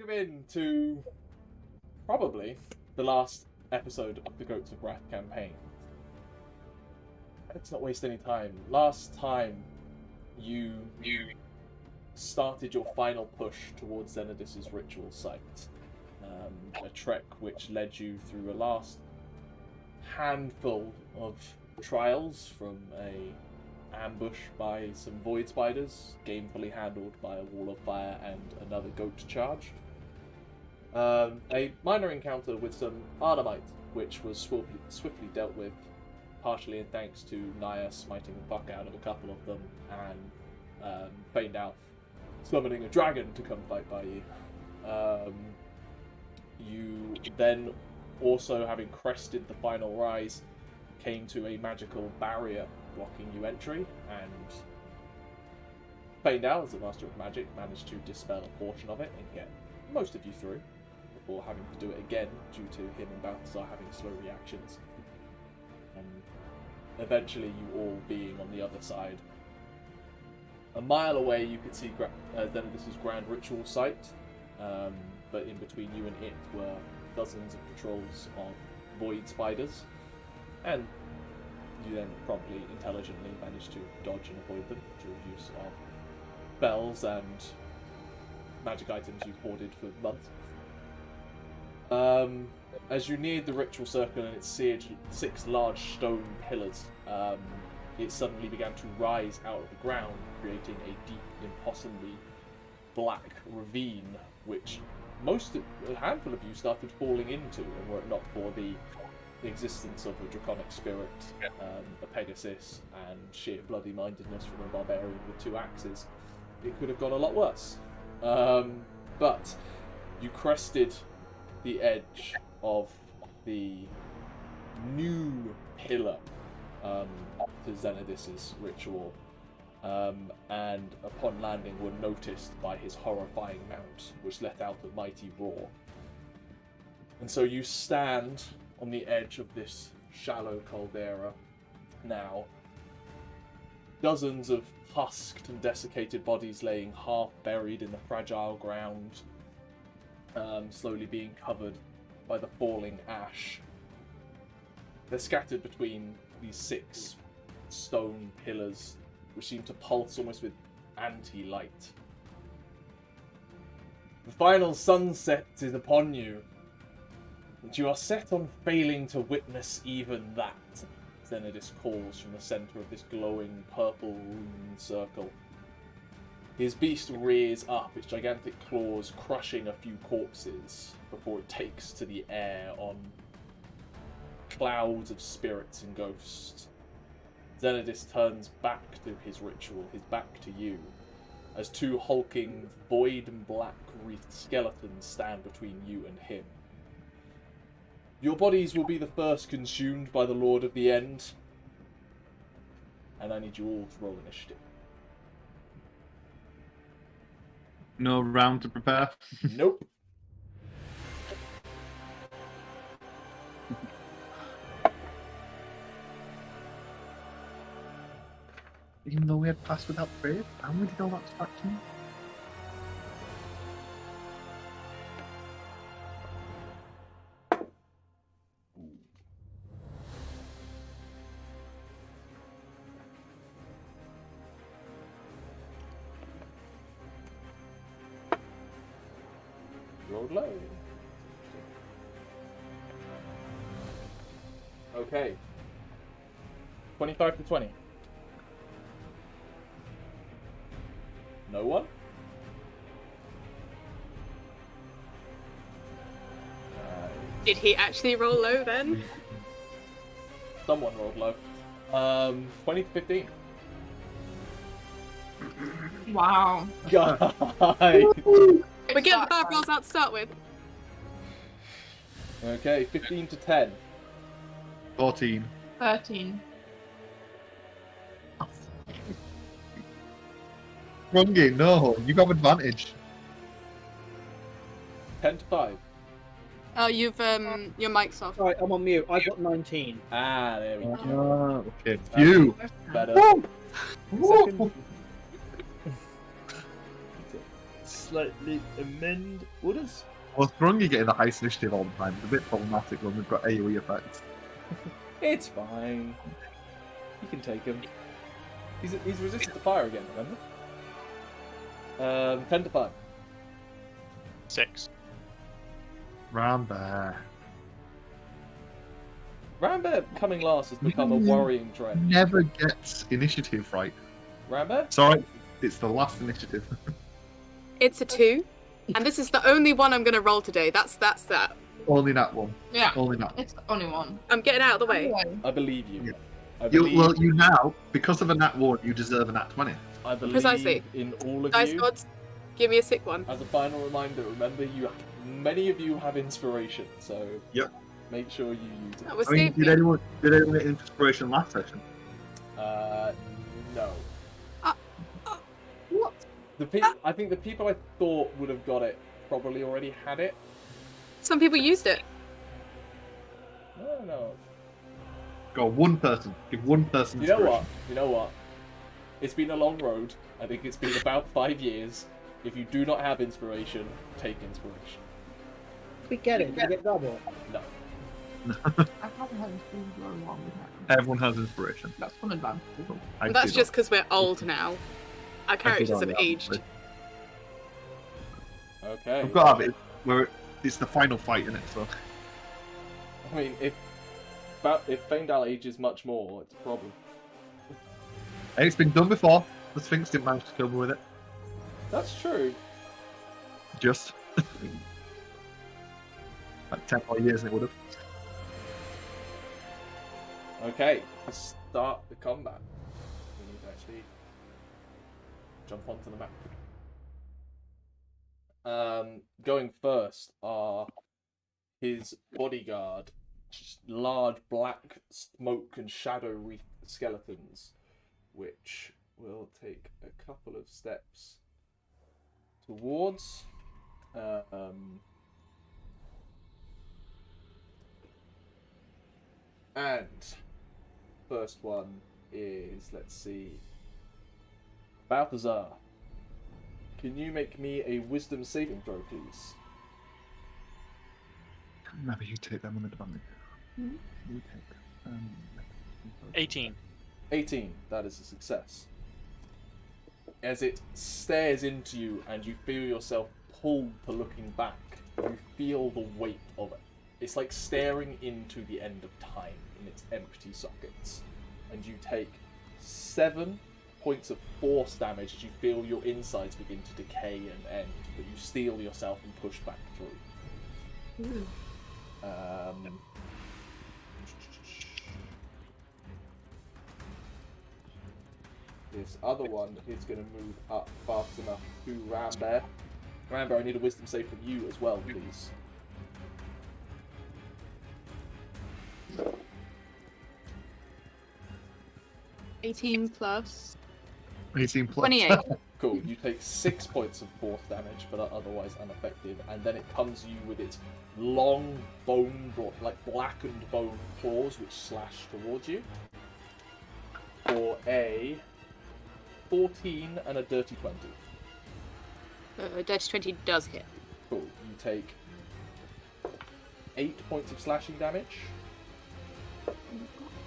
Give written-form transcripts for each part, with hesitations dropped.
welcome in to probably the last episode of the Goats of Wrath campaign. Let's not waste any time. Last time, you started your final push towards Zenodis's ritual site. A trek which led you through a last handful of trials, from a ambush by some void spiders, gamefully handled by a wall of fire and another goat charge. A minor encounter with some Arnamite, which was swiftly dealt with, partially in thanks to Nyah smiting the fuck out of a couple of them, and Faendal summoning a dragon to come fight by you. You then, also having crested the final rise, came to a magical barrier blocking you entry, and Faendal, as the Master of Magic, managed to dispel a portion of it and get most of you through, before having to do it again due to him and Balthazar having slow reactions. And eventually you all being on the other side. A mile away you could see Zenodis's grand ritual site, but in between you and it were dozens of patrols of void spiders, and you then probably intelligently managed to dodge and avoid them through use of spells and magic items you've hoarded for months. As you neared the ritual circle and its six large stone pillars, it suddenly began to rise out of the ground, creating a deep, impossibly black ravine, which a handful of you started falling into, and were it not for the existence of a draconic spirit, a Pegasus, and sheer bloody mindedness from a barbarian with 2 axes, it could have gone a lot worse. But you crested the edge of the new pillar to Zenodis's ritual, and upon landing were noticed by his horrifying mount, which let out a mighty roar. And so you stand on the edge of this shallow caldera now, dozens of husked and desiccated bodies laying half buried in the fragile ground, slowly being covered by the falling ash. They're scattered between these 6 stone pillars, which seem to pulse almost with anti-light. The final sunset is upon you, and you are set on failing to witness even that, Zenodis calls from the centre of this glowing purple rune circle. His beast rears up, its gigantic claws crushing a few corpses before it takes to the air on clouds of spirits and ghosts. Zenodis turns back to his ritual, his back to you, as 2 hulking, void and black-wreathed skeletons stand between you and him. Your bodies will be the first consumed by the Lord of the End, and I need you all to roll initiative. No round to prepare? Nope. Even though we had passed without brave, and we did all that distraction. Rolled low. Okay. 25 to 20. No one? Did he actually roll low then? Someone rolled low. 20 to 15. Wow. God. We get the bad rolls out to start with. Okay, 15 to 10. 14. 13. Thrungi, no, you have advantage. 10 to 5. Oh, you've your mic's off. Right, I'm on mute. I've got 19. Ah, there we go. Okay, phew. Better. slightly amend orders. Well, Thrungi getting the highest initiative all the time is a bit problematic when we've got AoE effects. It's fine. You can take him. He's resistant to fire again, remember? 10 to 5. 6. Rambear. Rambear coming last has become a worrying trend. Never gets initiative right. Rambear? Sorry, it's the last initiative. It's a 2. And this is the only one I'm going to roll today. That's that. Only that one. Yeah. Only that. It's the only one. I'm getting out of the way. Anyway, I believe you. Yeah. I believe, Well, you now, because of a nat 1, you deserve a nat 20. I believe Precisely. in all of Dice you. gods, give me a sick one. As a final reminder, remember many of you have inspiration, so Yep. make sure you use it. That was I mean, stupid. did anyone get inspiration last session? No. What? I think the people I thought would have got it probably already had it. Some people used it. No. Go one person. Give one person. You know inspiration. what? You know what? It's been a long road. I think it's been about 5 years. If you do not have inspiration, take inspiration. If we get it, we get double. No. I haven't had this food for a long time. Everyone has inspiration. That's one advantage. I Well, that's do just because we're old now. Our characters that, have yeah, aged. Okay. I've got to have it. Where it's the final fight in it, so. I mean, if Faendal ages much more, it's a problem. Hey, it's been done before. The Sphinx didn't manage to kill me with it. That's true. Just. Like 10 more years and it would have. Okay, let's start the combat. We need to actually jump onto the map. Going first are his bodyguard, large black smoke and shadow wreathed skeletons, which will take a couple of steps towards. And first one is, let's see, Balthazar. Can you make me a wisdom saving throw, please? Maybe you take them on advantage. Mhm. You take. 18. 18, that is a success. As it stares into you and you feel yourself pulled to looking back, you feel the weight of it. It's like staring into the end of time in its empty sockets. And you take 7 points of force damage as you feel your insides begin to decay and end, but you steel yourself and push back through. Ooh. This other one is going to move up fast enough to Rambear. Rambear, I need a wisdom save from you as well, please. +18 plus 18 plus. 28. Cool, you take 6 points of force damage, but are otherwise unaffected, and then it comes to you with its long like blackened bone claws which slash towards you. For a 14 and a dirty 20. Dirty 20 does hit. Cool, you take 8 points of slashing damage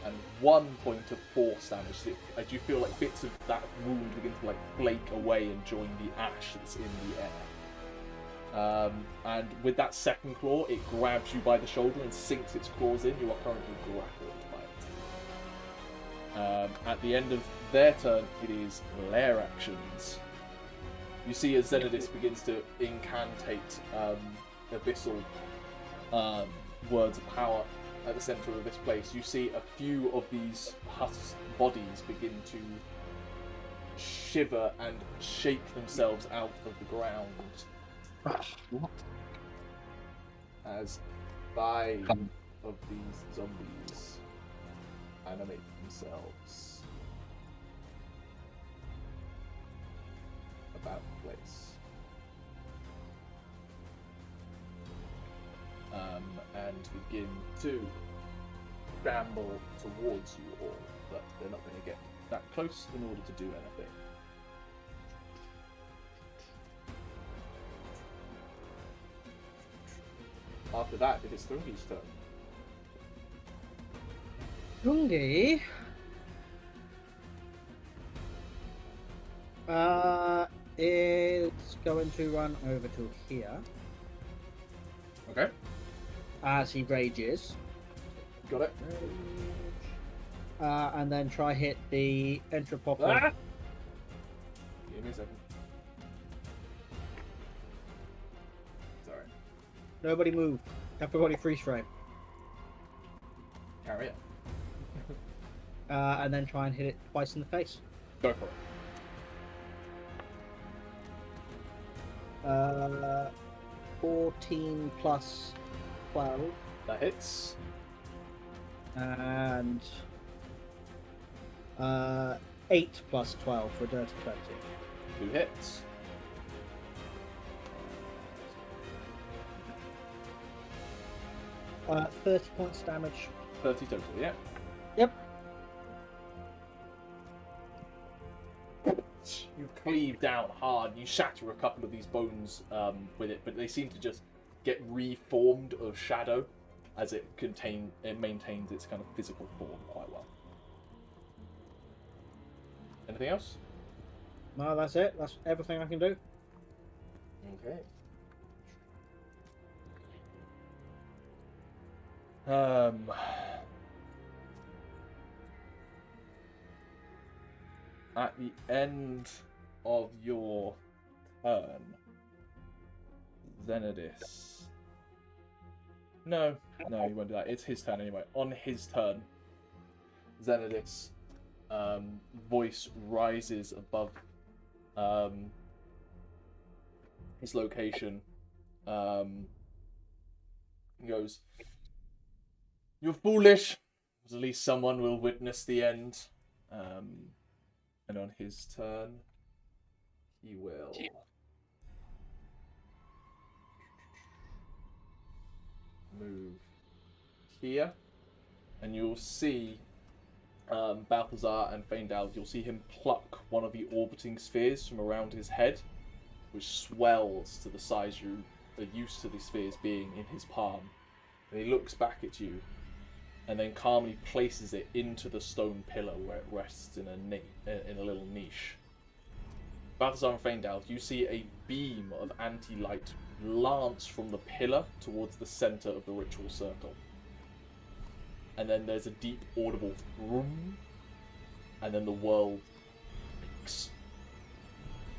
and 1 point of force damage. As you feel like bits of that wound begin to like flake away and join the ash that's in the air. And with that second claw, it grabs you by the shoulder and sinks its claws in. You are currently grappled by it. At the end of their turn, it is lair actions. You see as Zenodis begins to incantate abyssal words of power at the centre of this place. You see a few of these husk bodies begin to shiver and shake themselves out of the ground What? as 5 of these zombies animate themselves about the place. And begin to scramble towards you all, but they're not going to get that close in order to do anything. After that, it is Thrungi's turn. Thrungi is going to run over to here Okay. as he rages. Got it. And then try hit the entropop. Ah! Give me a second. Sorry. Nobody move. Everybody freeze frame. Carry it. And then try and hit it twice in the face. Go for it. 14 plus 12. That hits. And 8 plus 12 for a dirty 20. 2 hits. Uh, 30 points damage. 30 total, yeah? Yep. You cleave down hard, you shatter a couple of these bones with it, but they seem to just get reformed of shadow as it maintains its kind of physical form quite well. Anything else? No, that's it. That's everything I can do. Okay. At the end of your turn, Zenadis. No, you won't do that. It's his turn anyway. On his turn, Zenadis' voice rises above his location. He goes, "You're foolish, but at least someone will witness the end." And on his turn, he will move here, and you'll see Balthazar and Faendal. You'll see him pluck one of the orbiting spheres from around his head, which swells to the size you are used to the spheres being in his palm. And he looks back at you, and then calmly places it into the stone pillar where it rests in a little niche. Balthazar and Faendal, you see a beam of anti-light lance from the pillar towards the center of the ritual circle. And then there's a deep audible thrum, and then the world breaks.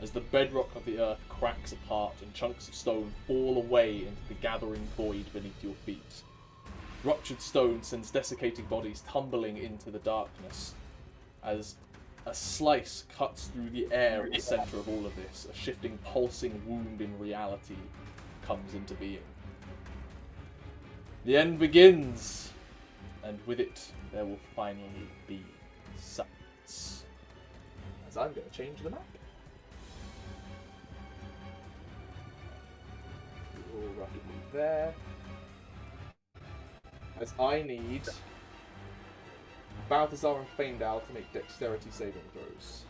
As the bedrock of the earth cracks apart and chunks of stone fall away into the gathering void beneath your feet. Ruptured stone sends desiccating bodies tumbling into the darkness as a slice cuts through the air at the center of all of this. A shifting, pulsing wound in reality comes into being. The end begins, and with it, there will finally be silence. As I'm going to change the map. All rapidly there. As I need Balthazar and Faendal to make dexterity saving throws.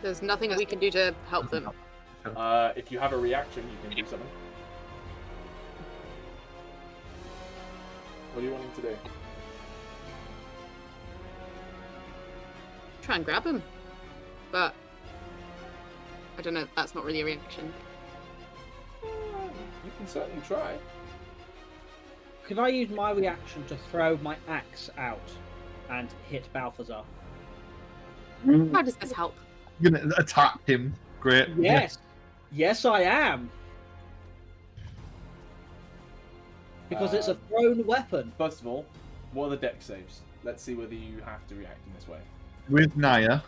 There's nothing we can do to help them. If you have a reaction, you can do something. What are you wanting to do? Try and grab him. But I don't know, that's not really a reaction. You can certainly try. Could I use my reaction to throw my axe out and hit Balthazar? How does this help? You're gonna attack him. Great. Yes. Yes, I am. Because it's a thrown weapon. First of all, what are the dex saves? Let's see whether you have to react in this way. With Nyah,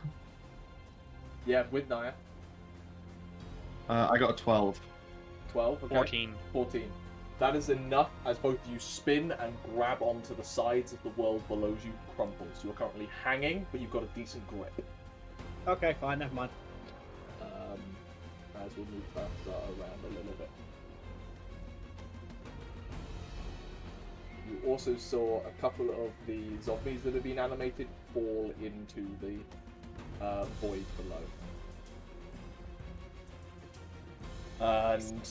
Yeah, with Nyah. I got a 12. 12, okay. 14. 14. That is enough as both you spin and grab onto the sides of the world below you crumples. You're currently hanging, but you've got a decent grip. Okay, fine, never mind. as we'll move Balthazar around a little bit. You also saw a couple of the zombies that have been animated fall into the void below. And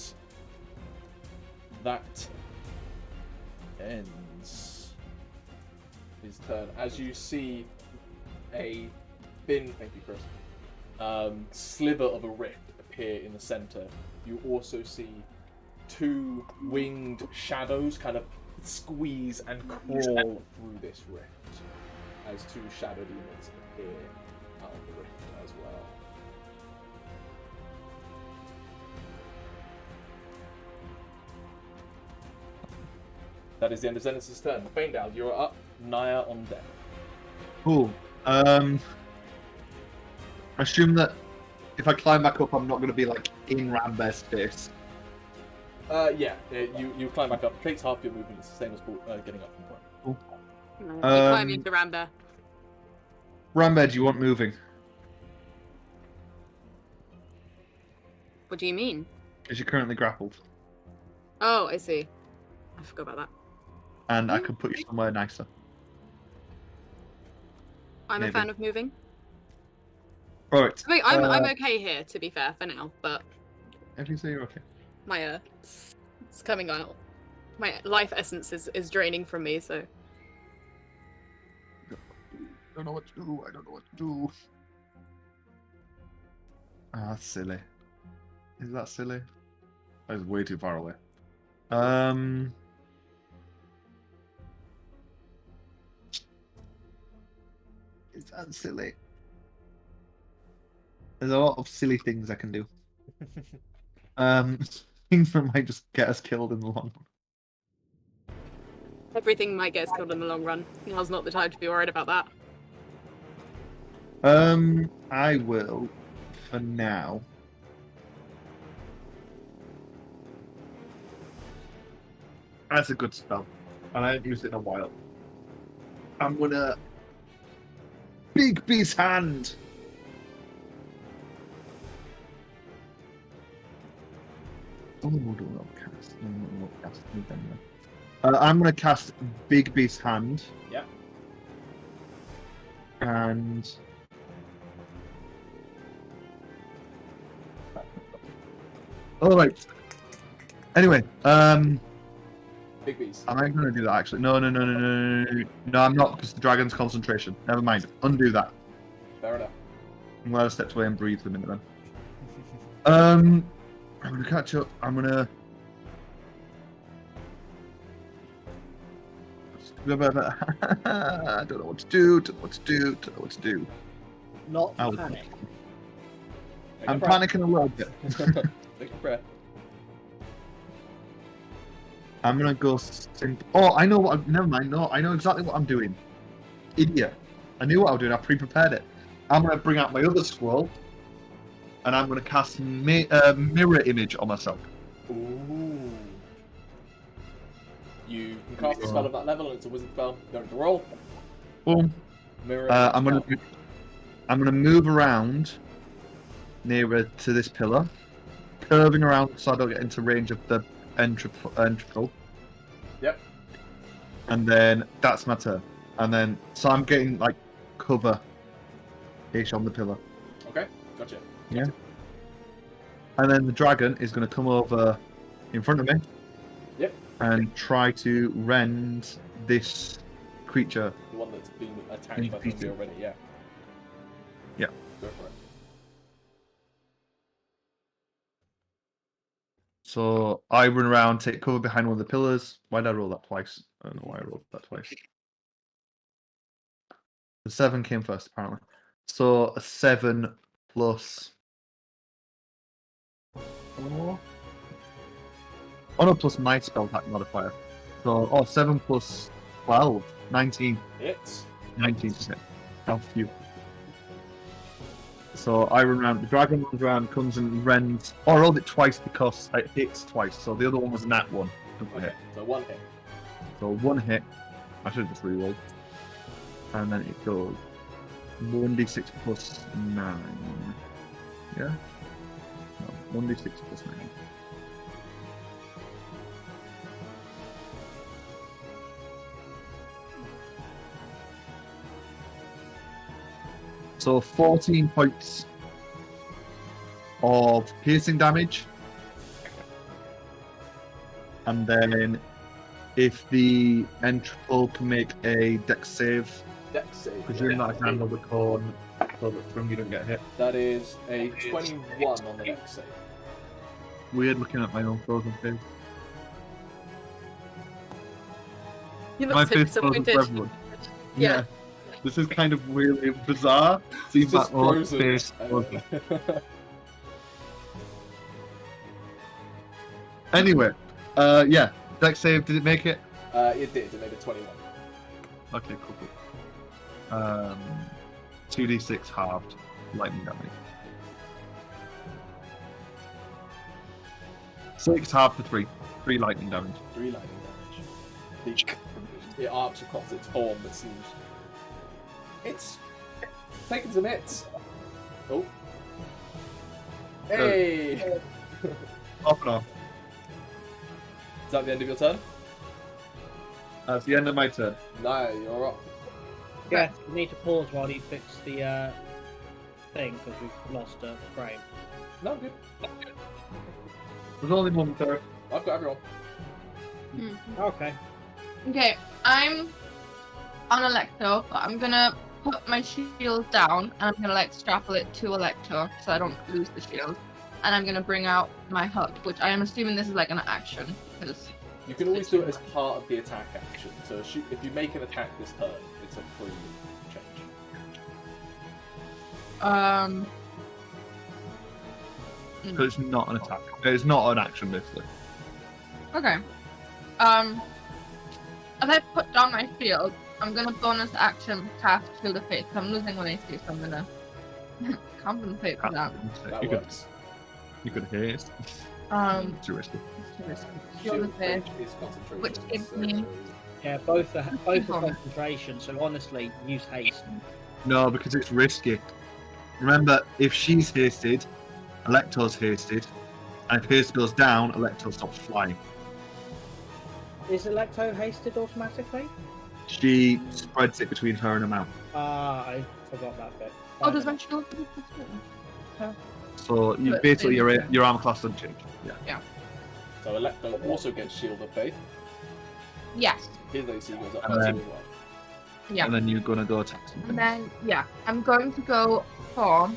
that ends his turn. As you see a thin, thank you, Chris, sliver of a rift appear in the center, you also see two winged shadows kind of squeeze and crawl through this rift as two shadow demons appear out of the rift as well. That is the end of Zenith's turn. Faendal, you're up. Nyah on deck. Cool. Assume that if I climb back up, I'm not going to be like in Rambear's space. Yeah, you climb back up. It takes half your movement. It's the same as getting up from the front. Cool. You climb into Rambear. Rambear, do you want moving? What do you mean? Because you're currently grappled, Oh, I see. I forgot about that. and I could put you somewhere nicer. I'm Maybe. a fan of moving. All right. I mean, I'm okay here, to be fair, for now, but If you say you're okay. my it's coming out. My life essence is draining from me, so Don't know what to do. I don't know what to do. Ah, that's silly. Is that silly? That is way too far away. Is that silly? There's a lot of silly things I can do. Things that might just get us killed in the long run. everything might get us killed in the long run. Now's not the time to be worried about that. I will, for now. That's a good spell, and I haven't used it in a while. I'm gonna Big Beast Hand. Oh, no, cast. No, cast. I'm gonna cast Big Beast Hand. Yeah. And all right. Anyway, Big beast. am I gonna do that actually? No, I'm not, because the dragon's concentration. Never mind. Undo that. Fair enough. I'm glad I stepped away and breathed for a minute then. I'm gonna catch up. I'm gonna. I don't know what to do. Don't know what to do. Not Ow. panic. Take a I'm breath. panicking a little bit. Take a breath. I'm gonna go. Oh, I know what. Never mind. No, I know exactly what I'm doing. Idiot. I knew what I was doing. I pre-prepared it. I'm gonna bring out my other scroll, and I'm gonna cast mirror image on myself. Ooh. You can cast a spell of that level, and it's a wizard spell. Don't have to roll. Boom. Mirror. I'm gonna move around nearer to this pillar, curving around so I don't get into range of the entrapole. Yep. And then that's my turn. And then so I'm getting like cover-ish on the pillar. Okay. Gotcha. Yeah. And then the dragon is going to come over in front of me. Yep. And try to rend this creature. The one that's been attacked by Thrungi already. Yeah. Yeah. Go for it. So I run around, take cover behind one of the pillars. Why did I roll that twice? I don't know why I rolled that twice. The 7 came first, apparently. So a 7 plus 4. Oh no, plus my spell attack modifier. So 7 plus 12, 19. Hits. 19%. How few. So I run around, the dragon runs around, comes and rends. Oh, I rolled it twice because it hits twice, so the other one was a nat 1. Okay. So one hit. So 1 hit. I should have just rerolled. And then it goes 1d6 plus 9. Yeah? No. 1d6 plus 9. So 14 points of piercing damage. And then if the Entropol can make a dex save, presume that I can handle the corn so that Thrungi don't get hit. That is a 21 on the dex save. Weird looking at my own frozen face. He My looks face frozen disappointed. for everyone. Yeah. This is kind of really bizarre. Seems Just my own frozen. face frozen. Anyway, yeah, dex save, did it make it? It did. It made a 21. Okay, cool. 2d6 halved lightning damage. 6 halved for 3. 3 lightning damage. 3 lightning damage. It arcs across its form that seems... It's taking some hits. Oh. Hey! Off and off. Is that the end of your turn? That's the end of my turn. No, you're up. Yeah, we need to pause while you fix the thing because we've lost a frame. No, I'm good. There's only one turn. I've got everyone. Okay. Okay, I'm on Electo, but I'm gonna put my shield down and I'm gonna like strapple it to Electo so I don't lose the shield. And I'm gonna bring out my hook, which I am assuming this is like an action. Because You can always do it as part of the attack action. So if you make an attack this turn, it's a free change. But it's not an attack. It's not an action, basically. Okay. As I put down my shield, I'm gonna bonus action cast Shield of Faith. I'm losing one AC, so I'm gonna compensate for that. That works. You could haste. Too risky. Shield of Faith, is concentration. which gives so- me Yeah, both are concentration, so honestly, use haste. No, because it's risky. Remember, if she's hasted, Elector's hasted, and if haste goes down, Elector stops flying. Is Electo hasted automatically? She spreads it between her and her mount. Ah, I forgot that bit. Oh, does my shield? So you But basically then- your armor class doesn't change. Yeah. So Electro also gets Shield of Faith. Yes. His AC goes up And by then- 2 as well. Yeah. And then you're gonna go attack And something. then, yeah, I'm going to go for.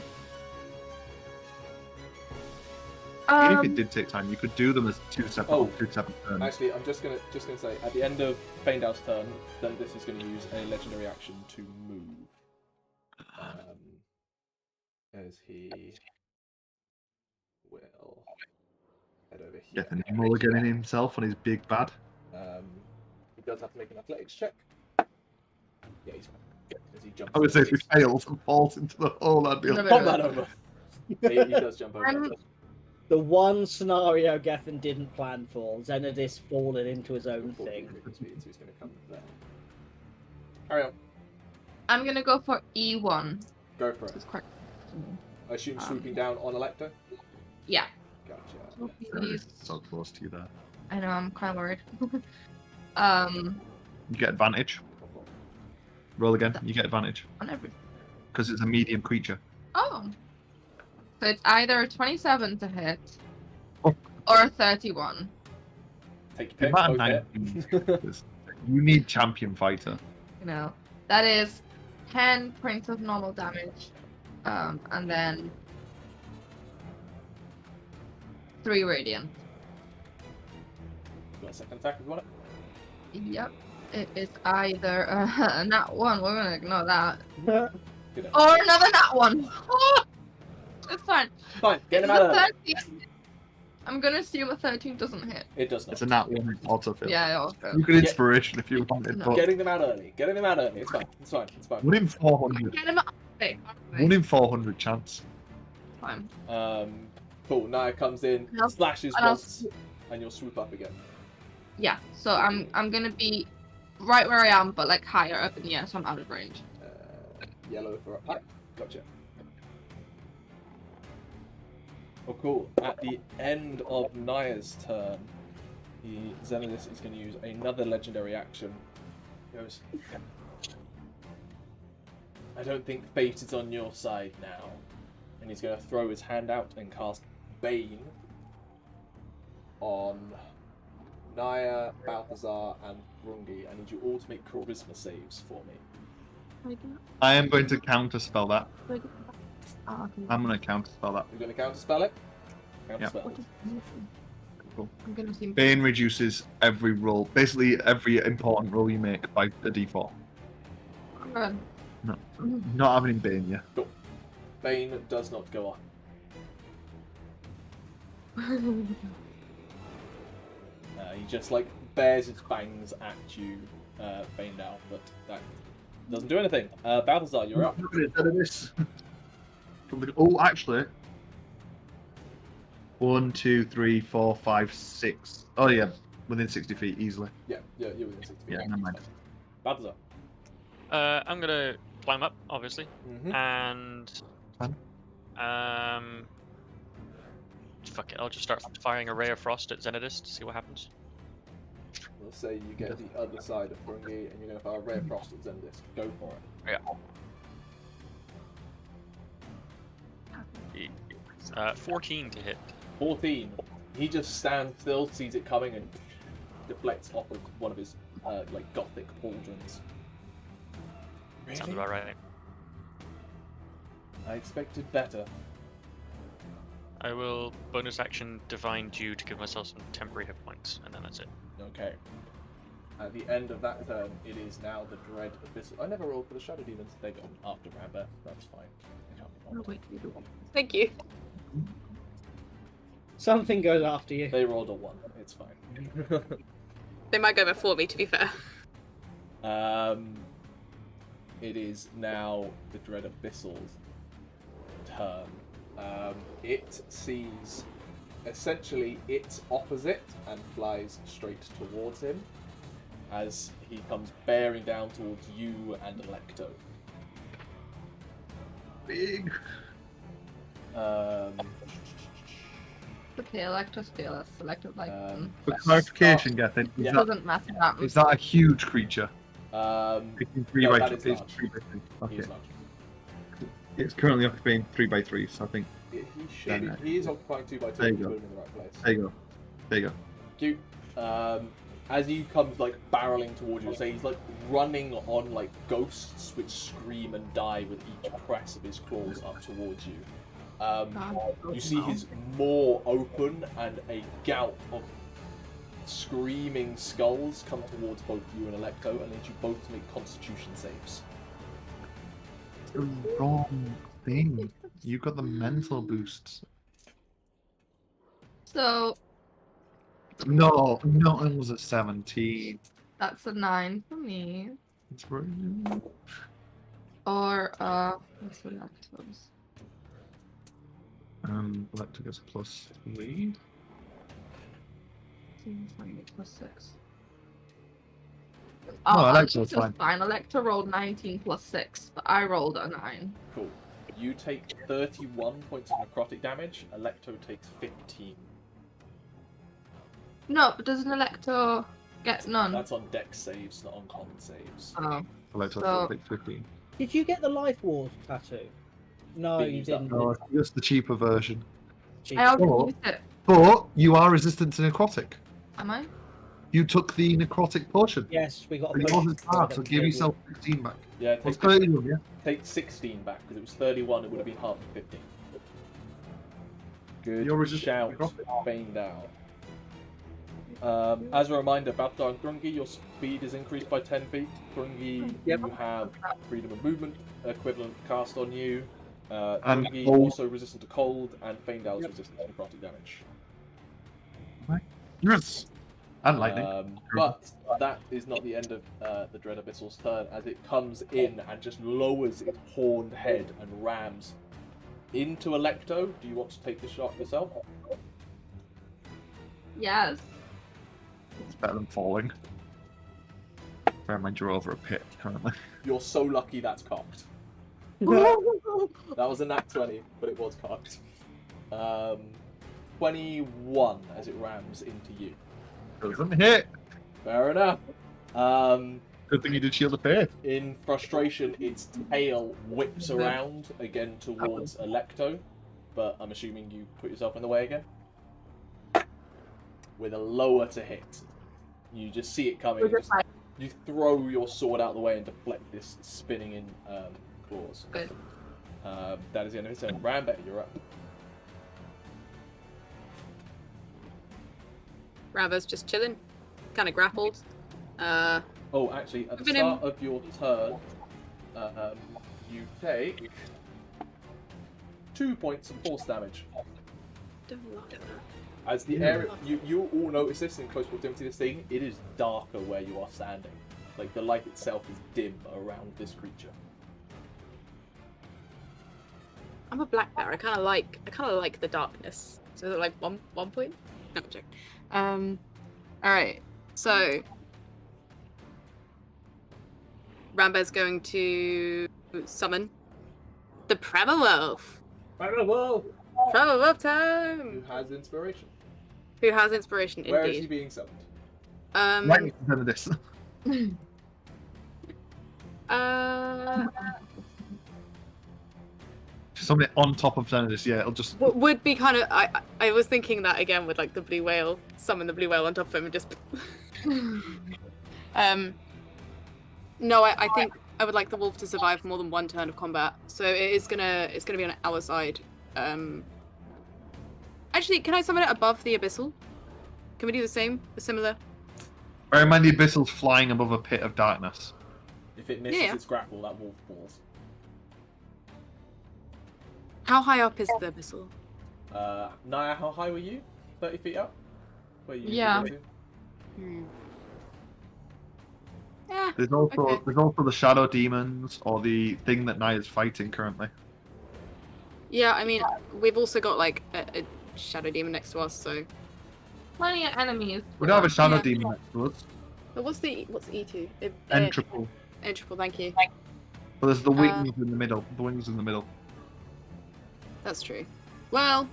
Even if it did take time, you could do them as two separate turns. Actually, I'm just gonna say at the end of Faendal's turn, then this is gonna use a legendary action to move. As he will head over here. Get the mulligan himself on his big bad. He does have to make an athletics check. Yeah, he's fine. As he jumps. I would say if he fails and falls into the hole, I'd be No, like, Pop that over. he does jump over. The one scenario Gethin didn't plan for, Zenadis fallen into his own 14 thing. movement speed, so he's gonna come there. Carry on. I'm gonna go for E1. Go for it. It's quite. I assume swooping down on Elector. Yeah. Gotcha. Please. so close to you there. I know, I'm kind of worried. You get advantage. Roll again. You get advantage On every. because it's a medium creature. Oh. So it's either a 27 to hit Oh. or a 31. Take your pick. About Both hit. 19. You need champion fighter. You know, that is 10 points of normal damage. And then 3 radiant. Got a second attack if you want it. Yep. It is either a nat 1, we're gonna ignore that. Good. Or another nat 1. Oh, it's fine. Fine. Get him It's out a of there. 13. I'm gonna assume a 13 doesn't hit. It does not. It's a nat one autofill. Yeah, it also. You could inspiration if you wanted, No. but Getting them out early. Getting them out early. It's fine. It's fine. It's fine. 1 in 400. Get him out. Okay, 1 in 400 chance. fine. Cool. Nyah comes in, And I'll- slashes and I'll once, and you'll swoop up again. Yeah, so I'm gonna be right where I am, but like higher up in the air, so I'm out of range. Yellow for up high. Gotcha. Oh, cool. At the end of Nyah's turn, Xenodus is going to use another legendary action. He goes, I don't think fate is on your side now. And he's going to throw his hand out and cast Bane on Nyah, Balthazar, and Thrungi. I need you all to make charisma saves for me. I am going to counterspell that. Oh, okay. I'm going to counterspell that. You're going to counterspell it? Counterspell. Cool. I'm gonna see. Bane reduces every roll, basically every important roll you make by a d4. Good. No, not having Bane, yeah. Cool. Bane does not go on. He just like bears his fangs at you, Faendal, but that doesn't do anything. Balthazar, you're up. Oh, actually. 1, 2, 3, 4, 5, 6. Oh yeah, within 60 feet easily. Yeah, you're within 60 feet. Yeah, never mind. Balthazar. I'm gonna climb up, obviously, Mm-hmm. and Fine. fuck it. I'll just start firing a ray of frost at Xenodus to see what happens. Let's say you get the other side of Thrungi and you're going to fire a ray of frost at Xenodus. Go for it. 14 to hit. 14. He just stands still, sees it coming, and deflects off of one of his like gothic pauldrons. Sounds about right. I expected better. I will bonus action Divine Dew to give myself some temporary hit points, and then that's it. Okay. At the end of that turn, it is now the Dread Abyssal. I never rolled for the Shadow Demons. They go after Rambear. That's fine. They can't be bothered. Thank you. Something goes after you. They rolled a 1. It's fine. They might go before me, to be fair. It is now the Dread Abyssal's turn. It sees essentially its opposite and flies straight towards him as he comes bearing down towards you and Electo. Big. Okay, Electro steal us. Electro like. For clarification, Gethin, is, Yeah. that, Doesn't matter that much. is that a huge creature? Picking 3 no, by that is 3. large. 3 by 3. He Okay. is large. It's currently occupying 3 by 3, so I think. He should be, he is occupying 2 by 2. There you He's go. moving in the right place. There you go. There you go. Cute. As he comes like barreling towards you, say he's like running on like ghosts which scream and die with each press of his claws up towards you. You see his maw open and a gout of screaming skulls come towards both you and Electo, and need you both to make Constitution saves. The wrong thing. You got the mental boosts. So No, it was a 17. that's a 9 for me. It's brilliant. Or what's the Electros? Electric gets +3. 28 plus 6. No, Oh, Electro's Electro's fine. Electro rolled 19 plus 6, but I rolled a 9. Cool. You take 31 points of necrotic damage. Electo takes 15. No, but doesn't Electro get none? That's on dex saves, not on con saves. Oh. Electric So- takes 15. Did you get the Life Wars tattoo? No, Didn't you use that. didn't. No, it's just the cheaper version. Gee. I already Oh. used it. But you are resistant to necrotic. Am I? You took the necrotic potion. Yes, we got a And yours potion is for hard, it so that give killed yourself 16 back. Yeah, What's take 30 of them, yeah? Take 16 back, because it was 31, it would have been half of 15. Good You're resistant shout, to necrotic. Faendal. As a reminder, Balthazar and Thrungi, your speed is increased by 10 feet. Thrungi, Yep. you have freedom of movement equivalent cast on you. And Thrungi cold. also resistant to cold, and Faendal is Yep. resistant to necrotic damage. Yes. And lightning. But that is not the end of the Dread Abyssal's turn, as it comes in and just lowers its horned head and rams into Electo. Do you want to take the shot yourself? Yes. It's better than falling. Bear in mind you're over a pit currently. You're so lucky that's cocked. That was a nat 20, but it was cocked. 21 as it rams into you. Doesn't hit. Fair enough. Good thing you did shield of faith. In frustration, its tail whips around again towards Electo, but I'm assuming you put yourself in the way again. With a lower to hit. You just see it coming. You throw your sword out of the way and deflect this spinning in claws. Good. That is the end of his turn. Rambear, you're up. Rambear's just chilling, kind of grappled. Oh, actually, at the start of your turn, you take 2 points of force damage. Don't like that. As the area, you all notice this in close proximity to this thing, it is darker where you are standing. Like, the light itself is dim around this creature. I'm a black bear. I kind of like the darkness. So is it like one point? No, I'm joking. All right. So Rambear's going to summon the Premawolf. Whoa! Premawolf time. Who has inspiration? Who has inspiration? Where is Indeed. he being summoned? Right next to this. Somebody on top of Xenodus, yeah, it'll just... Would be kind of... I was thinking that again with like the blue whale. Summon the blue whale on top of him and just... No, I think I would like the wolf to survive more than one turn of combat. So it's gonna be on our side. Actually, can I summon it above the abyssal? Can we do the same? The similar? Bear in mind the abyssal's flying above a pit of darkness. If it misses Yeah. its grapple, that wolf falls. How high up is the abyssal? Nyah, how high were you? 30 feet up? Where you Yeah. usually go to? Yeah. There's also Okay. there's also the shadow demons, or the thing that Nyah's fighting currently. Yeah, I mean, we've also got like a shadow demon next to us, so... Plenty of enemies. We don't have a shadow Yeah. demon next to us. But what's E2? Entriple. Entriple, thank you. But there's the wings in the middle. The wings in the middle. That's true. Well,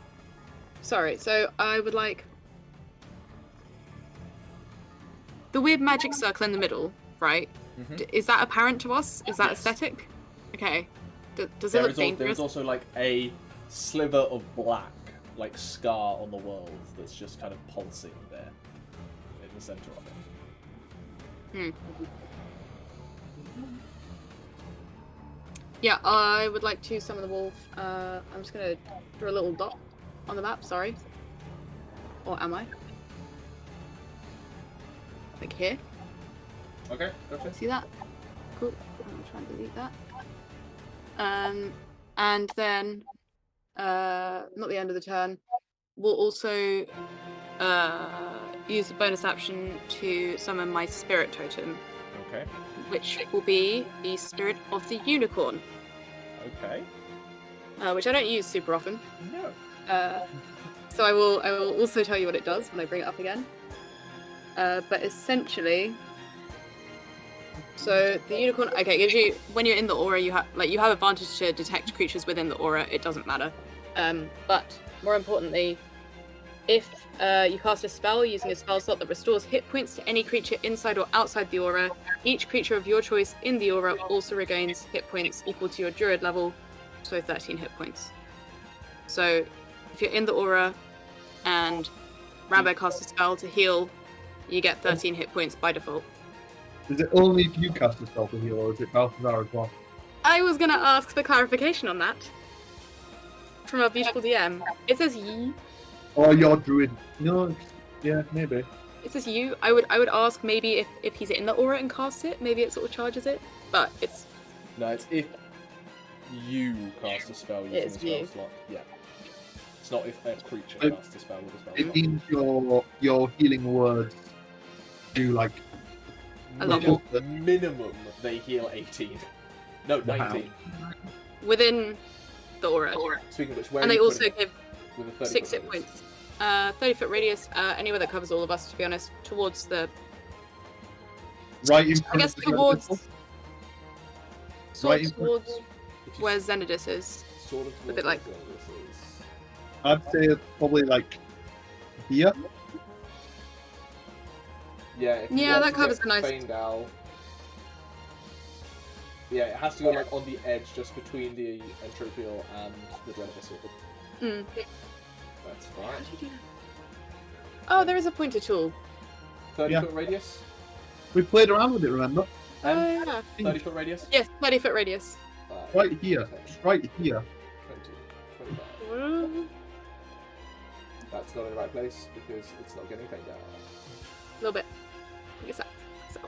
sorry, so I would like... The weird magic circle in the middle, right? Mhm. Is that apparent to us? Is that Yes. aesthetic? Okay. Does it There look is there dangerous? is also like a sliver of black, like scar on the world that's just kind of pulsing there in the center of it. Yeah, I would like to summon the wolf. I'm just gonna draw a little dot on the map, sorry. Or am I? Like here. Okay, gotcha. See that? Cool. I'm trying to delete that. And then, not the end of the turn, we'll also use the bonus action to summon my spirit totem, Okay. which will be the spirit of the unicorn, Okay. which I don't use super often. No. So I will also tell you what it does when I bring it up again. But essentially, so the unicorn, okay, gives you, when you're in the aura, you have advantage to detect creatures within the aura. It doesn't matter. But more importantly, if you cast a spell using a spell slot that restores hit points to any creature inside or outside the aura, each creature of your choice in the aura also regains hit points equal to your druid level, so 13 hit points. So if you're in the aura and Rambear casts a spell to heal, you get 13 hit points by default. Is it only if you cast a spell to heal, or is it Balthazar as well? I was gonna ask for clarification on that from our beautiful DM. It says ye. Or your druid? No, yeah, maybe. It says you. I would ask maybe if he's in the aura and casts it, maybe it sort of charges it. But it's No, it's if you cast a spell using a It's spell you. slot. Yeah. It's not if a creature It- casts a spell with a spell It slot. means your healing words do like A level. Minimum, they heal 18. No, Wow. 19. within the aura. Speaking of which, where And are they you also putting it? give With a 30 6 foot hit radius? points. 30-foot radius, anywhere that covers all of us, to be honest, towards the... right in I front guess of the towards... Right Sort in of front- towards If you where Xenodus is. sort of a bit like- towards where this is. I'd say probably like here. Yeah, if you Yeah, want that to covers get a nice- Faendal. Yeah, it has to go like on the edge, just between the Entropial and the Dread Abyssal. Mm. That's fine. Oh, there is a pointer tool. 30-foot radius? We played around with it, remember? Oh, yeah. 30-foot radius? Yes, 30-foot radius. Right here. 10, Right here. 20, 25. That's not in the right place because it's not getting Faendal. A little bit. I guess that. So.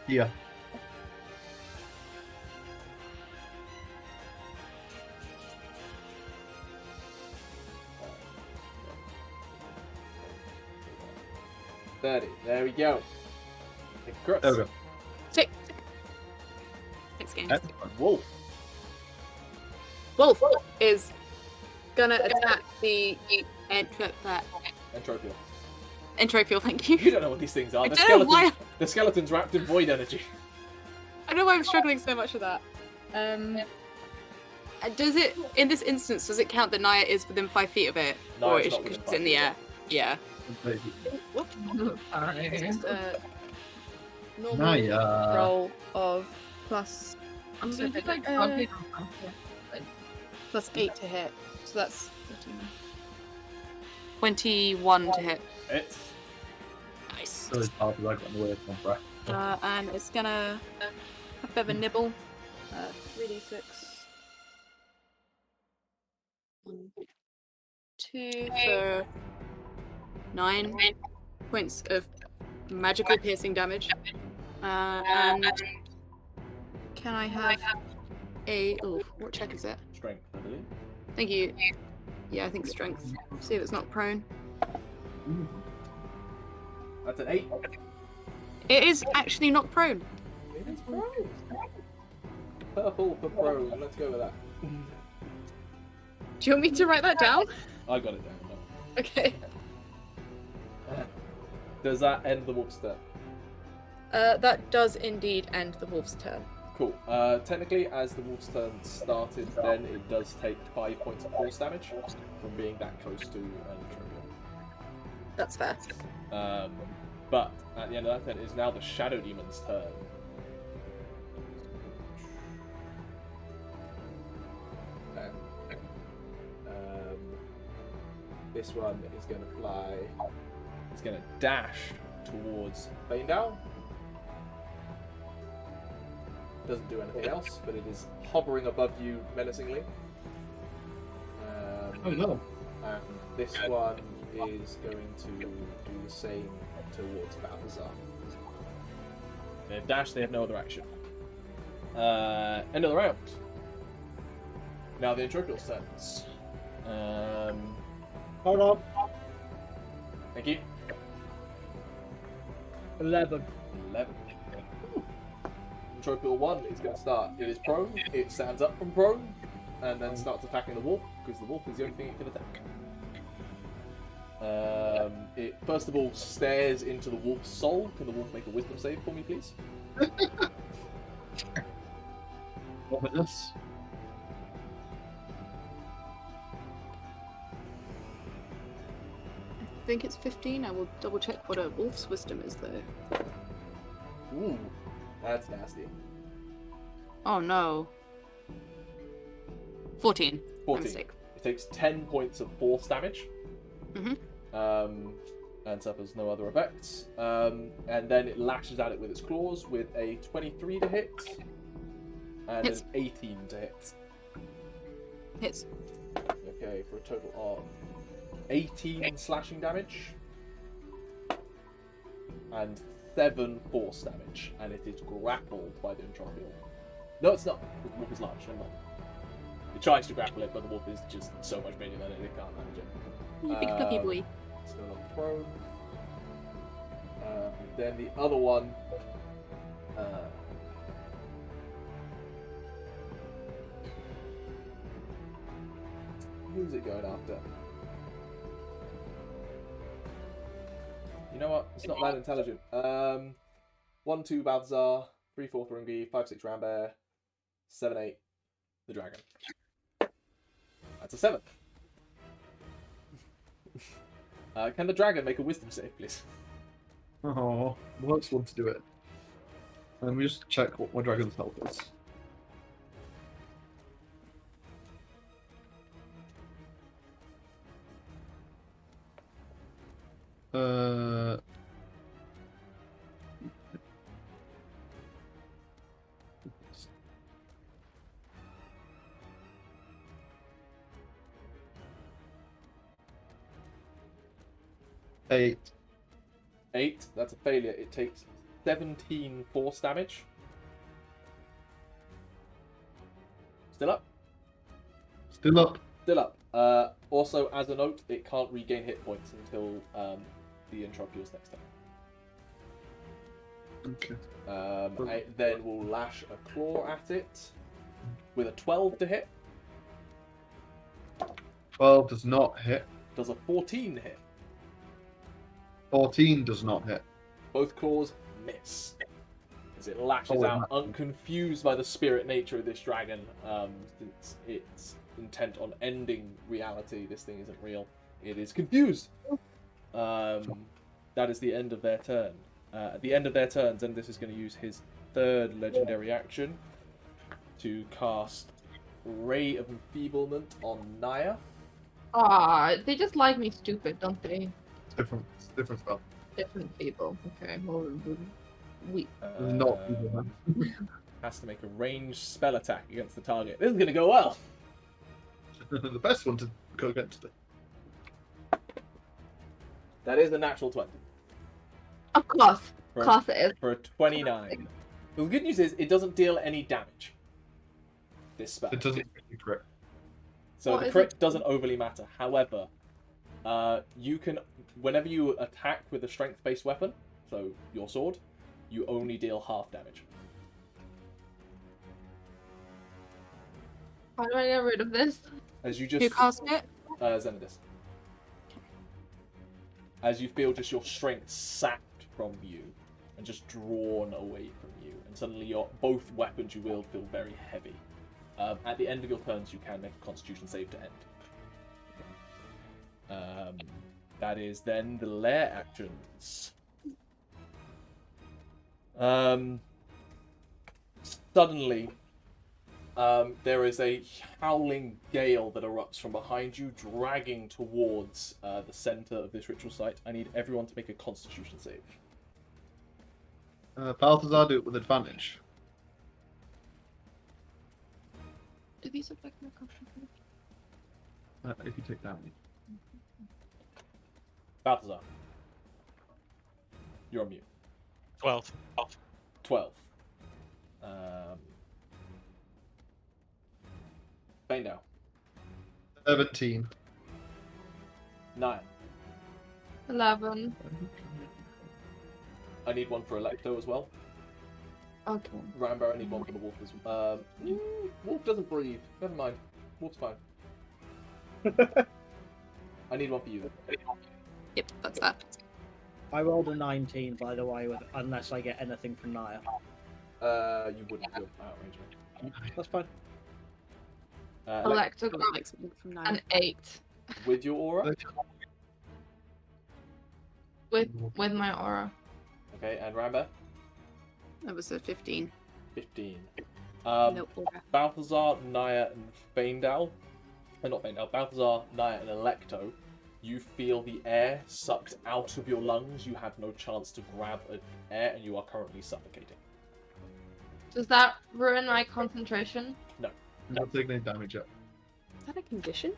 Here. There we go. There we go. Tick. Next game. Excellent. Wolf. Wolf is gonna attack the Entropial. Entropial, thank you. You don't know what these things are. I The don't know skeletons, why- the skeletons wrapped in void energy. I don't know why I'm struggling so much with that. Does it, in this instance, does it count that Nyah is within 5 feet of it? No, or it's is not she within because 5 it's in the feet. air? Yeah. What? Sorry. Just a normal Nyah. roll of plus I'm so gonna do like uh, doggy. plus 8 to hit. So that's 21 to hit. It's Nice. So it's hard to like on the way from breath. And it's gonna have a bit of a nibble. 3d6. 1, 2 for 9 points of magical piercing damage. And can I have a... Oh, what check is it? strength, I believe. Thank you. Yeah, I think strength. See if it's not prone. That's an 8. It is actually not prone. It is prone. Purple for prone. Let's go with that. Do you want me to write that down? I got it down. Okay. Does that end the wolf's turn? That does indeed end the wolf's turn. Cool. Technically, as the wolf's turn started, then it does take 5 points of force damage from being that close to an Entropial. That's fair. But at the end of that turn, it is now the Shadow Demon's turn. This one is going to fly. It's going to dash towards Faendal. Doesn't do anything else, but it is hovering above you menacingly. Oh no. And this one is going to do the same towards Balthazar. They have dash, they have no other action. End of the round. Now the Entropial's turns. Hold on. Thank you. 11. 11. Entropial 1 is going to start. It is prone, it stands up from prone, and then starts attacking the wolf, because the wolf is the only thing it can attack. It first of all stares into the wolf's soul. Can the wolf make a wisdom save for me, please? What was this? I think it's 15. I will double check what a wolf's wisdom is though. Ooh, that's nasty. Oh no. 14. My 14. mistake. It takes 10 points of force damage. Mhm. And suffers no other effects. And then it lashes at it with its claws with a 23 to hit and Hits. an 18 to hit. Hits. Okay, for a total of 18 slashing damage and 7 force damage, and it is grappled by the Entropial. No, it's not. The wolf is large. Never mind. It tries to grapple it, but the wolf is just so much bigger than it can't manage it. You big fluffy boy. Still on prone. Then the other one. Who's it going after? You know what? It's not that intelligent. 1, 2 Balthazar, 3, 4 Thrungi, 5, 6 Rambear, 7, 8 the dragon. That's a 7. Can the dragon make a wisdom save, please? Oh, worst one to do it. Let me just check what my dragon's health is. Uh. Eight. 8, that's a failure. It takes 17 force damage. Still up? Still up. Still up. Also, as a note, it can't regain hit points until the Entropius next time. Okay. I then will lash a claw at it with a 12 to hit. 12 does not hit. Does a 14 hit? 14 does not hit. Both claws miss. As it lashes out, unconfused by the spirit nature of this dragon, since it's intent on ending reality. This thing isn't real. It is confused. That is the end of their turn. At the end of their turns, and this is going to use his third legendary action to cast Ray of Enfeeblement on Nyah. Ah, they just like me stupid, don't they? It's different spell. Different people. Okay, well, we. Not evil, man. Has to make a ranged spell attack against the target. This is going to go well. The best one to go against it. That is a natural 20. Of course. For Of course it is. For a 29. The good news is it doesn't deal any damage. This spell. It doesn't really crit. So What the is crit it? doesn't overly matter. However, you can, whenever you attack with a strength-based weapon, so your sword, you only deal half damage. How do I get rid of this? As you Who just cast it? Xenodus. As you feel just your strength sapped from you and just drawn away from you, and suddenly your both weapons you wield feel very heavy. At the end of your turns, you can make a Constitution save to end. That is then the lair actions. Suddenly, there is a howling gale that erupts from behind you, dragging towards the center of this ritual site. I need everyone to make a Constitution save. Balthazar, do it with advantage. Do these affect my concentration? If you take damage. Balthazar, you're on mute. 12. 12. Faendal. 17. 9. 11. I need one for Electo as well. Okay. Rambear, I need one for the wolf as well. Wolf doesn't breathe. Never mind. Wolf's fine. I need one for you then. Yep, that's that. I rolled a 19, by the way, unless I get anything from Nyah. You wouldn't do outrage, right? That's fine. Electo Got got like something from now. an 8 With your aura? with my aura. Okay, and Rambear? That was a 15. 15. Nope. Aura. Balthazar, Nyah, and Faendal. Not Faendal. Balthazar, Nyah, and Electo. You feel the air sucked out of your lungs. You have no chance to grab air, and you are currently suffocating. Does that ruin my concentration? Not taking any damage yet. Is that a condition?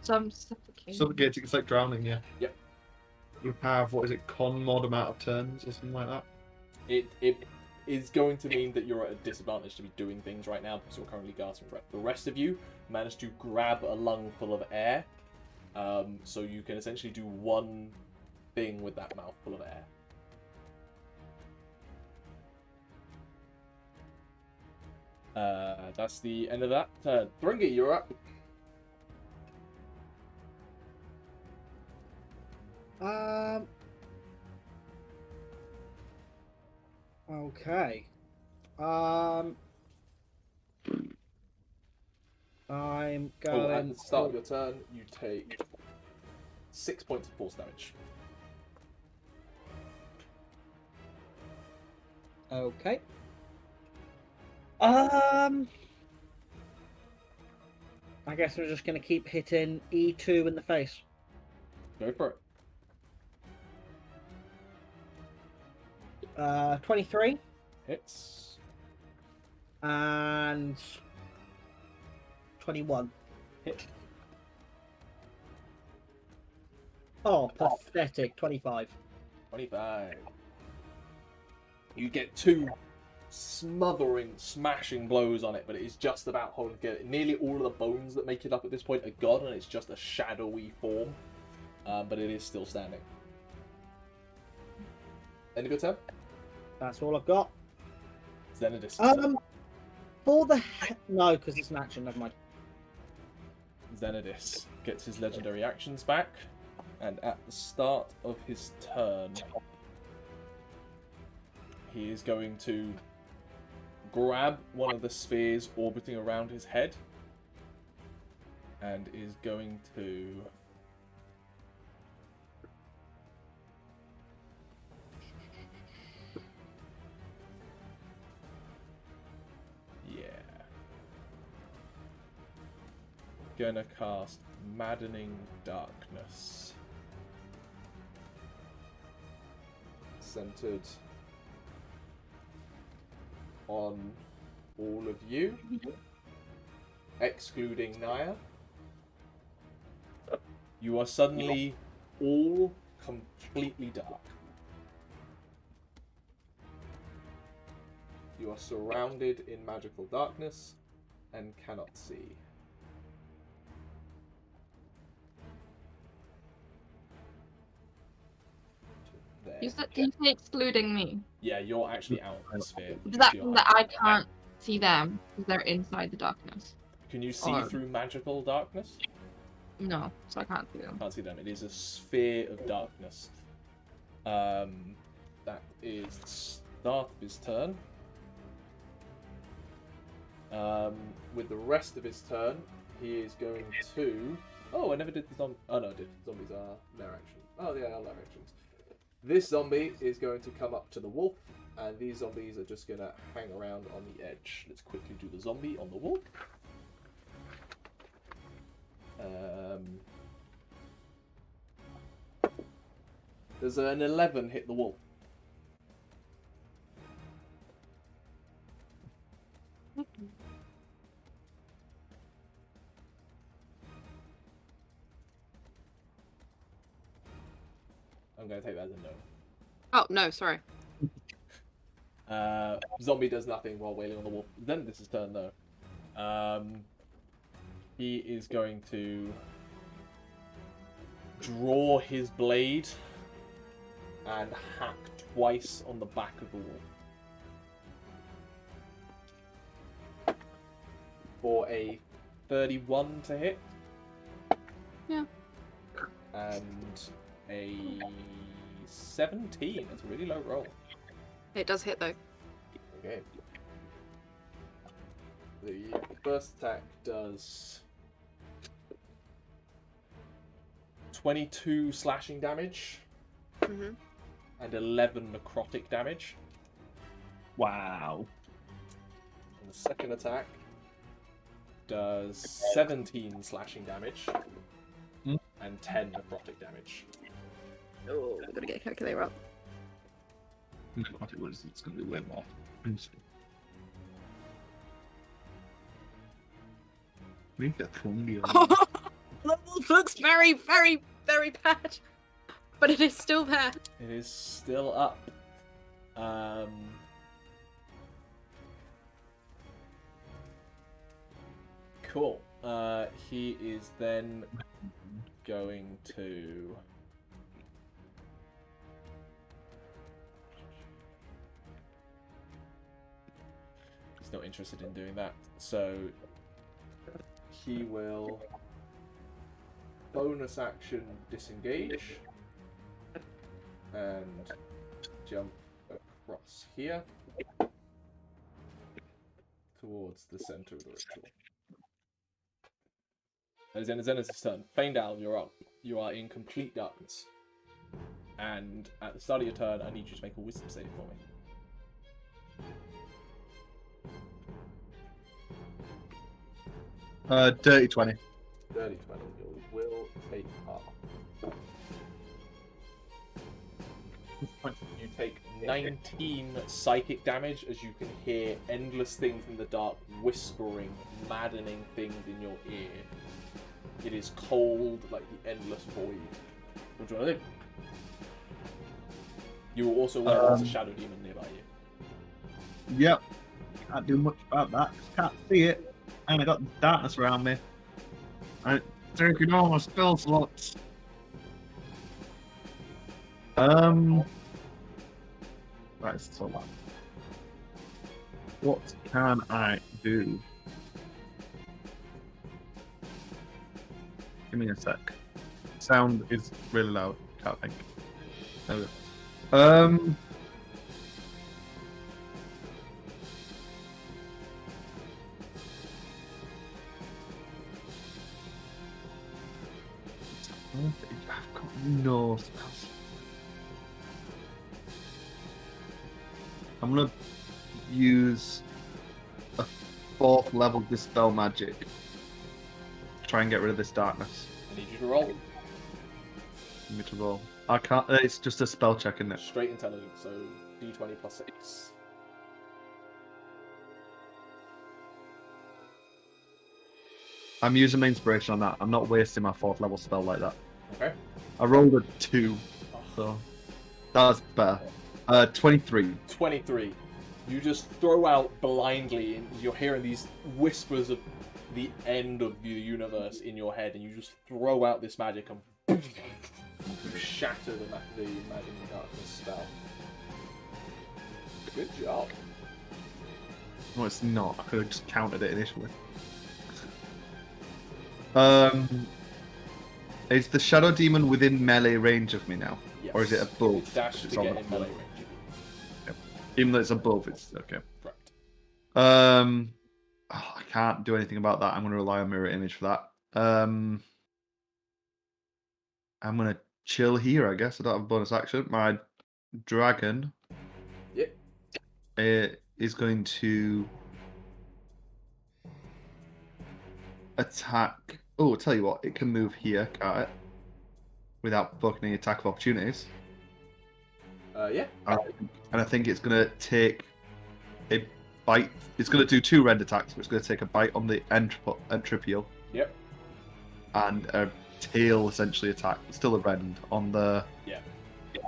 So I'm suffocating. Suffocating, it's like drowning, yeah. Yep. You have, what is it, con mod amount of turns or something like that? It is going to mean that you're at a disadvantage to be doing things right now because you're currently gasping breath. The rest of you managed to grab a lung full of air, so you can essentially do one thing with that mouthful of air. That's the end of that turn. Thrungi, you're up. Okay. I'm Oh, going. at the start of your turn, you take 6 points of force damage. Okay. I guess we're just going to keep hitting E2 in the face. Go for it. 23 Hits. and 21. Hit. Oh, pathetic. 25. 25. You get 2 smothering, smashing blows on it, but it is just about holding together. Nearly all of the bones that make it up at this point are gone, and it's just a shadowy form. But it is still standing. End of your turn? That's all I've got. Zenodis. For the... No, because it's an action. Never mind. Zenodis gets his legendary actions back, and at the start of his turn, he is going to grab one of the spheres orbiting around his head, and is going to... Gonna cast Maddening Darkness. Centered on all of you, excluding Nyah. You are suddenly all completely dark. You are surrounded in magical darkness and cannot see. You said excluding me. Yeah, you're actually out of the sphere. Does that mean that I can't see them because they're inside the darkness? Can you see through magical darkness? No, so I can't see them. Can't see them. It is a sphere of darkness. That is the start of his turn. With the rest of his turn, he is going to... Oh, I never did the zombie... Oh, no, I did. Zombies are their action. Oh, yeah, are their actions. This zombie is going to come up to the wolf, and these zombies are just going to hang around on the edge. Let's quickly do the zombie on the wolf. Does an 11 hit the wolf? I'm going to take that as a no. Oh, no, sorry. Zombie does nothing while wailing on the wolf. Then this is turn though. He is going to draw his blade and hack twice on the back of the wolf. For a 31 to hit. Yeah. And a 17. That's a really low roll. It does hit though. Okay. The first attack does 22 slashing damage and 11 necrotic damage. Wow. And the second attack does 17 slashing damage and 10 necrotic damage. Oh, we've got to get a calculator up. It's going to be way more. Make that Thrungi. The wolf looks very, very, very bad. But it is still there. It is still up. Cool. He is then going to... He's not interested in doing that. So he will bonus action disengage and jump across here towards the center of the ritual. That is Zenith's turn. Faendal, you're up. You are in complete darkness. And at the start of your turn, I need you to make a wisdom save for me. Dirty 20. Dirty 20. You will take half. You take 19 psychic damage as you can hear endless things in the dark whispering, maddening things in your ear. It is cold like the endless void. What do you want to do? You will also aware there's a shadow demon nearby you. Yep. Can't do much about that. Can't see it. And I got darkness around me. I'm taking all my spell slots. Right, so what can I do? Give me a sec. Sound is really loud. Can't think. There we go. I've got no spells. I'm gonna use a 4th level dispel magic. Try and get rid of this darkness. I need you to roll. Need me to roll. I can't. It's just a spell check, isn't it? Straight intelligence, so d20 plus 6. I'm using my inspiration on that. I'm not wasting my 4th level spell like that. Okay. I rolled a 2, so that's better. 23. 23. You just throw out blindly, and you're hearing these whispers of the end of the universe in your head, and you just throw out this magic and you shatter the Imagine the Darkness spell. Good job. No, it's not. I could have just counted it initially. Is the shadow demon within melee range of me now? Yes. Or is it above? It's dashed It's to on get the in floor. melee range. Even though it's above, it's okay. Correct. I can't do anything about that. I'm going to rely on mirror image for that. I'm going to chill here, I guess. I don't have a bonus action. My dragon is going to attack. Oh, I'll tell you what, it can move here, can't it? Without booking any attack of opportunities. Yeah. And I think it's going to take a bite. It's going to do 2 rend attacks. It's going to take a bite on the entropial. Yep. And a tail essentially attack. Still a rend on the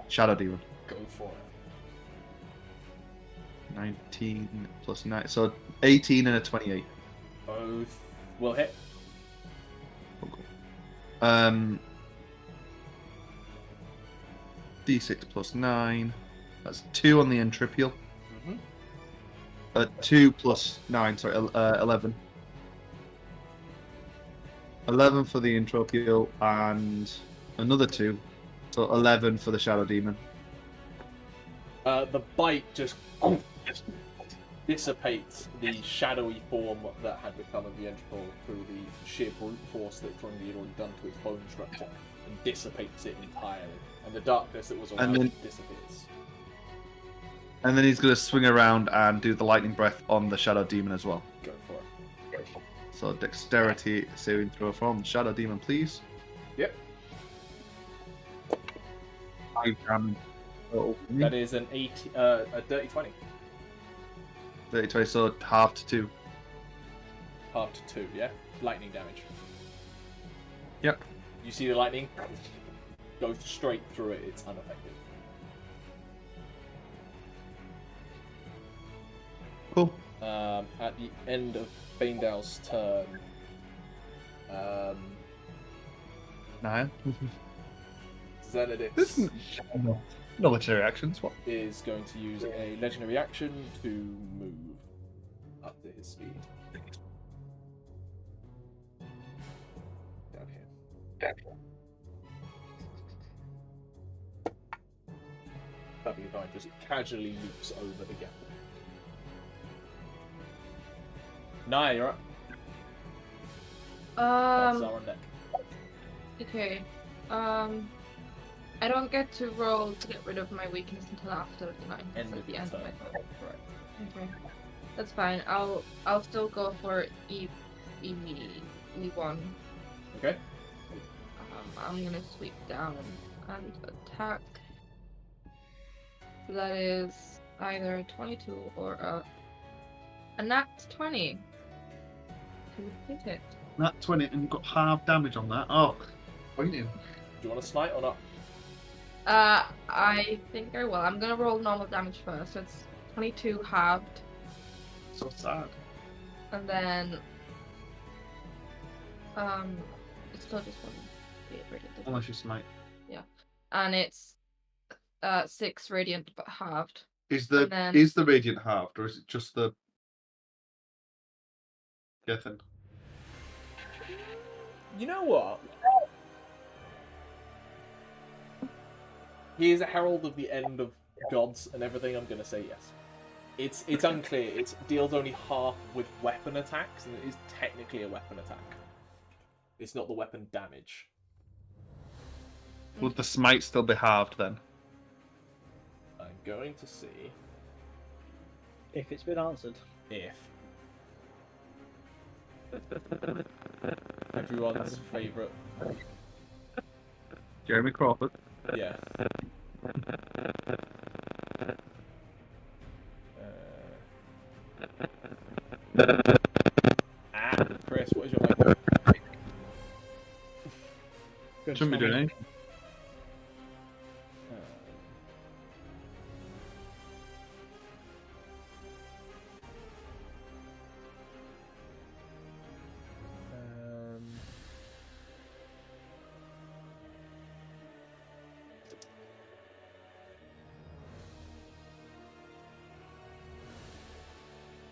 shadow demon. Go for it. 19 plus 9. So 18 and a 28. Both will hit. D6 plus 9. That's 2 on the entropial. Mm-hmm. 2 plus 9, sorry, 11. 11 for the entropial and another 2. So 11 for the shadow demon. The bite just dissipates the shadowy form that had become of the entropial through the sheer brute force that Thrungi had already done to its bone structure, and dissipates it entirely. And the darkness that was around it disappears. And then he's going to swing around and do the lightning breath on the shadow demon as well. Go for it. So dexterity saving throw from shadow demon, please. Yep. 5 damage. That is a dirty 20. 30, 20, so half to 2. Half to 2, yeah? Lightning damage. Yep. You see the lightning? Go straight through it, it's unaffected. Cool. At the end of Faendal's turn, Nyah. Xenadix This is military actions. What? is going to use a legendary action to move up to his speed. Down here. Perfectly fine, just casually leaps over the gap. Nyah, you're up. Balthazar on deck. Okay. I don't get to roll to get rid of my weakness until after the night. End It's of at the your end of my turn. turn. Correct. Okay, that's fine. I'll still go for E1. Okay. I'm gonna sweep down and attack. So that is either a 22 or a nat 20. To hit it. Nat 20, and you've got half damage on that. Oh, pointing. Do you want to smite or not? I think I will. I'm gonna roll normal damage first. So it's 22 halved, So sad. and then it's still just one. Unless you smite. And it's 6 radiant but halved. Is And then- the radiant halved, or is it just the Gethin? You know what? He is a herald of the end of gods and everything. I'm gonna say yes. It's unclear. It deals only half with weapon attacks, and it is technically a weapon attack. It's not the weapon damage. Would the smite still be halved then? I'm going to see If it's been answered. if everyone's favourite. Jeremy Crawford. Yeah. Chris, what is your mic? Good Shouldn't be doing timing. anything.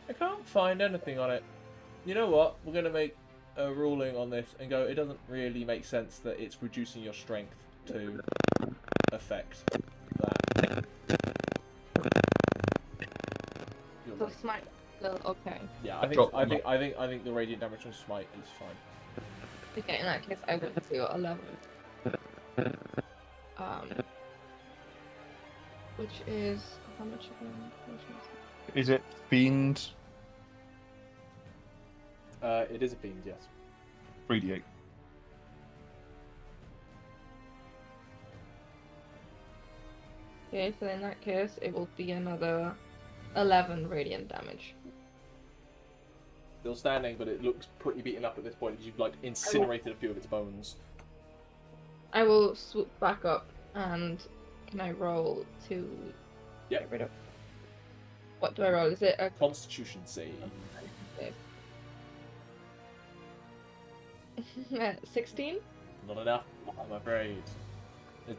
I can't find anything on it. You know what? We're going to make a ruling on this and go, it doesn't really make sense that it's reducing your strength to affect that. You're So right. smite still okay. Yeah, dropped I one think the radiant damage from smite is fine. Okay, in that case I would do 11. Which is how much again? Is it Fiend It is a fiend, yes. 3d8? Okay, so in that case it will be another 11 radiant damage. Still standing, but it looks pretty beaten up at this point. You've like incinerated a few of its bones. I will swoop back up and can I roll to Yeah. get rid of? What do I roll? Is it a Constitution save. 16? Not enough, I'm afraid.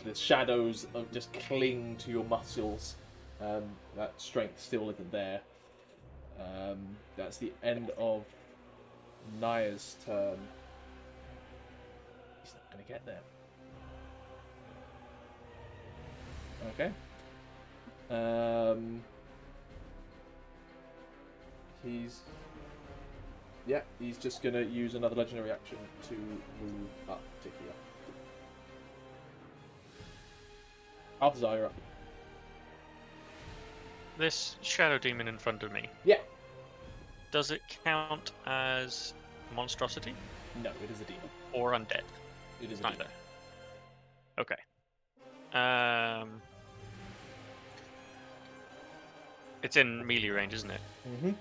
The shadows just cling to your muscles. That strength still isn't there. That's the end of Nyah's turn. He's not going to get there. Okay. He's just going to use another legendary action to move up to here. Balthazar, you're up. This shadow demon in front of me. Yeah. Does it count as monstrosity No, it is a demon. or undead? It is a Neither. demon. Okay. It's in melee range, isn't it? Mm-hmm.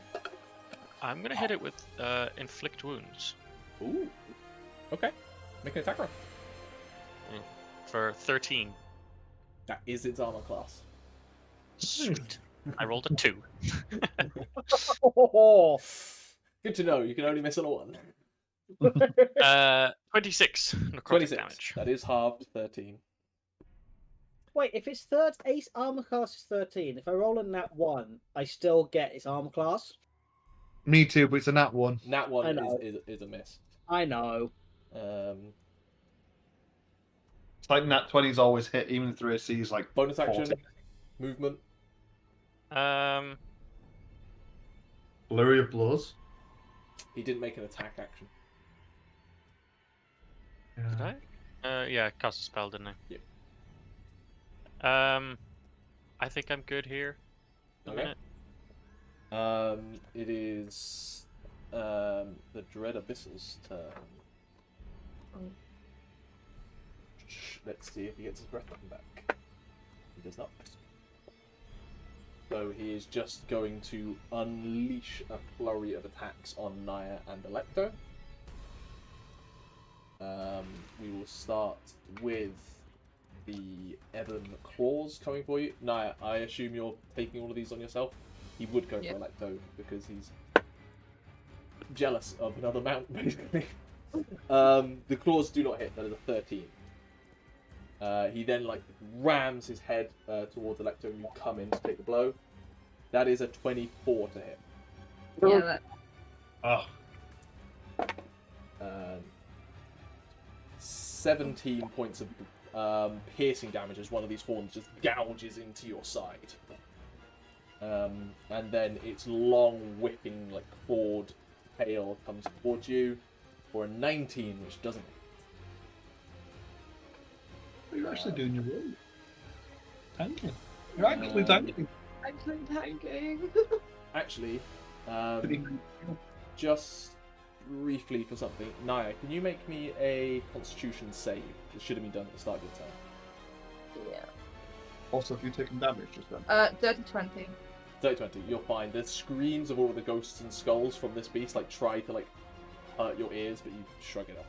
I'm gonna hit it with inflict wounds Ooh. Okay. Make an attack roll. for 13. That is its armor class. Sweet. I rolled a 2. Good to know. You can only miss on a 1. 26 necrotic 26. damage. That is halved 13. Wait, if it's Ace armor class is 13, if I roll a nat 1, I still get its armor class. Me too, but it's a nat 1. Nat I 1 know. is a miss. I know. It's like nat 20's always hit, even through a C is like Bonus action, 40. movement. Flurry of blows. He didn't make an attack action. Did I? Yeah, cast a spell, didn't I? Yeah. I think I'm good here. A Okay. minute. It is the Dread Abyssal's turn. Let's see if he gets his breath back. He does not. So he is just going to unleash a flurry of attacks on Nyah and Electo. We will start with the Ebon Claws coming for you. Nyah, I assume you're taking all of these on yourself? He would go for Electo because he's jealous of another mount, basically. The Claws do not hit, that is a 13. He then rams his head towards Electo and you come in to take the blow. That is a 24 to hit. Yeah, that... 17 points of piercing damage as one of these horns just gouges into your side. And then its long whipping clawed tail comes towards you for a 19, which doesn't hit. You're actually doing your role. Tanking. You're actually tanking. Actually tanking. Actually, just briefly for something, Nyah, can you make me a Constitution save? This should have been done at the start of your turn. Yeah. Also, if you've taken damage just then. Dirty 20. 20, you'll find the screams of all of the ghosts and skulls from this beast try to hurt your ears, but you shrug it off.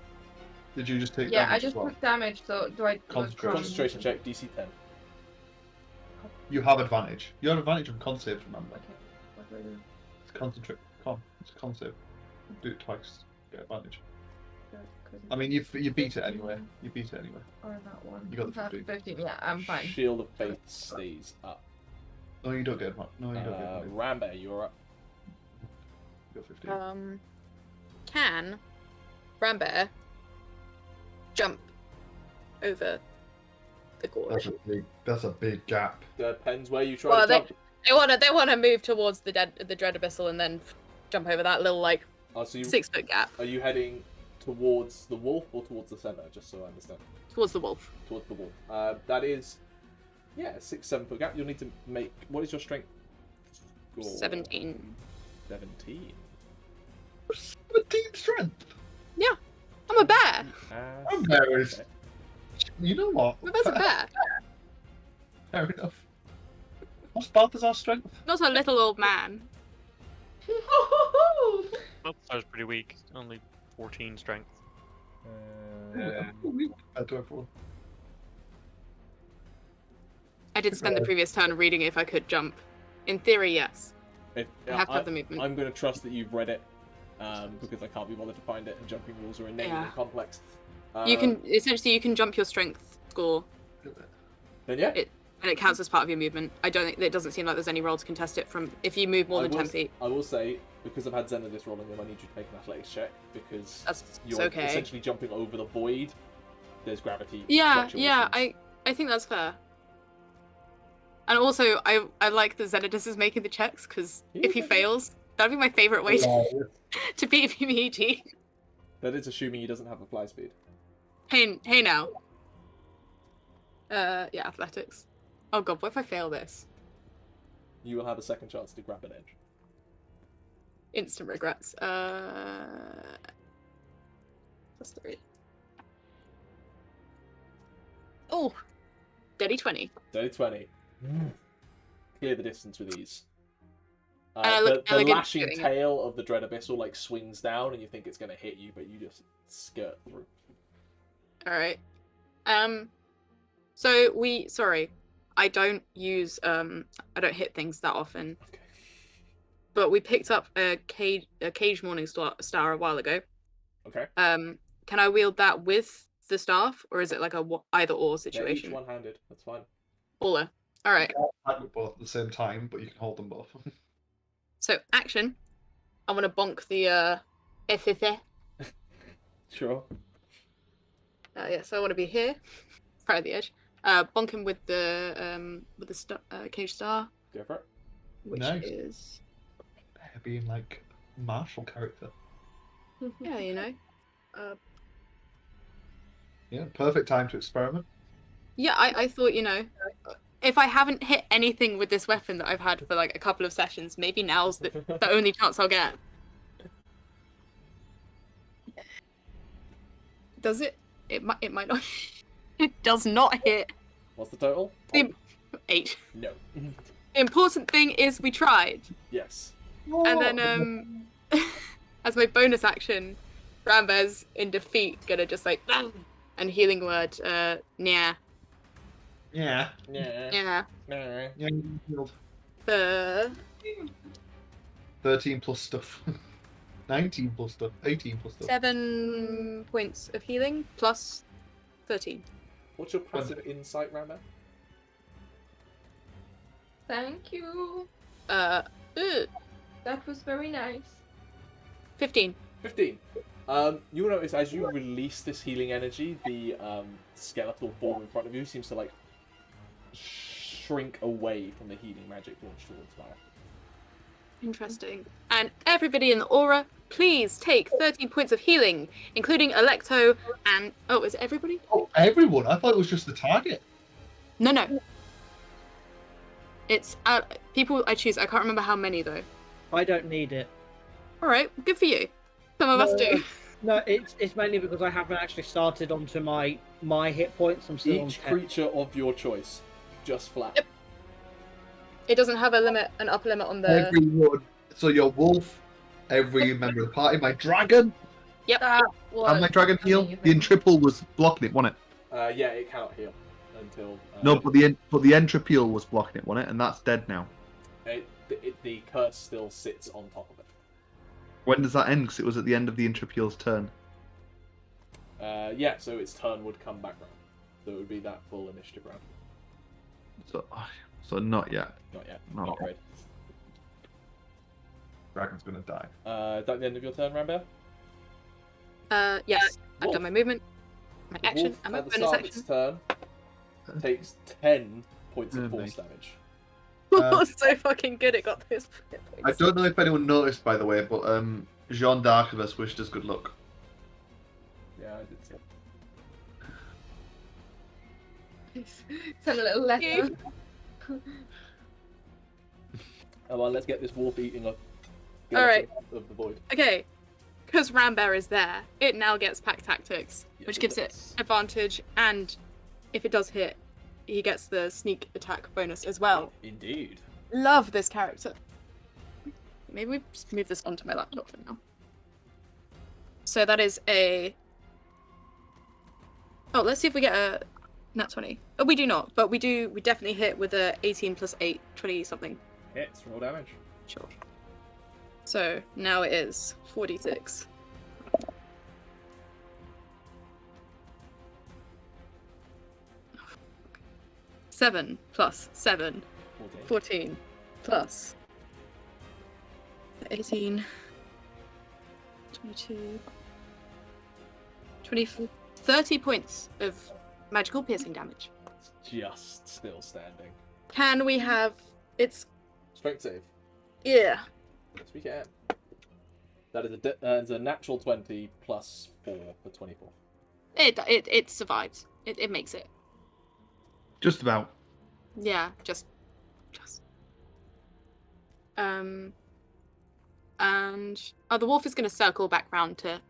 Did you just take damage? Yeah, I just as well? took damage, so do I... Concentration check, DC 10. You have advantage. You have advantage on con saves, remember? Okay, what do I do? It's concentrate. It's con save. Do it twice. Get advantage. Good, I mean, you beat it anyway. You beat it anyway. Or that one. You got the 15. 15, yeah, I'm fine. Shield of Faith stays up. No, you don't get advantage. No, you don't get advantage. Rambear, you're up. You got 15. Can Rambear jump over the gorge? That's a big gap. Depends where you try to jump. They want to move towards the Dread Abyssal and then jump over that little 6-foot gap Are you heading towards the wolf or towards the center? Just so I understand. towards the wolf. Towards the wolf. That is, a 6-7 foot gap. You'll need to make. What is your strength? Score? 17. 17. 17 strength. Yeah, I'm a bear. Rambear is. You know what? My bear's a bear. Fair enough. What's Balthazar's strength? Not a little old man. Balthazar's pretty weak. Only 14 strength. Compared to everyone. I did spend the previous turn reading if I could jump. In theory, yes. I have to have the movement. I'm going to trust that you've read it, because I can't be bothered to find it, and jumping rules are innately complex. You can jump your strength score. Then yeah. And it counts as part of your movement. I don't think it doesn't seem like there's any roll to contest it from if you move more than 10 feet. I will say, because I've had Zenadis rolling them, I need you to make an athletics check because That's you're okay. essentially jumping over the void. There's gravity. Yeah, fluctuations. I think that's fair. And also, I like that Zenadis is making the checks because if he fails, that'd be my favorite way to beat PvEG. That is assuming he doesn't have a fly speed. Hey now. Yeah, athletics. Oh god, what if I fail this? You will have a second chance to grab an edge. Instant regrets. That's 3. Oh, dirty 20. Dirty 20. Clear the distance with ease. And I look the elegant lashing doing it. tail of the Dread Abyssal swings down, and you think it's going to hit you, but you just skirt through. All right. So sorry, I don't use I don't hit things that often. Okay. But we picked up a cage morning star a while ago. Okay. Can I wield that with the staff, or is it like a either or They're situation? each one-handed. That's fine. All right. Attack with both at the same time, but you can hold them both. So action. I want to bonk the FFF. Sure. Yeah, so I want to be here, right at the edge. Bonk him with the cage star, Go for it. which Nice. is Being like martial character. yeah, Yeah, perfect time to experiment. Yeah, I thought, if I haven't hit anything with this weapon that I've had for like a couple of sessions, maybe now's the only chance I'll get. Does it? It might not. It does not hit. What's the total? 8. No. The important thing is we tried. Yes. And then, as my bonus action, Rambear's in defeat gonna just like, and healing word, Nyah. Yeah. Yeah. Yeah. Nah. Yeah. You healed. 13 plus stuff. 19 plus stuff. 18 plus stuff. 7 points of healing plus 13. What's your passive insight, Rambear? Thank you. Uh, That was very nice. 15. 15. You will notice as you release this healing energy, the skeletal form in front of you seems to like shrink away from the healing magic launched towards Nyah. Interesting. And everybody in the aura, please take 13 points of healing, including Electo and... Oh, is it everybody? Oh, everyone? I thought it was just the target. No. It's people I choose. I can't remember how many, though. I don't need it. Alright, good for you. Some of us do. No, it's mainly because I haven't actually started onto my hit points. I'm still on Each 10. creature of your choice, just flat. Yep. It doesn't have an upper limit on the... Everyone. So your wolf, every member of the party, my dragon, Yep. and my dragon heal. The Intriple was blocking it, wasn't it? Yeah, it cannot heal until... No, but the Entropiel was blocking it, wasn't it? And that's dead now. The curse still sits on top of it. When does that end? Because it was at the end of the Entropiel's turn. Yeah, so its turn would come back round. So it would be that full initiative round. So not yet. Not yet. No. Not great. Dragon's gonna die. Is that the end of your turn, Rambear? Yes. I've Wolf. done my movement, my The action, wolf and my at the bonus start of action. its turn takes 10 points of Oh, force nice. damage. So fucking good it got those hit I points. don't know if anyone noticed, by the way, but Jean d'Arc wished us good luck. Yeah, I did see. Send a little letter. Come on, let's get this wolf eating a Alright. of the void. Okay, because Rambear is there, it now gets pack tactics, Yes, which it gives it does. advantage, and if it does hit, he gets the sneak attack bonus as well. Indeed. Love this character. Maybe we just move this onto my laptop for now. So that is a... Oh, let's see if we get a nat 20. Oh, we do not, but we definitely hit with a 18 plus 8, 20 something. Hits, roll damage. Sure. So now it is 46. Seven plus 7, 14 plus 18, 22, 24, 30 points of magical piercing damage. It's just still standing. Can we have its... Strength save. Yeah. Yes, we can. That is it's a natural 20 plus 4 for 24. It survives. It makes it. Just about. Yeah, just. And the wolf is going to circle back round to.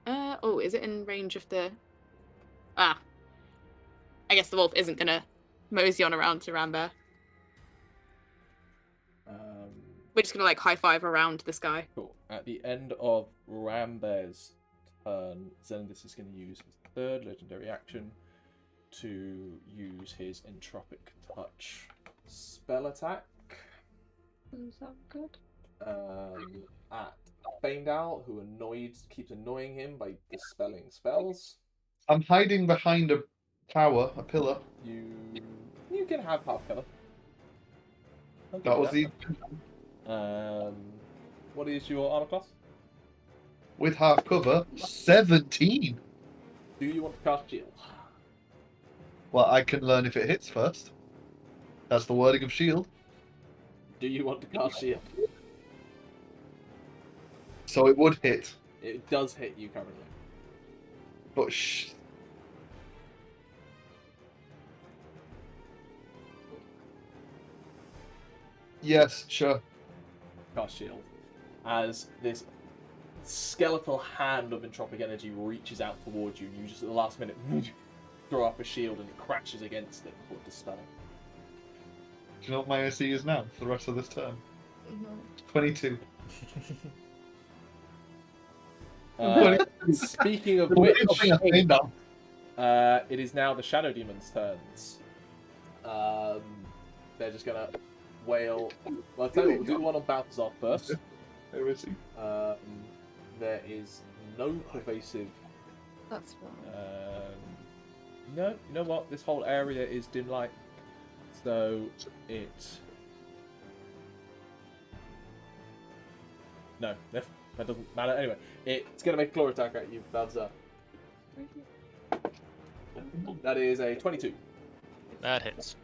Is it in range of the? I guess the wolf isn't going to mosey on around to Rambear. We're just going to like high five around this guy. Cool. At the end of Rambear's turn, Xenodus is going to use his third legendary action to use his Entropic Touch spell attack Is that good? at Faendal, who keeps annoying him by dispelling spells. I'm hiding behind a tower, a pillar. You can have half cover. I'll give That you was the What is your armor class? with half cover. 17. Do you want to cast shield? Well, I can learn if it hits first. That's the wording of shield. Do you want to cast shield? So it would hit, It does hit you currently. but Yes, sure. Cast shield. As this skeletal hand of entropic energy reaches out towards you, and you just at the last minute throw up a shield and it crashes against it before dispelling. Do you know what my AC is now for the rest of this term? Mhm. 22. Speaking of I which, think I've seen that. it is now the Shadow Demon's turns. They're just gonna wail. Well, I'll tell you what, we'll do the one on Balthazar first. Where is he? There is no pervasive. That's fine. No, you know what? This whole area is dim light, so it. No, that doesn't matter. Anyway, it's gonna make a claw attack at you, Balthazar. That is a 22. That hits.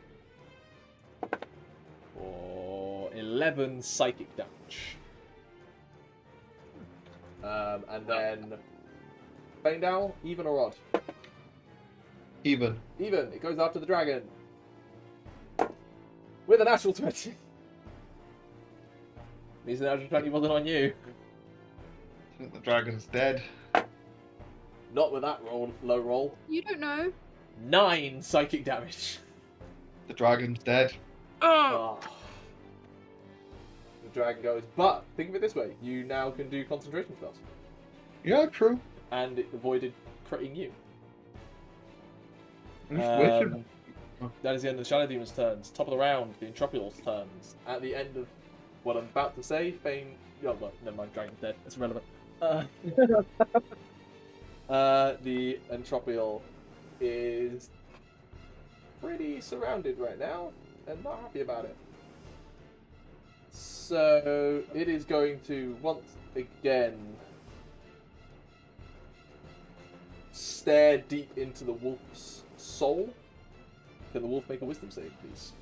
For 11 psychic damage. And then Faendal, even or odd? Even. Even. It goes after the dragon. With a natural 20. Means the natural 20 wasn't on you. I think the dragon's dead. Not with that roll, low roll. You don't know. 9 psychic damage. The dragon's dead. Oh. Ah. The dragon goes, but think of it this way: you now can do concentration spells, Yeah, true. and it avoided critting you. I'm just waiting. That is the end of the Shadow Demon's turns. Top of the round, the Entropial's turns. At the end of what I'm about to say, Fane. Oh, well, never mind, Dragon's dead. It's irrelevant. The Entropial is pretty surrounded right now, and not happy about it. So it is going to once again stare deep into the wolf's soul. Can the wolf make a wisdom save, please?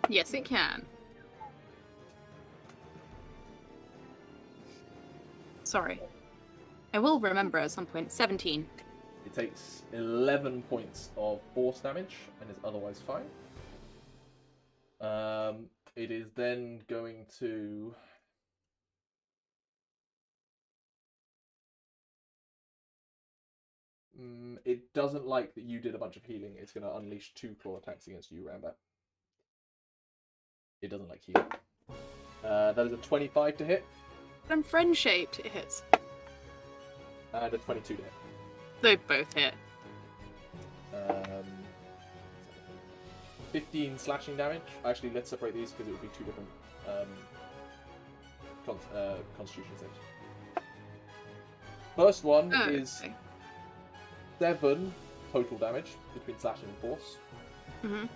Yes, it can. Sorry. I will remember at some point. 17. It takes 11 points of force damage and is otherwise fine. It is then going to... it doesn't like that you did a bunch of healing. It's going to unleash 2 claw attacks against you, Rambear. It doesn't like healing. That is a 25 to hit I'm friend-shaped. It hits. and a 22 to hit. They both hit. 15 slashing damage. Actually, let's separate these because it would be 2 different constitution saves. First one Oh, is okay. 7 total damage between slashing and force. Mhm.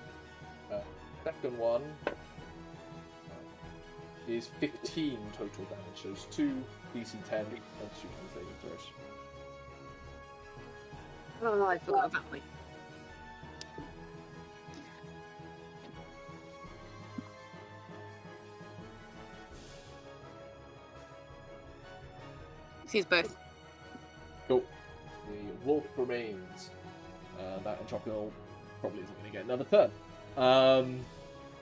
Second one is 15 total damage. So it's 2 DC 10 constitution saving throws. Oh, I forgot about me. Sees both. Cool. The wolf remains. That Entropial probably isn't going to get another turn.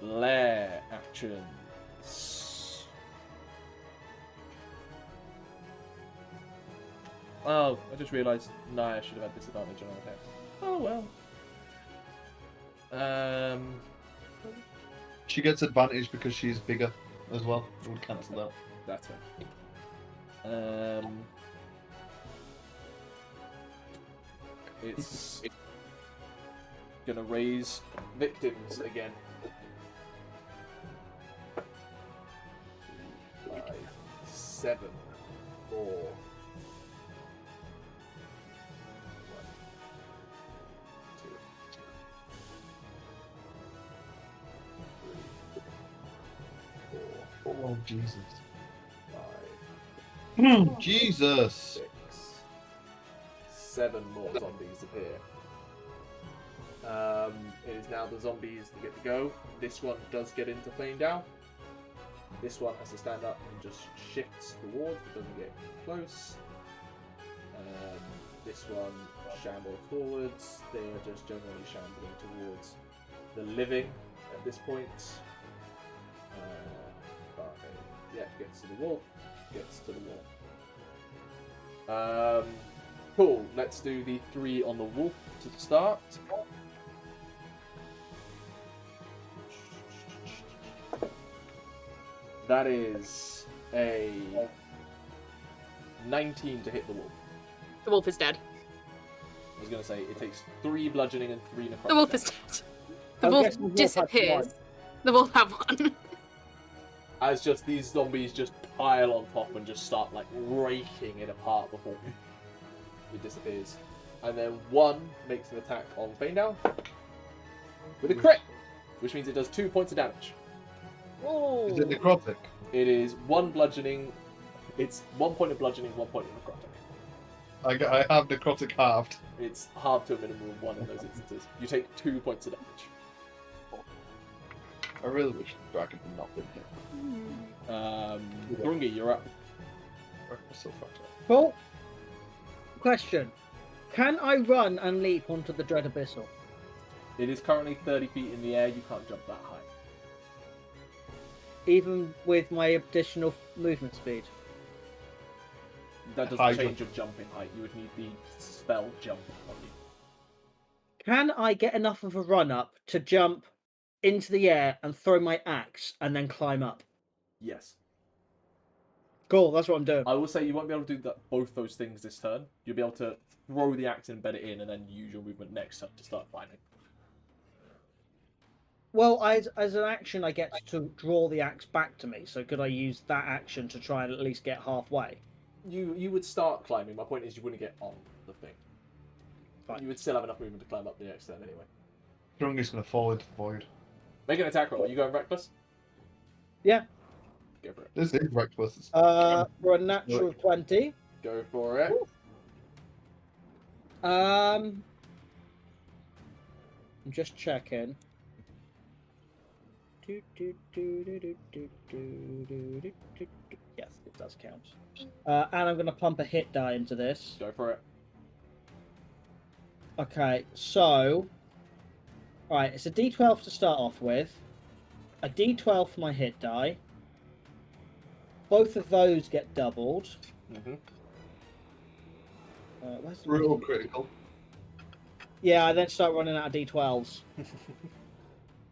Lair actions. Oh, I just realised Nyah should have had disadvantage on her attacks. Oh well. She gets advantage because she's bigger as well. It would cancel that. That's right. It's gonna raise victims again. 5, 7, 4. 1, 2, 3, 4, Oh, Jesus. 5, Jesus! 6, 7 more zombies appear. It is now the zombies that get to go. This one does get into Faendal. This one has to stand up and just shifts towards, but doesn't get close. This one shambles forwards. They are just generally shambling towards the living at this point. Yeah, gets to the wall. Gets to the wall. Cool. Let's do the 3 on the wall to start. That is a 19 to hit the wolf. The wolf is dead. I was going to say, it takes 3 bludgeoning and 3 necrotic. The wolf is damage. dead. The I'm wolf guessing the wolf had disappears. one. The wolf have one. As just these zombies just pile on top and just start like raking it apart before it disappears. And then one makes an attack on Faendal with a crit, which means it does 2 points of damage. Oh. Is it necrotic? It is 1 bludgeoning. It's 1 point of bludgeoning, 1 point of necrotic. I have necrotic halved. It's halved to a minimum of 1 in those instances. You take 2 points of damage. I really wish the dragon had not been here. Thrungi, you're up. That's so fucked up. Cool. Question. Can I run and leap onto the Dread Abyssal? It is currently 30 feet in the air. You can't jump that high. Even with my additional movement speed? That High doesn't change your jumping height. You would need the spell jump on you. Can I get enough of a run up to jump into the air and throw my axe and then climb up? Yes. Cool, that's what I'm doing. I will say you won't be able to do that, both those things this turn. You'll be able to throw the axe and embed it in and then use your movement next turn to start climbing. Well, as an action, I get to draw the axe back to me. So could I use that action to try and at least get halfway? You would start climbing. My point is you wouldn't get on the thing. Fine. You would still have enough movement to climb up the next turn anyway. Thrungi's going to fall into the void. Make an attack roll. Are you going reckless? Yeah. Go for it. This is reckless. For a natural 20. Go for it. I'm just checking. Yes, it does count. And I'm going to pump a hit die into this. Go for it. Okay, so... Right, it's a d12 to start off with. A d12 for my hit die. Both of those get doubled. Mm-hmm. Where's the Brutal critical. Yeah, I then start running out of d12s.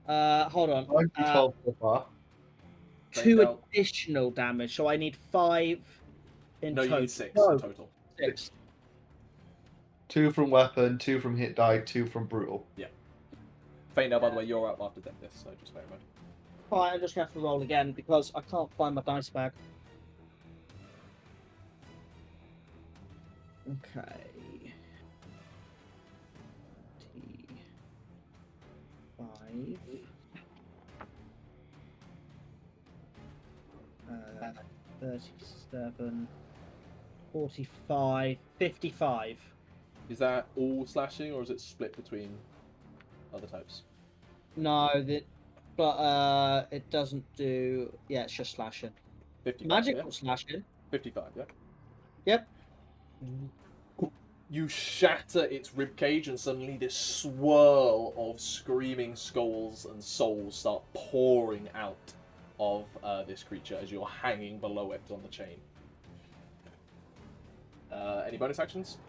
Hold on. 12 so far. 2 Faendal. additional damage, so I need 5 in No, total. you need 6 No, in total. 6. 2 from weapon, 2 from hit die, 2 from brutal. Faendal, by the way, you're up after this, so just bear in mind. Fine, I'm just going to have to roll again because I can't find my dice bag. Okay. T5. 37, 45, 55. Is that all slashing, or is it split between other types? No, but it doesn't do. Yeah, it's just slashing. 55, Magical yeah? slashing. 55, yeah? Yep. You shatter its ribcage, and suddenly this swirl of screaming skulls and souls start pouring out of this creature as you're hanging below it on the chain. Any bonus actions?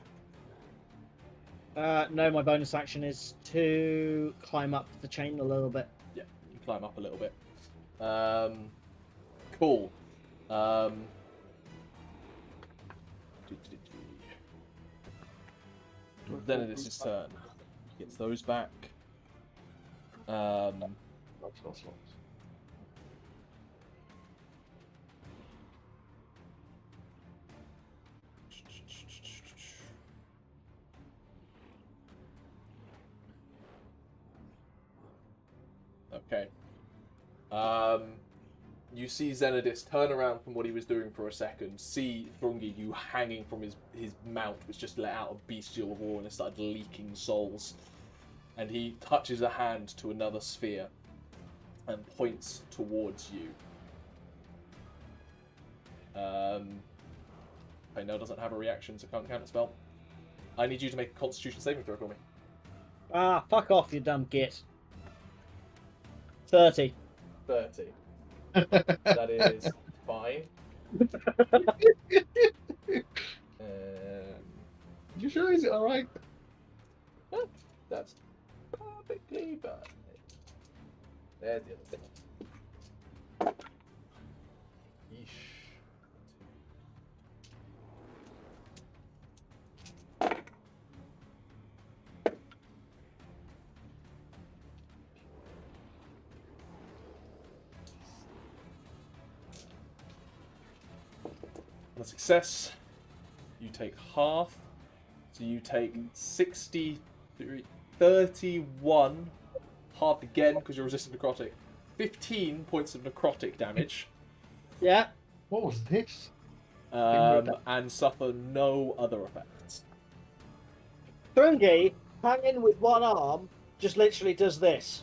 No, my bonus action is to climb up the chain a little bit. Yeah, you climb up a little bit. Cool. Then it is his turn. He gets those back. Okay. You see Xenodis turn around from what he was doing for a second, see Thrungi, you hanging from his mount, which just let out a bestial roar and it started leaking souls. And he touches a hand to another sphere and points towards you. Faendal doesn't have a reaction, so can't counter spell. I need you to make a Constitution saving throw for me. Ah, fuck off, you dumb git. 30. 30. That is fine. You sure? Is it alright? That's perfectly fine. There's the other thing. Yeesh. On a success, you take half. So you take 31, halved again because you're resistant necrotic. 15 points of necrotic damage. Yeah. What was this? And suffer no other effects. Thrungi, hanging with one arm, just literally does this.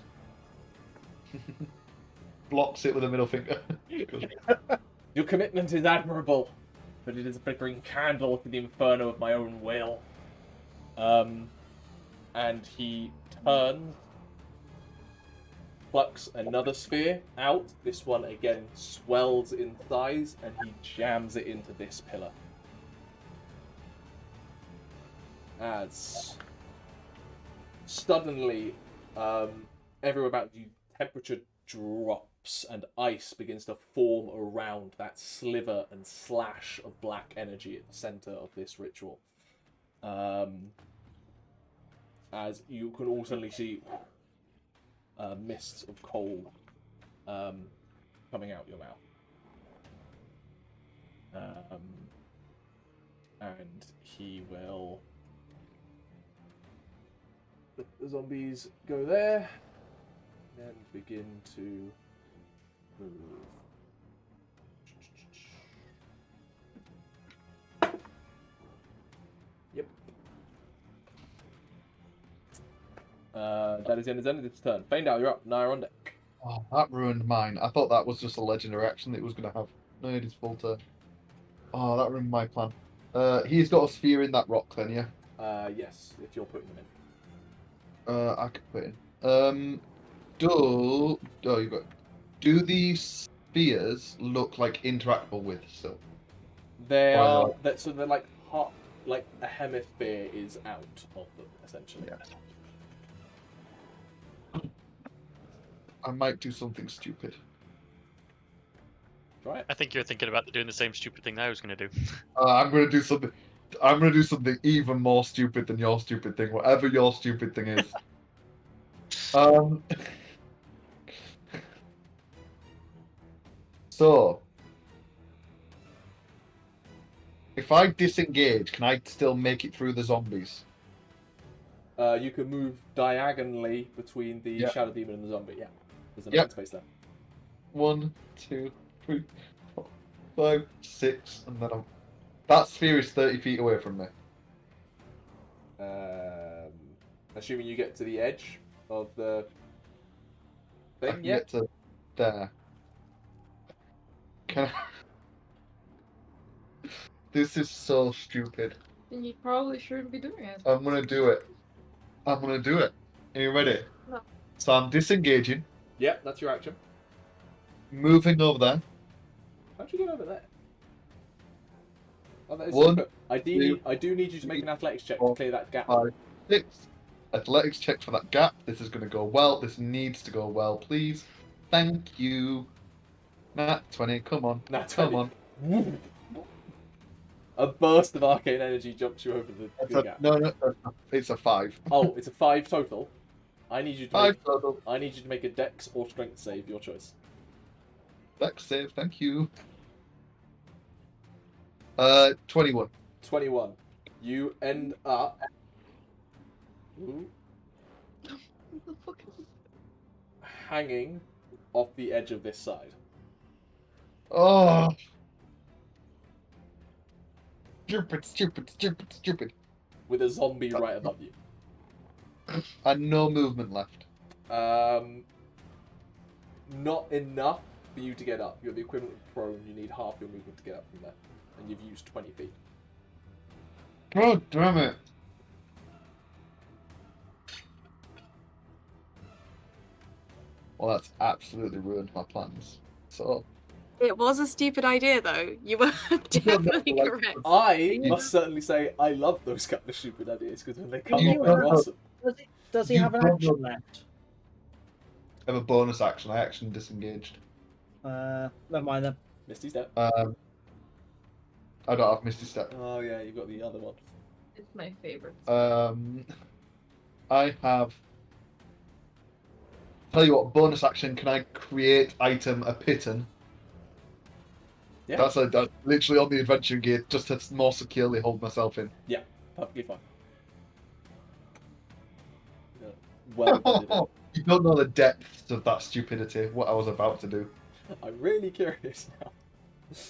Blocks it with a middle finger. Your commitment is admirable, but it is a flickering candle to the inferno of my own will. And he turns, plucks another sphere out. This one again swells in size, and he jams it into this pillar. As suddenly, everywhere about you, temperature drops and ice begins to form around that sliver and slash of black energy at the center of this ritual. As you can also suddenly see mists of cold coming out your mouth. And he will let the zombies go there and begin to move. Yep. That is the end of this turn. Faendal, you're up. Nyah on deck. Oh, that ruined mine. I thought that was just a legendary action that it was going to have. No, it is full turn. Oh, that ruined my plan. He's got a sphere in that rock then, yeah? Yes, if you're putting them in. I could put in. Oh, you got. Do these spheres look like interactable with still? They Oh, are. no. So they're like hot, like a hemisphere is out of them essentially. Yeah. I might do something stupid. Right. I think you're thinking about doing the same stupid thing that I was going to do. I'm gonna do something. I'm gonna do something even more stupid than your stupid thing, whatever your stupid thing is. So, if I disengage, can I still make it through the zombies? You can move diagonally between the Yeah. shadow demon and the zombie. Yeah. There's an Yeah. open space there. 1, 2, 3, 4, 5, 6, and then I'm. That sphere is 30 feet away from me. Assuming you get to the edge of the I thing. can Yeah. get to there. Can I... This is so stupid. Then you probably shouldn't be doing it. I'm gonna do it. I'm gonna do it. Are you ready? No. So I'm disengaging, Yeah, that's your action. moving over there. How'd you get over there? Oh, that is One, super. I do need you to make an athletics check to four, clear that gap. 5, 6. Athletics check for that gap. This is gonna go well. This needs to go well, please. Thank you. Nat 20. Come on. Nat Come 20. on. A burst of arcane energy jumps you over the gap. No, it's a 5. Oh, it's a 5 total. I need you to 5 total. I need you to make a dex or strength save, your choice. Dex save. Thank you. 21. 21. You end up What the fuck is this? hanging off the edge of this side. Oh. Stupid. With a zombie right above you. And no movement left. Not enough for you to get up. You're the equivalent of prone. You need half your movement to get up from there. And you've used 20 feet. God damn it. Well, that's absolutely ruined my plans. So, It was a stupid idea, though. You were definitely like- correct. I must certainly say I love those kind of stupid ideas because when they come You off, they're are- awesome. Does he You have an don't action know- left? I have a bonus action. I action disengaged. Never mind then. Misty Step. I don't have Misty Step. Oh yeah, you got the other one. It's my favorite. I have. Tell you what, bonus action. Can I create item a pitten? Yeah. That's literally on the adventure gate, just to more securely hold myself in. Perfectly fine. Well done. You don't know the depths of that stupidity. What I was about to do. I'm really curious now.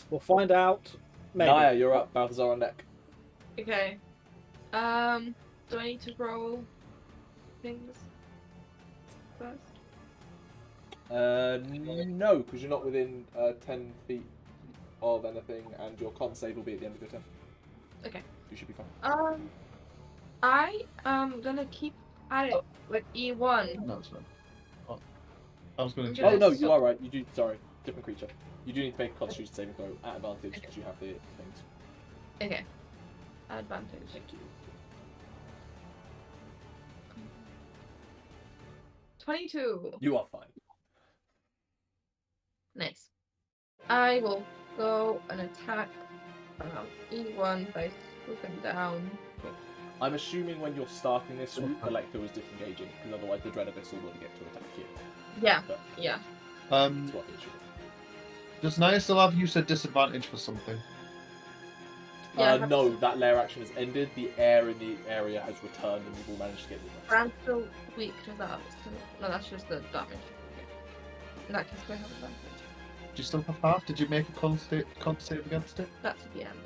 We'll find out. Maybe. Nyah, you're up. Balthazar on deck. Okay. Do I need to roll things first? No, because you're not within 10 feet of anything, and your con save will be at the end of your turn. Okay. You should be fine. I am gonna keep at it with E1. No, it's fine. Oh, I was going to. Oh no, you are right. You do. Sorry, different creature. You do need to make a Constitution saving throw at advantage because you have the things. Okay. Advantage. Thank you. 22. You are fine. Nice. I will go and attack E1 by swooping down. I'm assuming when you're starting this swoop, Electo is disengaging, because otherwise the Dread Abyss will get to attack you. Yeah. But Yeah. that's what the issue is. Does Nyah still have use a disadvantage for something? Yeah, I have No, to- that lair action has ended. The air in the area has returned, and you've all managed to get the I'm still weak to that. No, that's just the damage. In that case, do I have advantage? Do you still have half? Did you make a con save against it? That's at the end.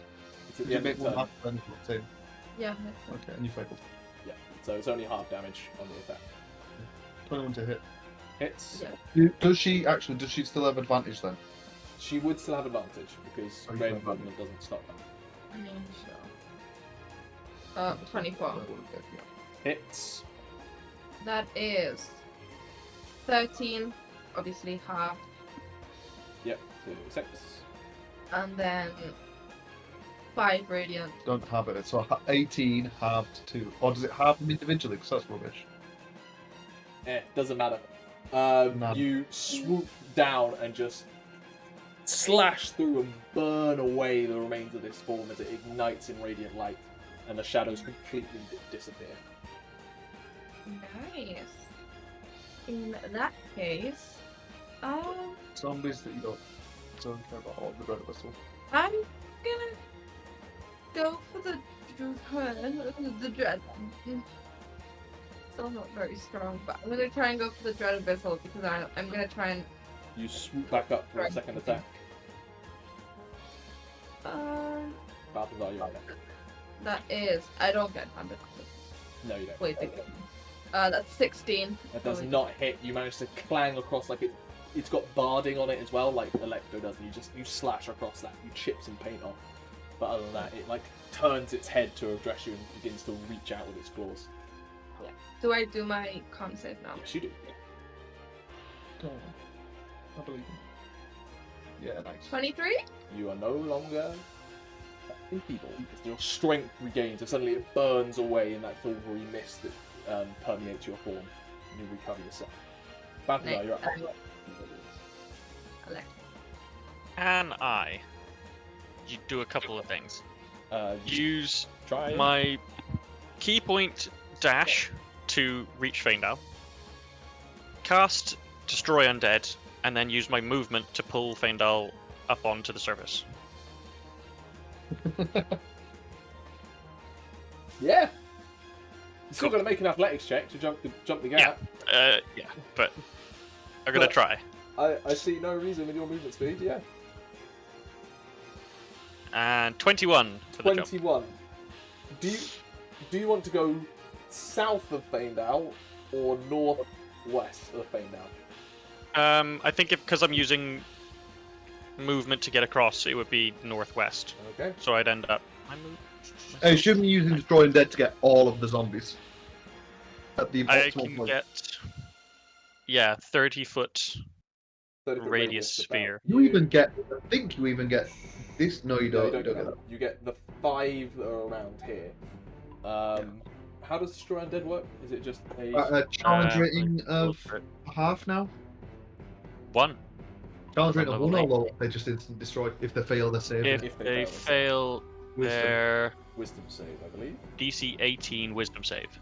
It's at Did the you end make of the one turn. half then it's in? Yeah. Okay, and you failed. Yeah, so it's only half damage on the attack. 21 to hit. Hits. Yeah. Does she still have advantage then? She would still have advantage because Oh, you range have movement doesn't stop that. I mean, so. 24. Hits. That is 13, obviously half, Yep. 6. and then 5 radiant. Don't have it. So 18 halved 2. Or does it halve them individually? Because that's rubbish. Doesn't matter. No. You swoop down and just slash through and burn away the remains of this form as it ignites in radiant light, and the shadows completely disappear. Nice. In that case, Zombies that you don't care about, or the red whistle. I'm gonna go for the dread. Still not very strong, but I'm gonna try and go for the dread abyssal because I'm gonna try and You swoop back up for a second attack. Balthazar, you're on deck. that is I don't get advantage. No, you don't. Wait, that's 16. That does not hit. You manage to clang across like it's got barding on it as well, like Electro does. And you slash across that. You chip some paint off. But other than that, it like turns its head to address you and begins to reach out with its claws. Do I do my con save now? Yes, you do. Go on. I believe you. Yeah, nice. 23? You are no longer enfeebled. Your strength regains, and suddenly it burns away in that silvery mist that permeates your form, and you recover yourself. Balthazar, you're up. Can I you do a couple of things? You Use try. my key point dash to reach Faendal. Cast Destroy Undead, and then use my movement to pull Faendal up onto the surface. Yeah. You're still going to make an athletics check to jump the gap. Yeah, but I'm gonna But- try. I see no reason with your movement speed. Yeah. And 21 for the jump. 21. Do you want to go south of Faendal or northwest of Faendal? I think because I'm using movement to get across, it would be northwest. Okay. So I'd end up. I assume you're using Destroy Undead to get all of the zombies. At the I optimal can point. get. Yeah, 30-foot 30-foot radius about. sphere. You even get. I think you even get this. No, you No, don't. you don't You get that. You get the 5 that are around here. How does Destroy Undead work? Is it just a... Challenge rating of half now. 1. Challenge rating of Level 1 or eight. lower. They just instantly destroy if they fail their save. If they fail Wisdom. their Wisdom save, I believe. DC 18 Wisdom save.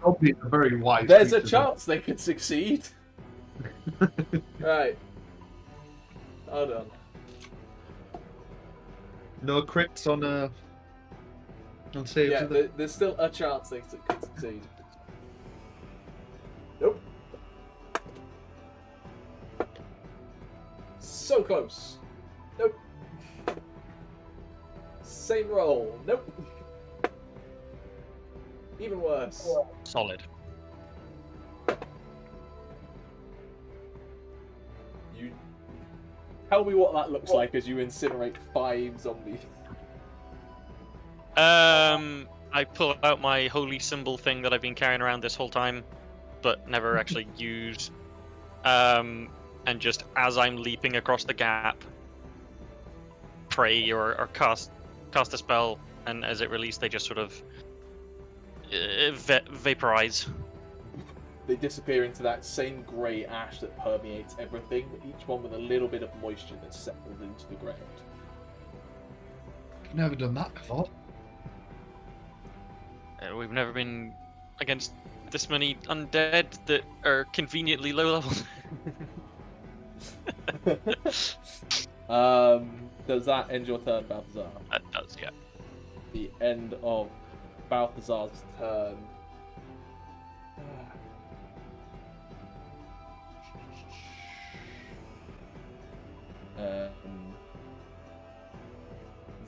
Probably a very wise. There's a creature, chance they could succeed. Right. Hold on. No crits on saves. Yeah, is there? there's still a chance they could succeed. Nope. So close. Nope. Same roll. Nope. Even worse. Solid. You tell me what that looks like as you incinerate 5 zombies. I pull out my holy symbol thing that I've been carrying around this whole time, but never actually used. And just as I'm leaping across the gap, pray or cast a spell, and as it released, they just sort of vaporize. They disappear into that same grey ash that permeates everything, each one with a little bit of moisture that settles into the ground. I've never done that before. We've never been against this many undead that are conveniently low level. Does that end your turn, Balthazar? That does, yeah. The end of Balthazar's turn.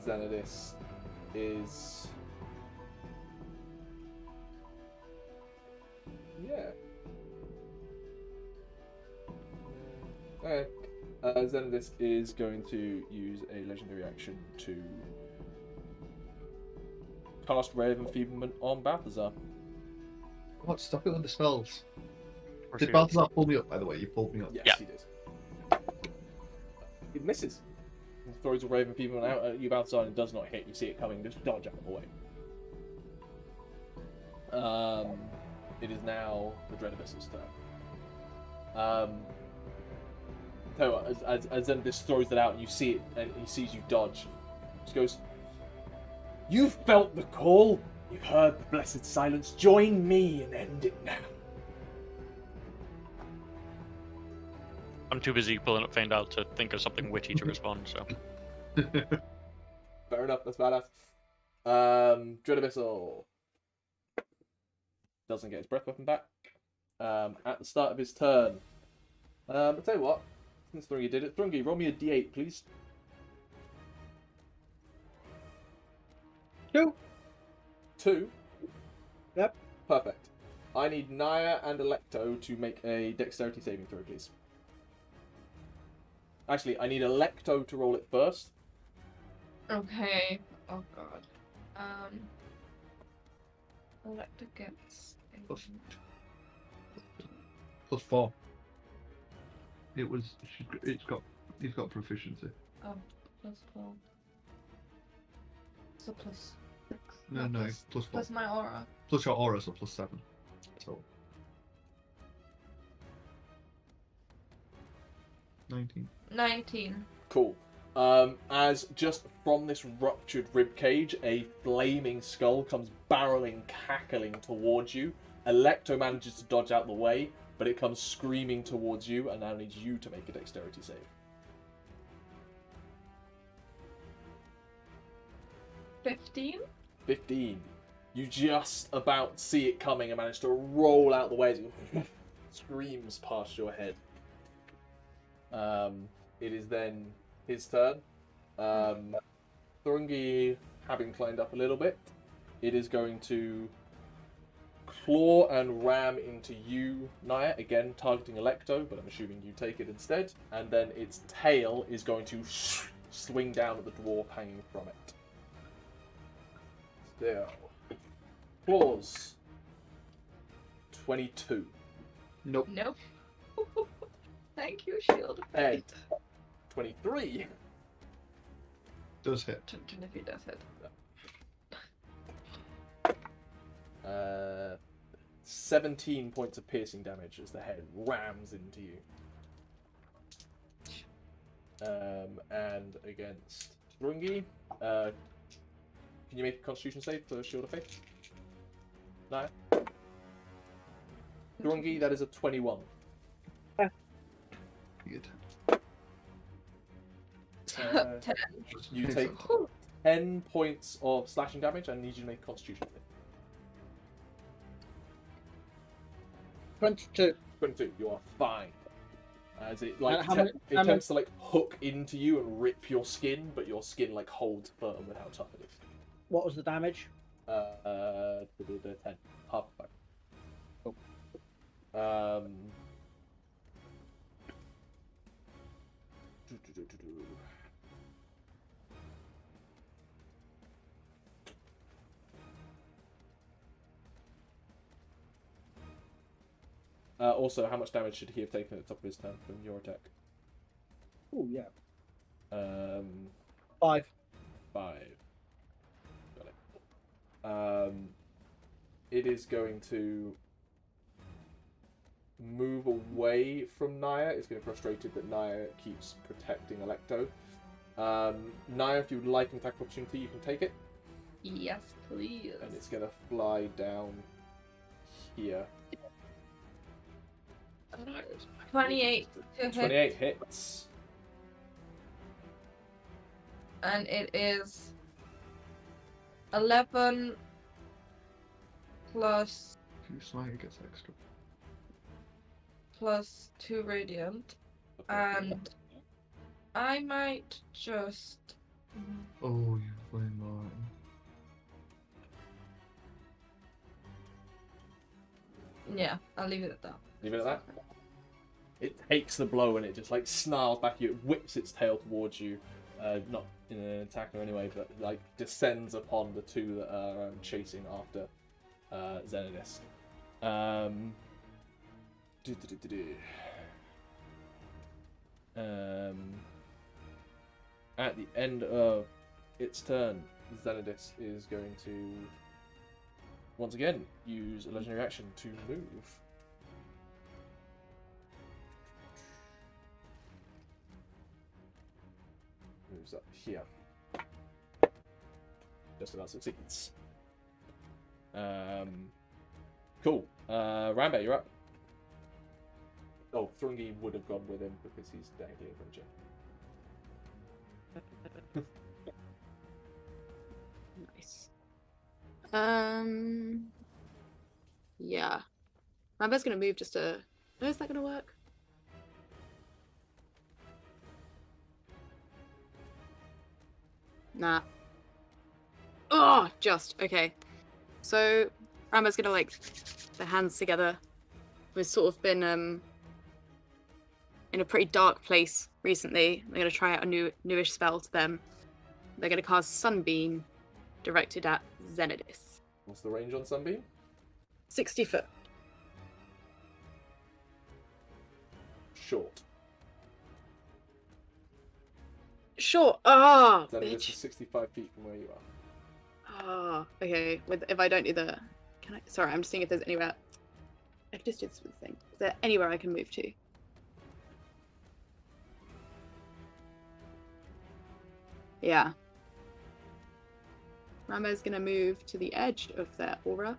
Xenodis is... Yeah. Okay. Xenodis is going to use a legendary action to cast Ray of Enfeeblement on Balthazar. What? Stop it with the spells. Or Did shoot. Balthazar pull me up, by the way? You pulled me up. Yes, Yeah. he did. It misses. He throws a Ray of Enfeeblement out at you, Balthazar, and it does not hit. You see it coming, just dodge out of the way. It is now the Dread Abyss's turn. Tell you what, as Xenodis throws that out and you see it, and he sees you dodge, he just goes, "You've felt the call. You've heard the blessed silence. Join me and end it now." I'm too busy pulling up Faendal to think of something witty to respond, so. Fair enough, that's badass. Dread Abyssal doesn't get his breath weapon back. At the start of his turn, I'll tell you what, since Thrungi did it, Thrungi, roll me a d8, please. 2. 2? Yep. Perfect. I need Nyah and Electo to make a dexterity saving throw, please. Actually, I need Electo to roll it first. Okay. Oh god. Electa gets. Plus 4. It was. He's got proficiency. Oh, plus 4. So plus 6. No, it's plus 4. Plus my aura. Plus your aura, so plus 7. So 19. 19. Cool. As just from this ruptured ribcage, a flaming skull comes barreling, cackling towards you. Electo manages to dodge out the way, but it comes screaming towards you, and now needs you to make a dexterity save. 15? 15. You just about see it coming and manage to roll out the way as it screams past your head. It is then his turn. Thrungi, having climbed up a little bit, it is going to claw and ram into you, Nyah, again targeting Electo, but I'm assuming you take it instead. And then its tail is going to swing down at the dwarf hanging from it. Still. Claws. 22. Nope. Nope. Thank you, Shield of Ed. Faith. 23. Does hit. 23 does hit. 17 points of piercing damage as the head rams into you. And against Thrungi, can you make a Constitution save for Shield of Faith? No. Thrungi, that is a 21. Good. 10. You take 10 points of slashing damage and need you to make a Constitution save. 22. 22, you are fine. As it like how many- how many- tends to like hook into you and rip your skin, but your skin like holds firm with how tough it is. What was the damage? 10, half the time. Cool. Also, how much damage should he have taken at the top of his turn from your attack? Oh yeah. 5. 5. Got it. It is going to move away from Nyah. It's getting frustrated that Nyah keeps protecting Electo. Nyah, if you would like an attack opportunity, you can take it. Yes, please. And it's going to fly down here. 28 to hit. 28 hits. And it is 11 plus If you slide, it gets extra. plus 2 radiant. And I might just Oh, you flame Martin. yeah, I'll leave it at that. Leave it at that. It takes the blow and it just like snarls back at you. It whips its tail towards you, not in an attack or anyway, but like descends upon the two that are chasing after Zenidus. At the end of its turn, Zenidus is going to once again use a legendary action to move. Moves up here. Just about succeeds. Cool. Rambear, you're up. Oh, Thrungi would have gone with him because he's dangling from Jim. Nice. Yeah. Rambear's gonna move just to. No, is that gonna work? Nah. Oh, just okay. So Rambear's gonna like their hands together. We've sort of been in a pretty dark place recently. They're gonna try out a newish spell to them. They're gonna cast Sunbeam, directed at Zenidus. What's the range on Sunbeam? 60 foot. Short. Sure. Ah, Zenidus bitch. is 65 feet from where you are. Ah, okay. If I don't do the, can I? Sorry, I'm just seeing if there's anywhere. I can just do this with the thing. Is there anywhere I can move to? Yeah. Rambear's gonna move to the edge of their aura.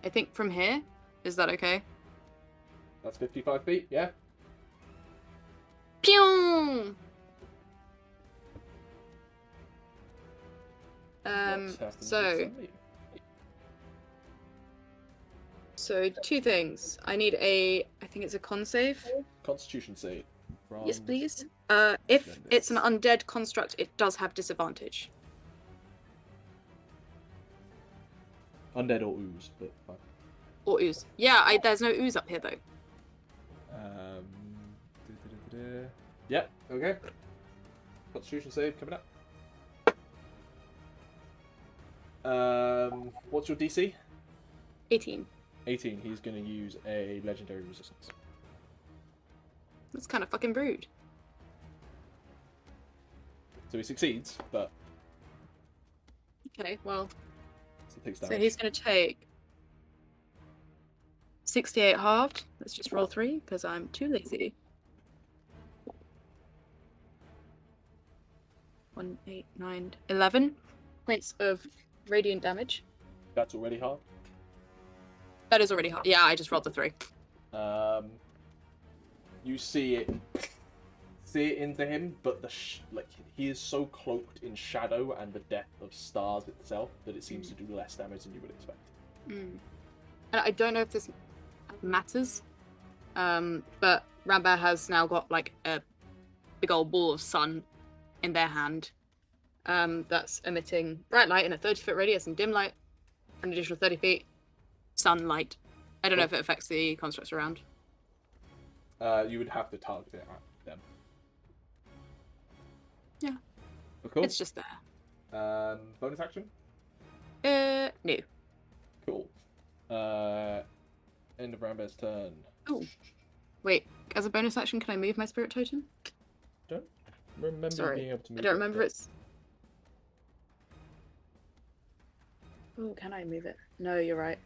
I think from here. Is that okay? That's 55 feet, yeah? Pew! What's happened with So Sunbeam? two things. I need I think it's a con save. Constitution save. Yes, from- please. If it's an undead construct, it does have disadvantage. Undead or ooze, but fine. Or ooze. Yeah, there's no ooze up here though. Yep, okay. Constitution save coming up. What's your DC? 18. 18. He's going to use a legendary resistance. That's kind of fucking rude. So he succeeds, but Okay, well, still takes so damage. he's going to take 68 halved. Let's just roll 3 because I'm too lazy. 1, 8, 9, 11 points of radiant damage. That's already hard. That is already hard. Yeah, I just rolled the 3. You see it into him, but like he is so cloaked in shadow and the death of stars itself that it seems to do less damage than you would expect. And I don't know if this matters, but Rambear has now got like a big old ball of sun in their hand that's emitting bright light in a 30-foot radius and dim light for an additional 30 feet. Sunlight. I don't know if it affects the constructs around. You would have to target it at them. Yeah. Of course. It's just there. Bonus action? No. Cool. End of Rambear's turn. Oh. Wait, as a bonus action, can I move my spirit totem? Don't remember Sorry, being able to move I don't it, remember but- it's... Oh, can I move it? No, you're right.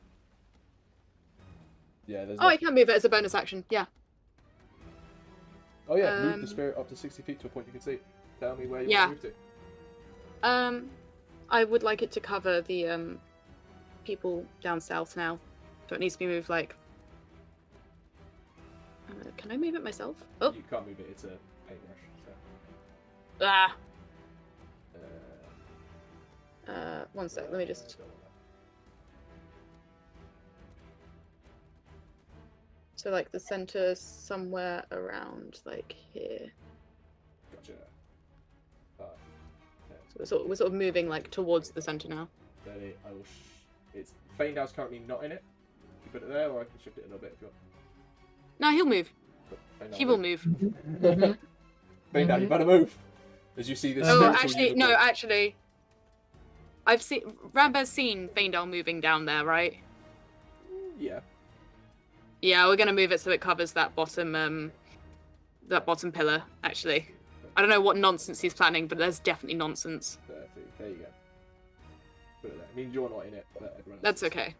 Yeah, there's Oh, I can move it as a bonus action, yeah. Oh yeah, move the spirit up to 60 feet to a point you can see. Tell me where you Yeah. want to move to. I would like it to cover the people down south now. So it needs to be moved like... can I move it myself? Oh! You can't move it, it's a paintbrush. So. Ah! One sec, let me just... So like the center somewhere around like here. Gotcha. So we're sort of moving like towards the center now. 30. I will. It's Faendal's currently not in it. You put it there, or I can shift it a little bit if you want. No, he'll move. Faendal He will move. Faendal, you better move. As you see this. Oh, spiritual actually, no, unicorn. actually, I've seen Rambear's seen Faendal moving down there, right? Yeah. Yeah, we're gonna move it so it covers that bottom pillar. Actually, I don't know what nonsense he's planning, but there's definitely nonsense. 30. There you go. Put it there. I mean, you're not in it, but everyone else That's is. okay.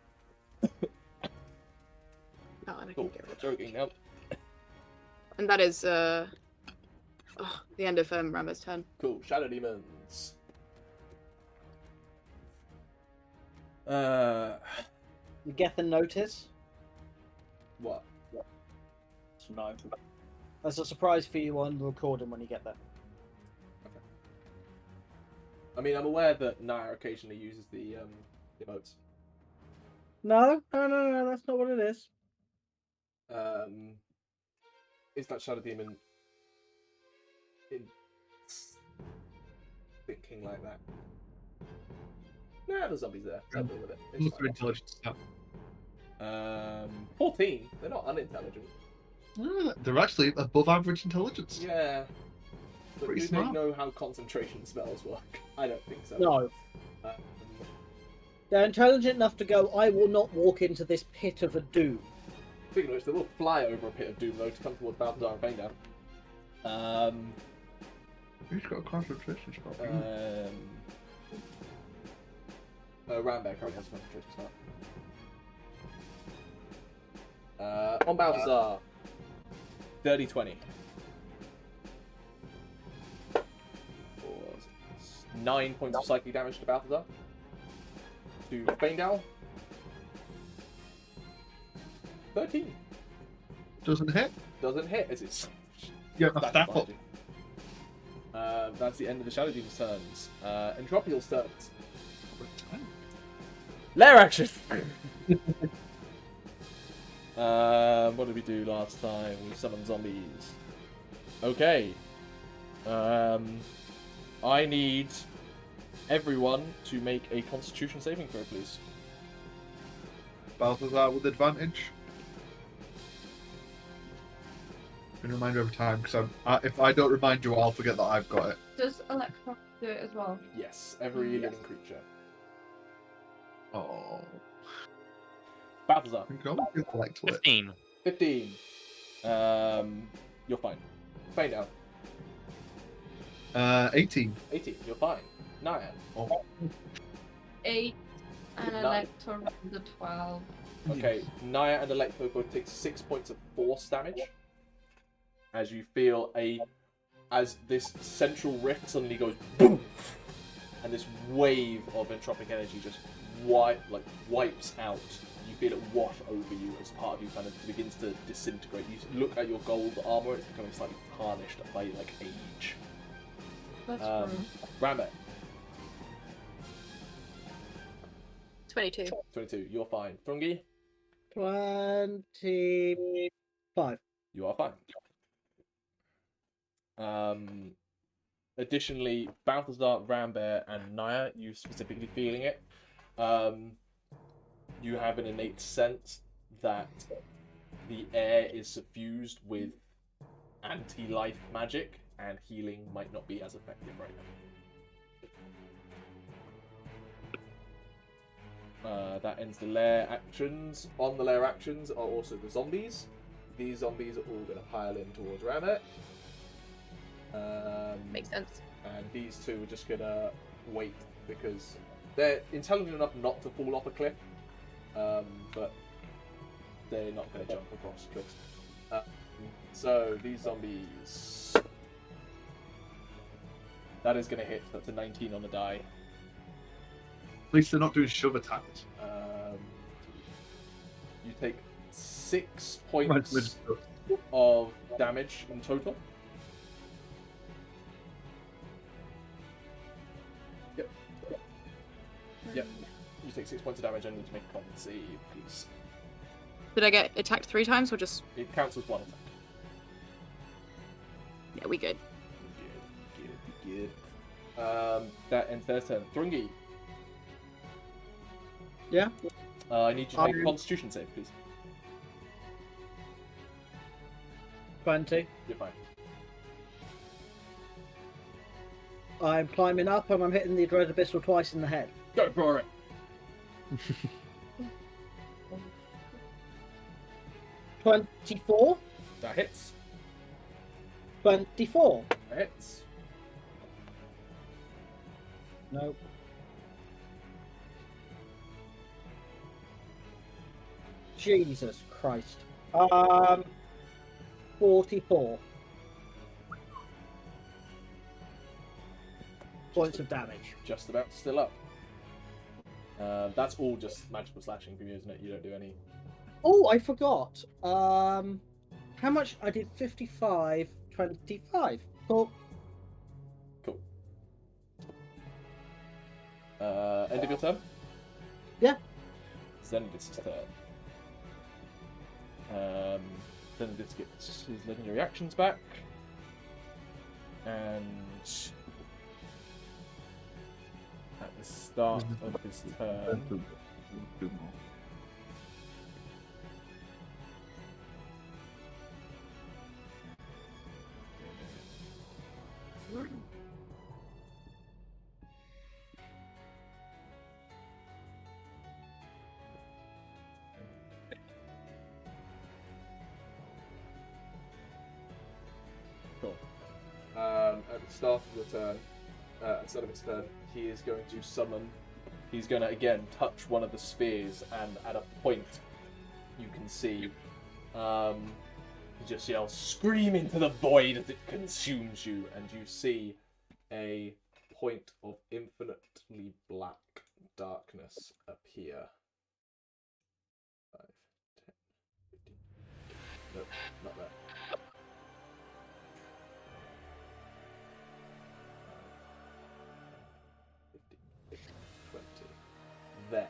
Oh, and I Cool. can get rid of Joking now. And that is the end of Rambear's turn. Cool. Shadow demons. You get the notice? What? No. That's a surprise for you on the recording when you get there. I mean, I'm aware that Nyah occasionally uses the emotes. No, that's not what it is. Is that Shadow Demon thinking like that? Nah, the zombie's there. I'll deal with it. It's Look for fine. intelligence stuff. 14. They're not unintelligent. They're actually above average intelligence. Yeah. But Pretty do smart. they know how concentration spells work? I don't think so. No. Um, They're intelligent enough to go, I will not walk into this pit of a doom. Speaking of which, they will fly over a pit of doom though to come towards Balthazar and Faendal. Who's got a concentration spell? Rambear currently has a concentration spell. On Balthazar. 30-20. 9 points of psychic damage to Balthazar. To Faendal. 13. Doesn't hit? Doesn't hit as it's. Yeah, that's that behind you. That's the end of the Shadow Demon's turns. Entropial's turns. Lair action! What did we do last time? We summoned zombies. Okay. I need everyone to make a Constitution saving throw, please. Balthazar with advantage. And reminder every time, because if I don't remind you, I'll forget that I've got it. Does Electro do it as well? Yes, every living creature. Oh. Balthazar. I think I'll do collect it. 15. 15. You're fine. Faendal. 18. 18. You're fine. Nyah. 8 and Nine. Elector around the 12. Okay, Nyah and Electro both take 6 points of force damage as you feel as this central rift suddenly goes boom, and this wave of entropic energy just wipes out. You feel it wash over you as part of you kind of begins to disintegrate. You look at your gold armor; it's becoming slightly tarnished by like age. That's Rambear, 22. 22. You're fine. Thrungi, 25. you are fine. Additionally, Balthazar, Rambear, and Nyah, you specifically feeling it. You have an innate sense that the air is suffused with anti-life magic, and healing might not be as effective right now. That ends the lair actions. On the lair actions are also the zombies. These zombies are all going to pile in towards Rambear. Makes sense. And these two are just gonna wait because they're intelligent enough not to fall off a cliff, but they're not gonna jump across cliffs. So these zombies, that is gonna hit. That's a 19 on the die. At least they're not doing shove attacks. You take 6 points of damage in total. Yep. You take 6 points of damage and need to make a con save, please. Did I get attacked 3 times or just? It counts as one attack. Yeah, we good. Good. That ends their turn. Thrungi. Yeah. I need you to make a Constitution save, please. 20. You're fine. I'm climbing up and I'm hitting the Dread Abyssal twice in the head. Go for it. 24. That hits. 24. That hits. No. Jesus Christ. 44 points of damage. Just about still up. That's all just magical slashing for you, isn't it? You don't do any. Oh, I forgot. How much? I did 55, 25. Cool. Cool. End of your turn? Yeah. Zenith's turn. Zenith gets his legendary actions back. And at the start of his turn, at the start of your turn, at the start of his turn, he is going to summon. He's going to again touch one of the spheres, and at a point, you can see, he just yells, "Scream into the void as it consumes you," and you see a point of infinitely black darkness appear. 5, 10, 15. Nope, not there. 20. There.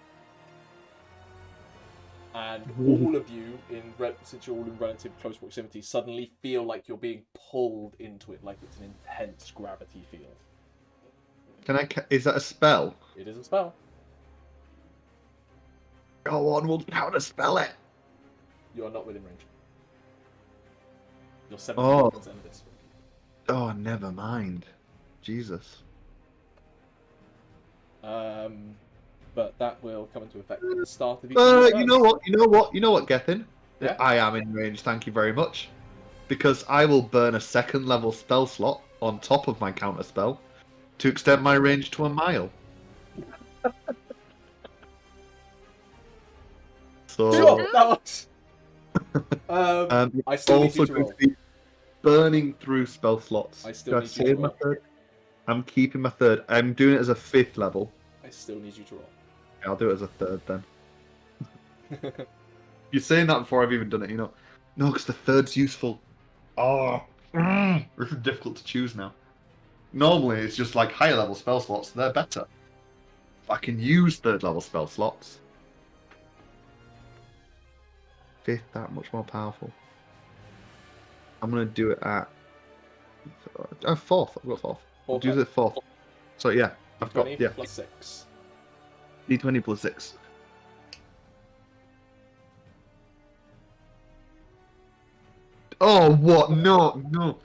And all of you, since you're all in relative close proximity, suddenly feel like you're being pulled into it, like it's an intense gravity field. Is that a spell? It is a spell. Go on, we'll counter spell it. You are not within range. You're 70% of this. Oh, never mind. Jesus. but that will come into effect at the start of each of your You know what? You know what, Gethin? Yeah? I am in range, thank you very much. Because I will burn a second level spell slot on top of my counter spell to extend my range to a mile. So Sure, that works. I still need you also to going roll. to be burning through spell slots. I still Do I need you to save my roll. third? I'm keeping my third. I'm doing it as a 5th level. I still need you to roll. Yeah, I'll do it as a 3rd then. You're saying that before I've even done it, you know. No, because the 3rd's useful. Oh, this is difficult to choose now. Normally, it's just like higher level spell slots, they're better. I can use 3rd level spell slots. 5th, that much more powerful. I'm going to do it at 4th. I've got 4th. I'll use it 4th. So yeah, I've got, D20 yeah, plus 6. D20 plus 6. Oh, what? No, no,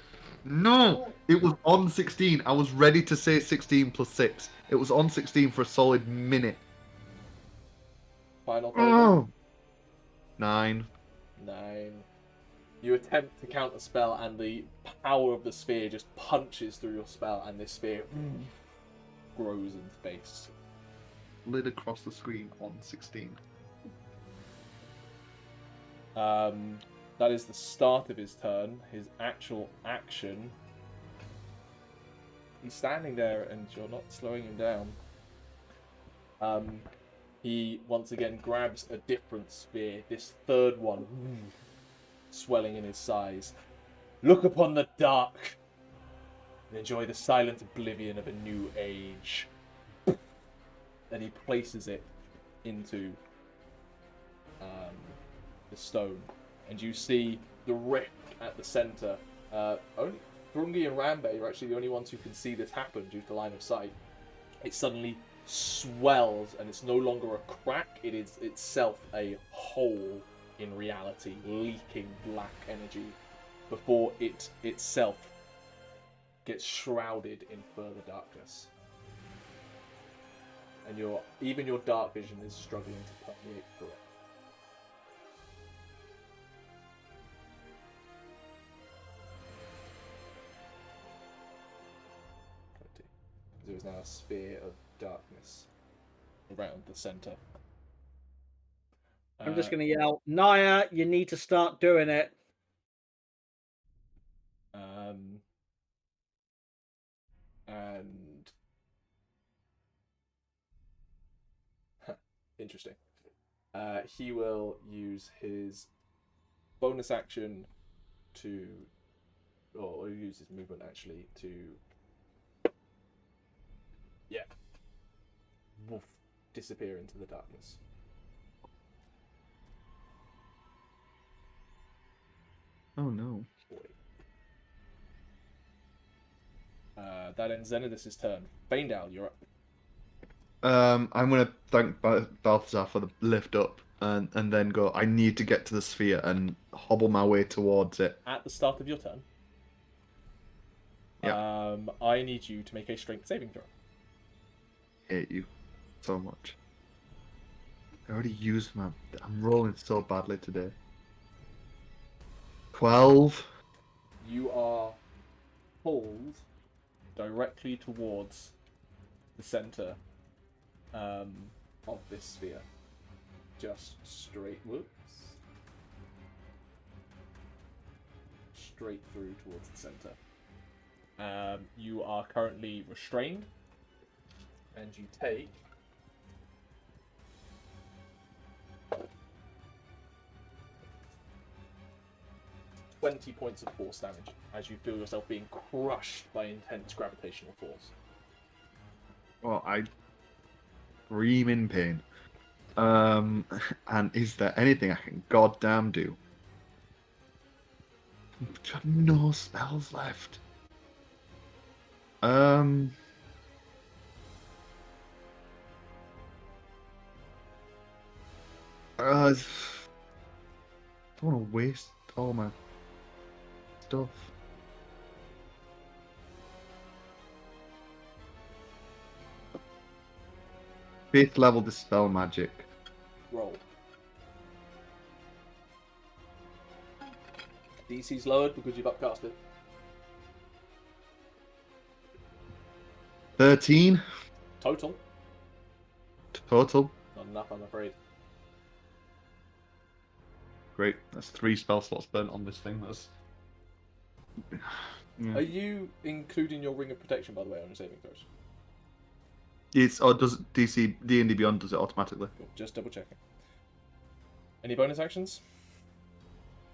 no! It was on 16. I was ready to say 16 plus 6. It was on 16 for a solid minute. Final Oh. 9. 9. You attempt to counter spell, and the power of the sphere just punches through your spell, and this sphere grows in space. Lid across the screen on 16. That is the start of his turn. His actual action. He's standing there, and you're not slowing him down. He once again grabs a different sphere. This third one, swelling in his size. Look upon the dark and enjoy the silent oblivion of a new age. And he places it into the stone. And you see the rift at the centre. Only Thrungi and Rambear are actually the only ones who can see this happen due to line of sight. It suddenly swells, and it's no longer a crack. It is itself a hole in reality, leaking black energy before it itself gets shrouded in further darkness. And even your dark vision is struggling to permeate through it. There is now a sphere of darkness around the centre. I'm just going to yell, Nyah, you need to start doing it. And interesting. He will use his bonus action to, or use his movement actually to, woof, disappear into the darkness. Oh no. That ends Zenithus' turn. Faendal, you're up. I'm gonna thank Balthazar for the lift up, and then go. I need to get to the sphere and hobble my way towards it. At the start of your turn, Yeah. I need you to make a strength saving throw. Hate you so much. I already used my. I'm rolling so badly today. 12. You are pulled directly towards the center of this sphere. Just straight, straight through towards the center. You are currently restrained, and you take 20 points of force damage as you feel yourself being crushed by intense gravitational force. Oh, I scream in pain. And is there anything I can goddamn do? I have no spells left. I don't want to waste all my stuff. 5th level Dispel Magic. Roll. DC's lowered because you've upcasted. 13 Total. total. Not enough, I'm afraid. Great. That's 3 spell slots burnt on this thing. That's. Yeah. Are you including your Ring of Protection, by the way, on your saving throws? It's or does DC D&D Beyond does it automatically? Cool. Just double checking. Any bonus actions?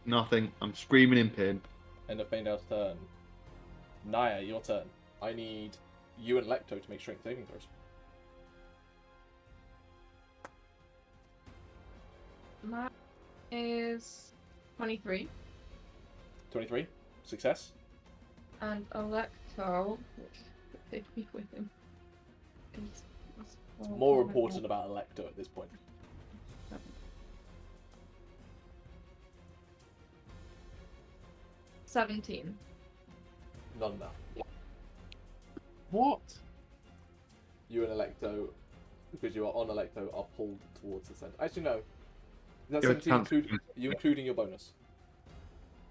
Nothing. I'm screaming in pain. End of Faendal's turn. Nyah, your turn. I need you and Lecto to make strength saving throws. Mine is 23. 23. Success. And Electo, which could take me with him, is It's more important about Lecto at this point. $17. Not enough. What? You and Electo, because you are on Electo, are pulled towards the centre. Actually, no. Is that Your 17 chance- you including your bonus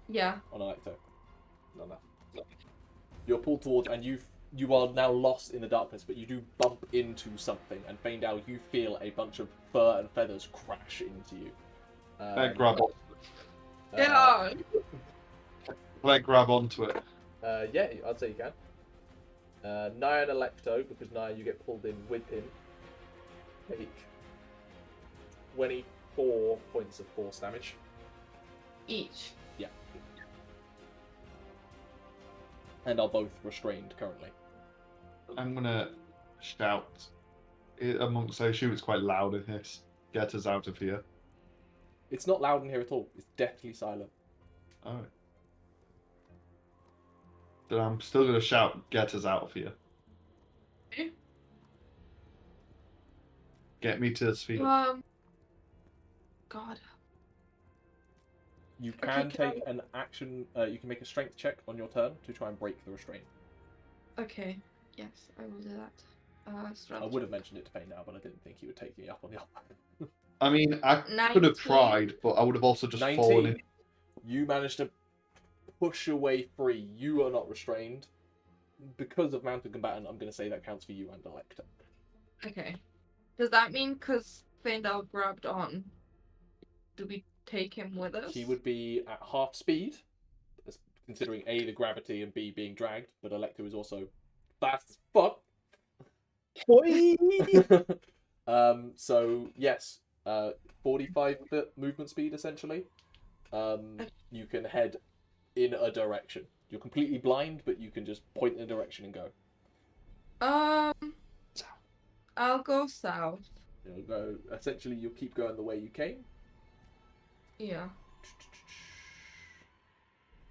Yeah. on Electo? Not enough. You're pulled towards, and you are now lost in the darkness, but you do bump into something, and Faendal, you feel a bunch of fur and feathers crash into you. Grab on. Yeah. Grab onto it. Yeah, I'd say you can. Nyah and Electo, because Nyah, you get pulled in with him, take 24 points of force damage. Each. Yeah. And are both restrained currently. I'm gonna shout amongst. I assume it's quite loud in here. Get us out of here. It's not loud in here at all. It's deathly silent. Alright. Then I'm still gonna shout, get us out of here. Okay. Get me to the speed. God. You Okay, can can take an action. You can make a strength check on your turn to try and break the restraint. Okay. Yes, I will do that. Strength I would have check. mentioned it to Faendal, but I didn't think he would take me up on the offer. I mean, I could 19. have tried, but I would have also just 19. fallen in. You managed to push your way free. You are not restrained. Because of Mounted Combatant, I'm going to say that counts for you and Electa. Okay. Does that mean because Faendal grabbed on, do we take him with us? He would be at half speed, considering A, the gravity, and B, being dragged, but Electa is also fast as fuck. So, yes, 45-foot movement speed, essentially. You can head in a direction. You're completely blind, but you can just point in a direction and go. I'll go south. You'll go. Essentially, you'll keep going the way you came. Yeah.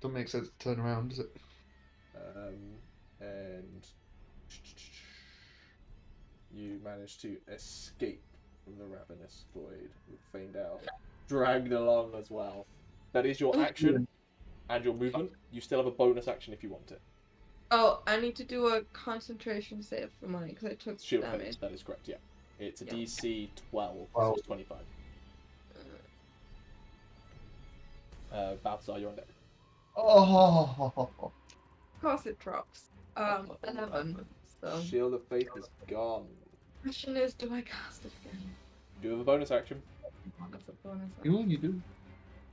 Doesn't make sense to turn around, does it? And you manage to escape from the ravenous void with Faendal dragged along as well. That is your action and your movement. You still have a bonus action if you want it. Oh, I need to do a concentration save for mine because I took Shield damage. phase, that is correct, yeah. It's a Yeah. DC 12, Wow. so it's 25. Balthazar, you're on deck. Oh. Of course it drops. 11. So, Shield of Faith is gone. question is, do I cast it again? You do have a bonus action. That's a bonus. You do.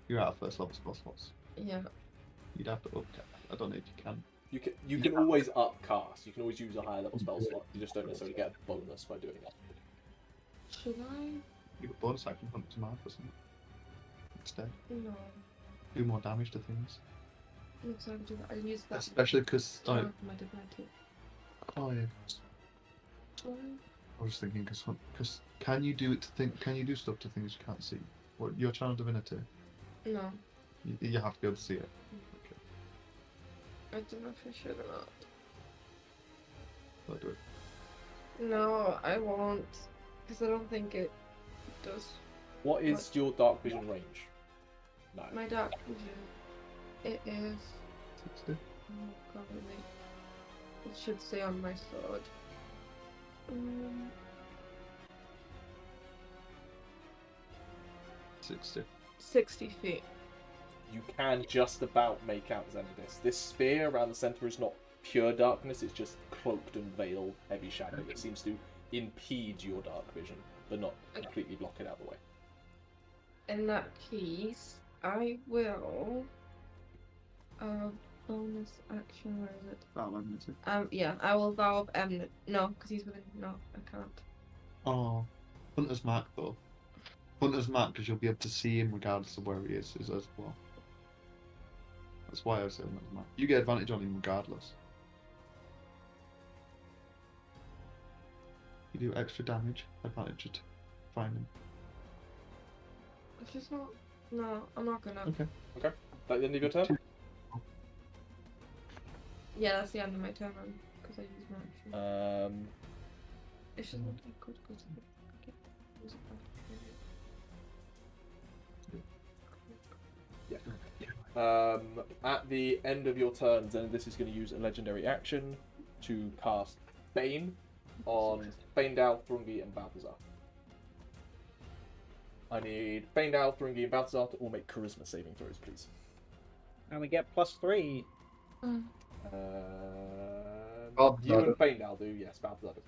You're out of first level spell slots. Yeah. You'd have to upcast. I don't know if you can. You can always upcast. You can always use a higher level spell slot. You just don't necessarily get a bonus by doing it. Should I? You got bonus action hunt to mark or something. Instead, No. do more damage to things. Looks like I do that. I use that. Especially because to mark my divinity. oh yeah. I was thinking because can you do stuff to things you can't see? What your channel divinity? No. You have to be able to see it. I don't know if I should or not. I'll do it. No, I won't. Because I don't think it does. What is your dark vision range? No. My dark vision. It is. 60. Oh, God, wait. It should say on my sword. 60. 60 feet. You can just about make out Xenodis. This sphere around the center is not pure darkness, it's just cloaked and veiled heavy shadow that seems to impede your dark vision, but not completely block it out of the way. In that case, I will. Bonus action, where is it? Battle enmity. Yeah, I will vow of enmity. No, because he's within. No, I can't. Oh, Hunter's Mark though. Hunter's Mark, because you'll be able to see him regardless of where he is as well. That's why I say Hunter's Mark. You get advantage on him regardless. You do extra damage, advantage to find him. It's just not. No, I'm not gonna. Okay. Okay. That the end of your turn? Yeah, that's the end of my turn then, because I used my action. It's just not that good. Okay. Use it back. At the end of your turn, then this is going to use a legendary action to cast Bane on Faendal, Thrungi, and Balthazar. I need Faendal, Thrungi, and Balthazar to all make charisma saving throws, please. And we get +3. You and Faendal do, yes, Balthazar does.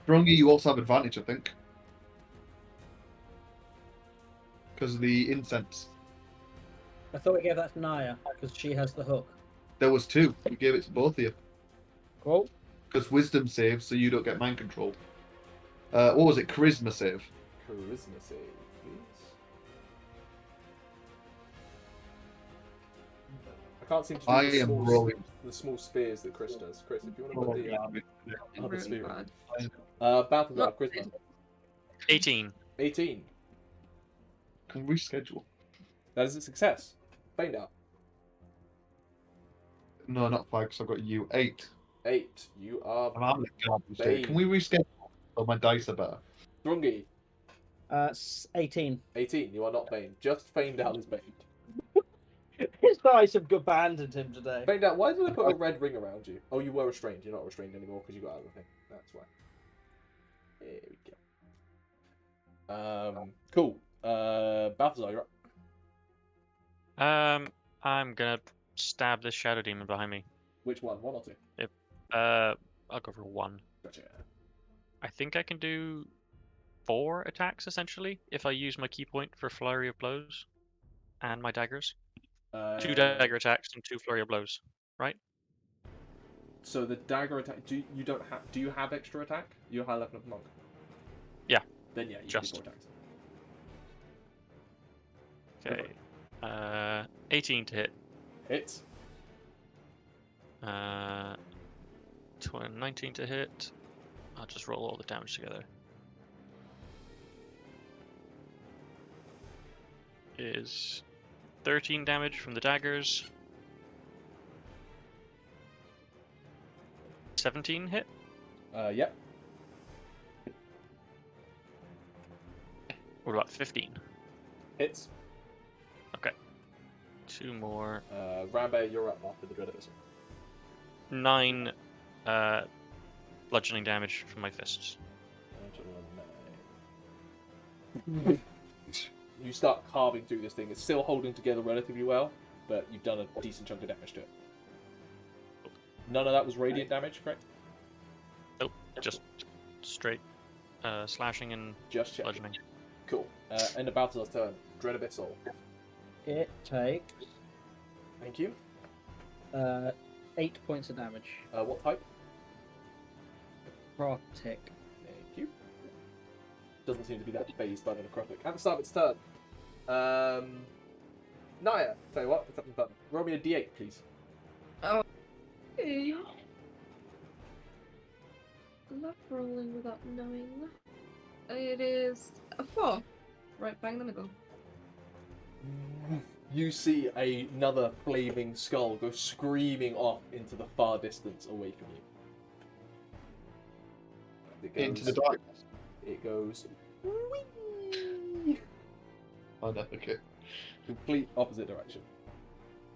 Thrungi, you also have advantage, I think. Because of the incense. I thought we gave that to Nyah, because she has the hook. There was 2. We gave it to both of you. Cool. Because wisdom saves, so you don't get mind controlled. What was it? Charisma save. Charisma save, please. I can't seem to do the small spears that Chris does. Chris, if you want to put the other spear in. Balthazar, charisma. 18. 18. Can we reschedule? That is a success. Faendal. No, not 5, because I've got you. 8. 8. You are I'm having a garbage day. Bane. Can we reschedule? Oh, my dice are better. Thrungi. 18. 18. You are not Bane. Just Faendal is Bane. His dice have abandoned him today. Faendal, why did I put a red ring around you? Oh, you were restrained. You're not restrained anymore because you got out of the thing. That's why. There we go. Cool. Balthazar, you're up. I'm gonna stab this shadow demon behind me. Which one? 1 or 2? I'll go for 1. Gotcha. I think I can do 4 attacks essentially if I use my key point for flurry of blows and my daggers. 2 dagger attacks and 2 flurry of blows, right? So the dagger attack. Do you have extra attack? You're high level of monk. Yeah. Then yeah, you Just. can do 4 attacks. Okay. 18 to hit. Hits. 19 to hit. I'll just roll all the damage together. Is 13 damage from the daggers. 17 hit. Yep. What about 15? Hits. Okay. 2 more. Rambear, you're up after the dread of this 9 bludgeoning damage from my fists. You start carving through this thing. It's still holding together relatively well, but you've done a decent chunk of damage to it. None of that was radiant damage, correct? Nope, just straight slashing and Just checking. bludgeoning. Cool. End of Balthazar's turn. Dread Abyssal. It takes Thank you. 8 points of damage. What type? Necrotic. Thank you. Doesn't seem to be that phased by the necrotic. At the start of its turn, Nyah, tell you what, it's up to the button. Roll me a d8, please. Okay. Love rolling without knowing. It is a 4. Right bang in the middle. You see another flaming skull go screaming off into the far distance away from you. It goes, Into the darkness. It goes. Oh no, okay. Complete opposite direction.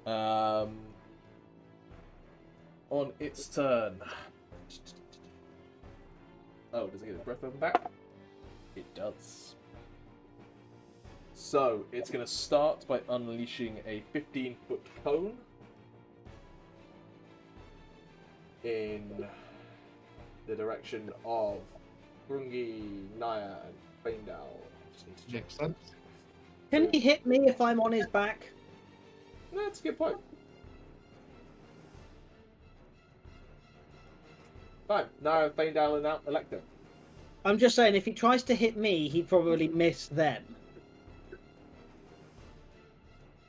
On its turn. Oh, does it get its breath weapon back? It does. So it's going to start by unleashing a 15-foot cone in the direction of Thrungi, Nyah, and Faendal. Just need to check. Makes sense. Can he hit me if I'm on his back? No, that's a good point. Fine. Nyah, Faendal, and now Electo. I'm just saying, if he tries to hit me, he'd probably miss them.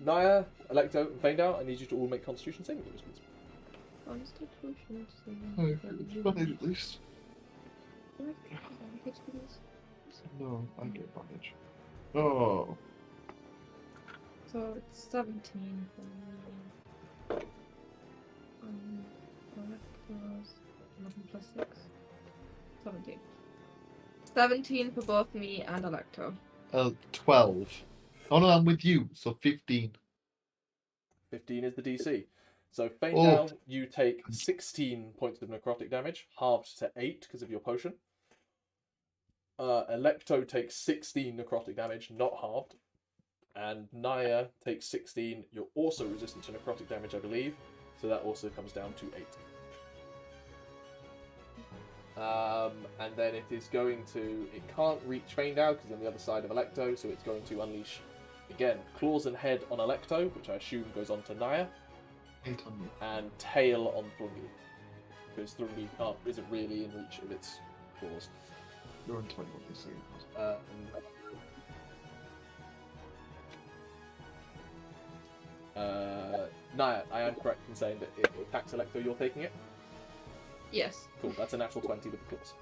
Nyah, Electo, and Faendal, I need you to all make Constitution saving throws, please. Constitution Oh, advantage at least. No, I get advantage. Oh. So it's 17 for me. 11 plus 6. 17. 17 for both me and Electo. 12. Oh no, I'm with you, so 15. 15 is the DC. So Faendal, you take 16 points of necrotic damage, halved to 8 because of your potion. Electo takes 16 necrotic damage, not halved. And Nyah takes 16. You're also resistant to necrotic damage, I believe. So that also comes down to 8. And then it is going to... It can't reach Faendal because on the other side of Electo, so it's going to unleash, again, claws and head on Electo, which I assume goes on to Nyah. 8 on me. And tail on Thrungi. Because Thrungi isn't really in reach of its claws. You're on 21, you see. Nyah, I am correct in saying that it attacks Electo, you're taking it? Yes. Cool, that's a natural 20 with the claws.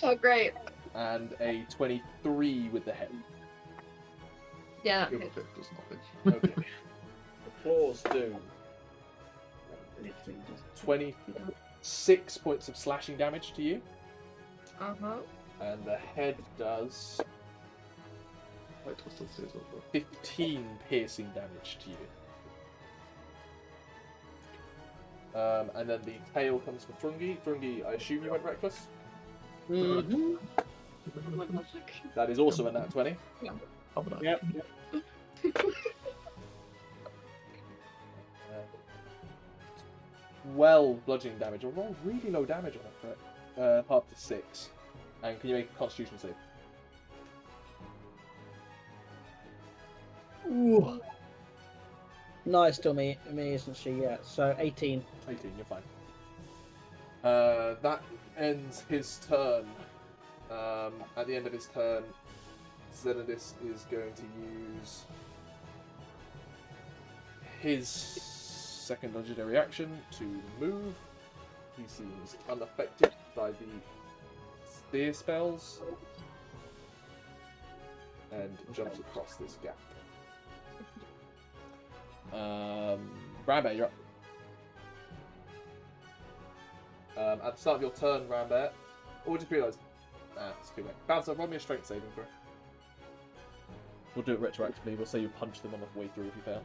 Oh, great. And a 23 with the head. Yeah, that Your hits. effect does nothing. Okay. The claws do 26 points of slashing damage to you, Uh-huh. and the head does Right, still stays over. 15 piercing damage to you. And then the tail comes for Thrungi. Thrungi, I assume you went reckless? Mm-hmm. That is also a nat 20. How about Yep. Well, bludgeoning damage. Or roll really low damage on it for it. Half to 6. And can you make a Constitution save? Ooh. No, it's still me, isn't she? Yeah. So 18. 18, you're fine. That ends his turn. At the end of his turn, Zenodis is going to use his second legendary action to move. He seems unaffected by the spear spells and jumps across this gap. Rambear, you're up. At the start of your turn, Rambear, just realised. It's too late. Balthazar, roll me a strength saving throw. We'll do it retroactively. We'll say you punch them on the way through if you fail.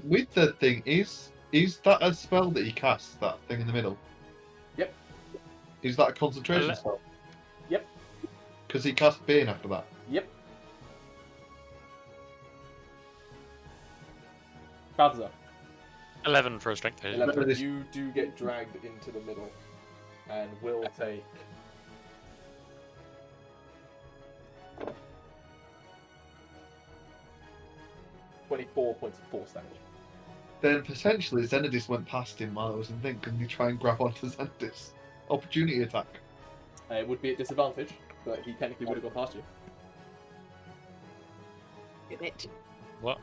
With the thing, is that a spell that he casts, that thing in the middle? Yep. Is that a concentration spell? Yep. Because he casts Bane after that. Yep. Balthazar. 11 for a strength. 11. You do get dragged into the middle and will take 24 points of force damage. Then potentially Zenodis went past him while I was in thing. Can you try and grab onto Zenodis? Opportunity attack. It would be at disadvantage, but he technically would have gone past you. Do it. What?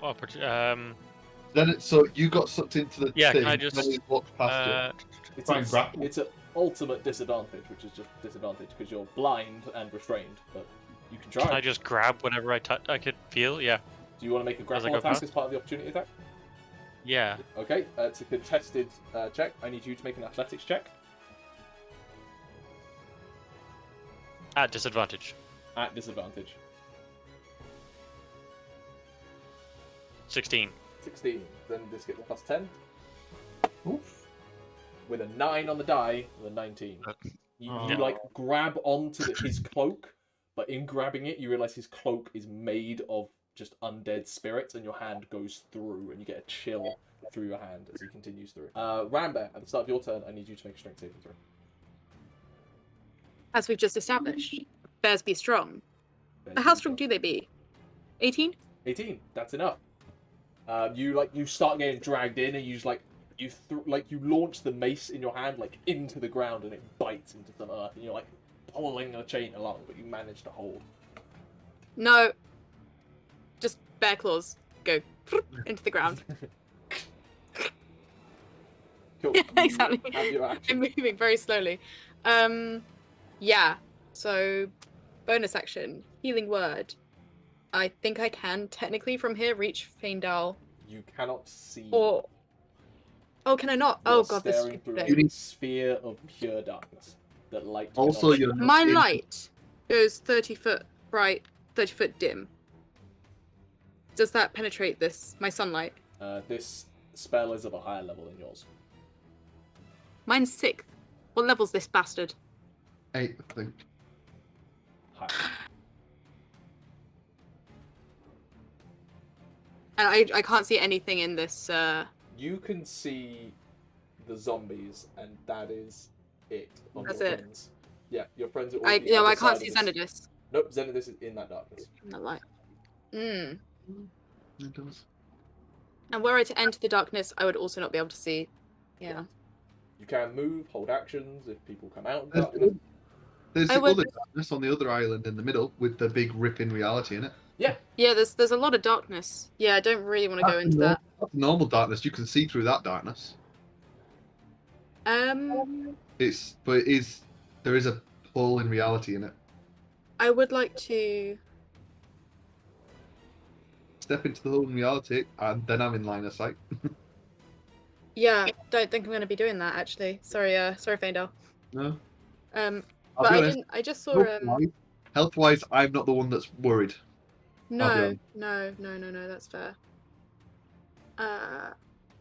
So you got sucked into the Yeah, thing, can I just, and he walked past you. Try and grapple. It's an ultimate disadvantage, which is just disadvantage because you're blind and restrained, but you can try. Can I just grab whenever I could feel? Yeah. Do you want to make a grapple go attack past? as part of the opportunity attack? Yeah. Okay, it's a contested check. I need you to make an athletics check. At disadvantage. At disadvantage. 16. 16. Then this gets a plus 10. Oof. With a 9 on the die, with a 19. You Yeah. like grab onto his cloak, but in grabbing it, you realize his cloak is made of just undead spirits, and your hand goes through, and you get a chill through your hand as he continues through. Rambear, at the start of your turn, I need you to make a strength saving throw. As we've just established, bears be strong. How strong do they be? 18? 18. That's enough. You start getting dragged in, and you just you launch the mace in your hand into the ground, and it bites into some earth, and you're pulling a chain along, but you manage to hold. No. Just bear claws go into the ground. Cool. Yeah, exactly. You have your action. I'm moving very slowly. Yeah. So, bonus action, healing word. I think I can technically from here reach Faendal. You cannot see. Or oh, can I not? You're Oh god, this staring through stupid thing. a sphere of pure darkness that light. Also, cannot you're see. My light goes 30 foot bright, 30 foot dim. Does that penetrate my sunlight? This spell is of a higher level than yours. Mine's 6th. What level's this bastard? 8, I think. Higher. And I can't see anything in this. You can see the zombies, and that is it. On That's your it. friends. Yeah, your friends are all. I the other can't side see of this. Xanadus Nope, Xanadus is in that darkness. in the light. Mm. It does. And were I to enter the darkness, I would also not be able to see. Yeah. You can move, hold actions if people come out of There's, darkness. there's I the would- other darkness on the other island in the middle with the big rip in reality in it. Yeah, there's a lot of darkness. Yeah, I don't really want to go into that. That's normal darkness. You can see through that darkness. But there is a hole in reality in it. I would like to. Step into the hole in reality, and then I'm in line of sight. Yeah, don't think I'm going to be doing that actually. Sorry, Faendal. No. But I'll be I honest, didn't. I just saw. Health-wise, I'm not the one that's worried. No, that's fair.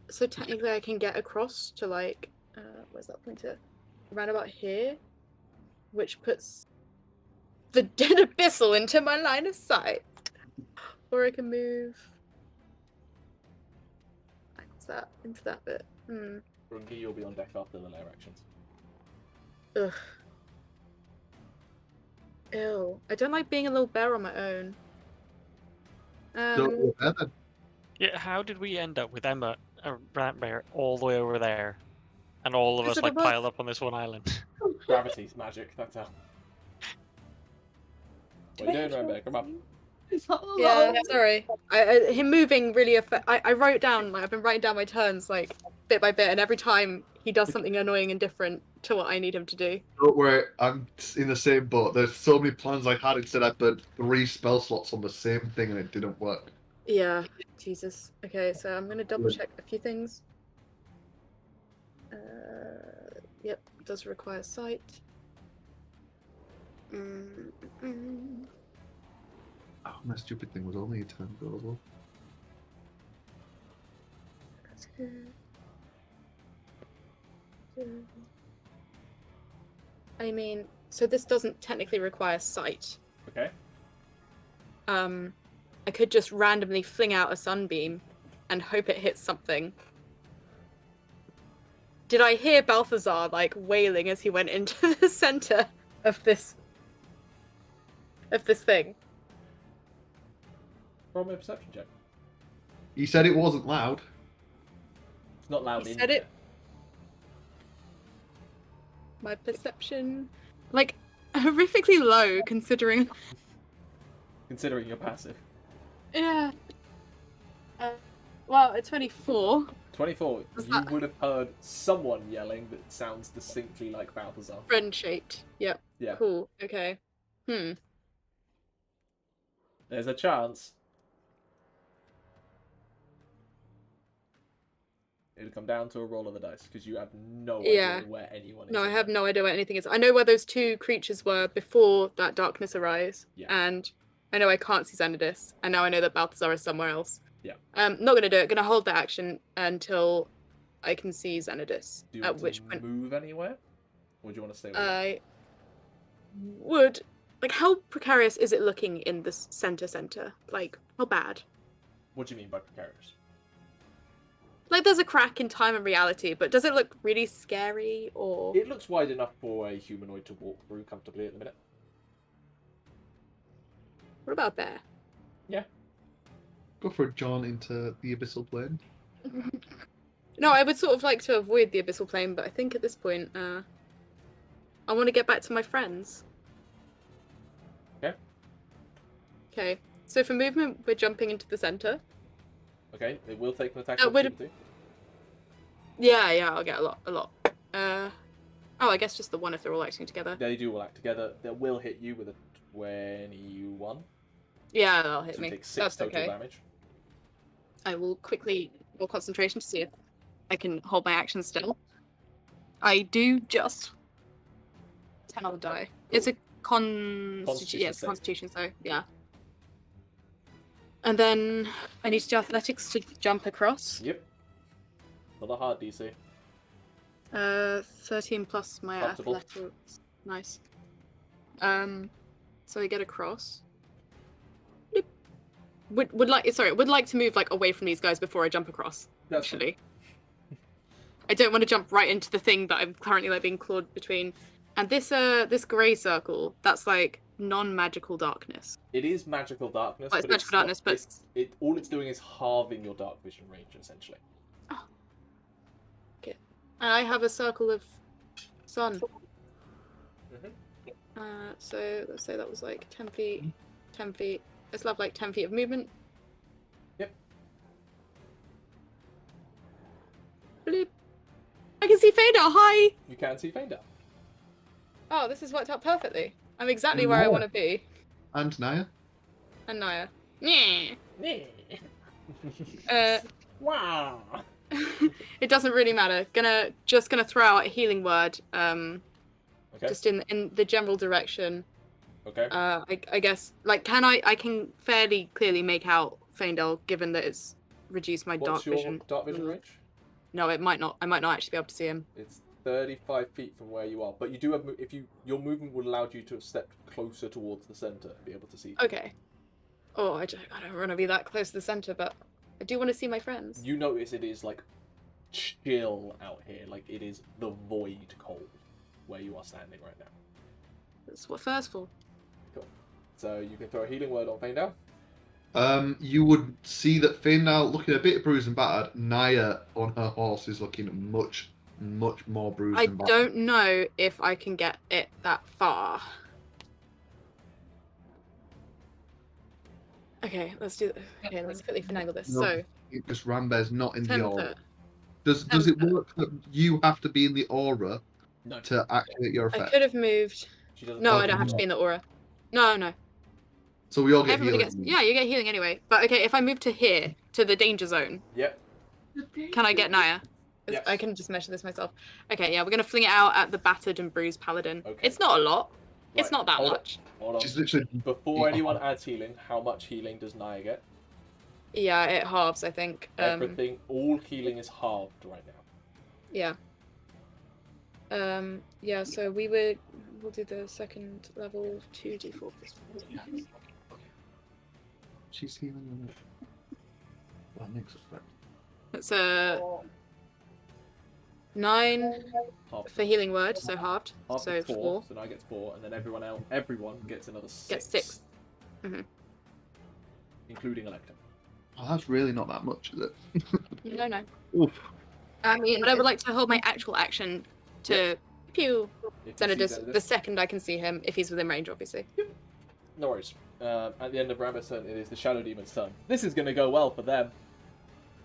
So technically I can get across to where's that pointer? Around about here, which puts the dead abyssal into my line of sight. Or I can move. What's that? Into that bit. Thrungi, you'll be on deck after the lair actions. Ugh. Ew. I don't like being a little bear on my own. Don't go there, Yeah, how did we end up with Emma, a Rambear, all the way over there, and all of us Because of the piled up on this one island? Gravity's magic, that's how. What are you doing, Rambear? Come up. Yeah, sorry. Him moving really I wrote down, I've been writing down my turns, bit by bit, and every time he does something annoying and different to what I need him to do. Don't worry, I'm in the same boat. There's so many plans I had. Instead, I put 3 spell slots on the same thing, and it didn't work. Yeah, Jesus. Okay, so I'm gonna double check a few things. Yep, does require sight. Oh, my stupid thing was only a turn ago as well. That's good. I mean, so this doesn't technically require sight. Okay. I could just randomly fling out a sunbeam and hope it hits something. Did I hear Balthazar wailing as he went into the center of this thing? Roll me a perception check. He said it wasn't loud. It's not loud He in said here. it. My perception, horrifically low considering. Considering you're passive. Yeah. Well, a 24. 24. Was You that- would have heard someone yelling that sounds distinctly like Balthazar. Friend shaped. Yep. Yeah. Cool. Okay. There's a chance. It'll come down to a roll of the dice, because you have no Yeah. idea where anyone is. No, I in have there. no idea where anything is. I know where those 2 creatures were before that darkness arose. Yeah. And I know I can't see Xanadus. And now I know that Balthazar is somewhere else. Yeah. Not gonna do it. Gonna hold that action until I can see Xanadus. Do you At want which to point move anywhere? Or do you want to stay with I would Like, how precarious is it looking in the center? Like, how bad? What do you mean by precarious? Like, there's a crack in time and reality, but does it look really scary, or... It looks wide enough for a humanoid to walk through comfortably at the minute. What about a bear? Yeah. Go for a jaunt into the abyssal plane. No, I would sort of like to avoid the abyssal plane, but I think at this point, I want to get back to my friends. Okay. Okay, so for movement, we're jumping into the center. Okay, it will take an attack Would- opportunity. Yeah, I'll get a lot. Oh, I guess just the one if they're all acting together. They do all act together. They will hit you with a 21. Yeah, that'll hit So me. you take 6 That's total okay. damage. I will quickly roll concentration to see if I can hold my action still. I do just 10 on the die. It's a Constitution yeah, it's a save. constitution, so yeah. And then I need to do athletics to jump across. Yep. Not a hard DC. 13 plus my Comfortable. athletics. Nice. So I get across. Bloop. Would like to move like away from these guys before I jump across. That's fine. Actually. I don't want to jump right into the thing that I'm currently like being clawed between. And this grey circle, that's like non-magical darkness. It is magical darkness. Well, it's but magical darkness, but all it's doing is halving your dark vision range, essentially. and I have a circle of sun. Mhm. So let's say that was like 10 feet. 10 feet. Let's have like 10 feet of movement. Yep. Bloop. I can see Faendal. Hi. You can see Faendal. Oh, this has worked out perfectly. I'm exactly where I Yeah. want to be. And Nyah? And Nyah. Yeah. Wow. It doesn't really matter. Just gonna throw out a healing word. Okay. Just in the general direction. Okay. I guess like I can fairly clearly make out Faendal given that it's reduced my What's dark your vision. dark vision range? No, it might not. I might not actually be able to see him. It's 35 feet from where you are, but you do have your movement would allow you to have stepped closer towards the center and be able to see. Okay. Oh, I don't want to be that close to the center, but I do want to see my friends. You notice it is like chill out here, like it is the void cold where you are standing right now. That's what first for. Cool. So you can throw a healing word on Faendal. You would see that Faendal looking a bit bruised and battered. Nyah on her horse is looking much more bruised I and battered. don't know if I can get it that far. Okay, let's do. Okay, let's quickly finagle this. No. So Because Rambear's not in 10 the aura. foot. Does it 10 work that you have to be in the aura No. to activate your I effect? could have moved. She doesn't. No, Oh, I don't have to no. be in the aura. No. So we all get Everybody healing. gets. Yeah, you get healing anyway. But okay, if I move to here, to the danger zone, Yep. can I get Nyah? 'Cause Yes. I can just measure this myself. Okay, yeah, we're gonna fling it out at the battered and bruised paladin. Okay. It's not a lot. It's Right, not that hold on. much. Hold on. She's literally Before anyone adds healing, how much healing does Nyah get? Yeah, it halves, I think. Everything, all healing is halved right now. Yeah. Yeah, so we'll do the second level 2d4. She's healing. That makes effect. That's a 9 Half. for healing word, so halved. Half So is 4, 4. so Nyah gets 4, and then everyone gets another 6. Gets 6. Mhm. Including Electa. Oh, that's really not that much, is it? No. Oof. I mean, But I would like to hold my actual action to pew If you see Xenodus Xenodus- the second I can see him, if he's within range, obviously. No worries. At the end of Rambear's turn, it is the Shadow Demon's turn. This is going to go well for them.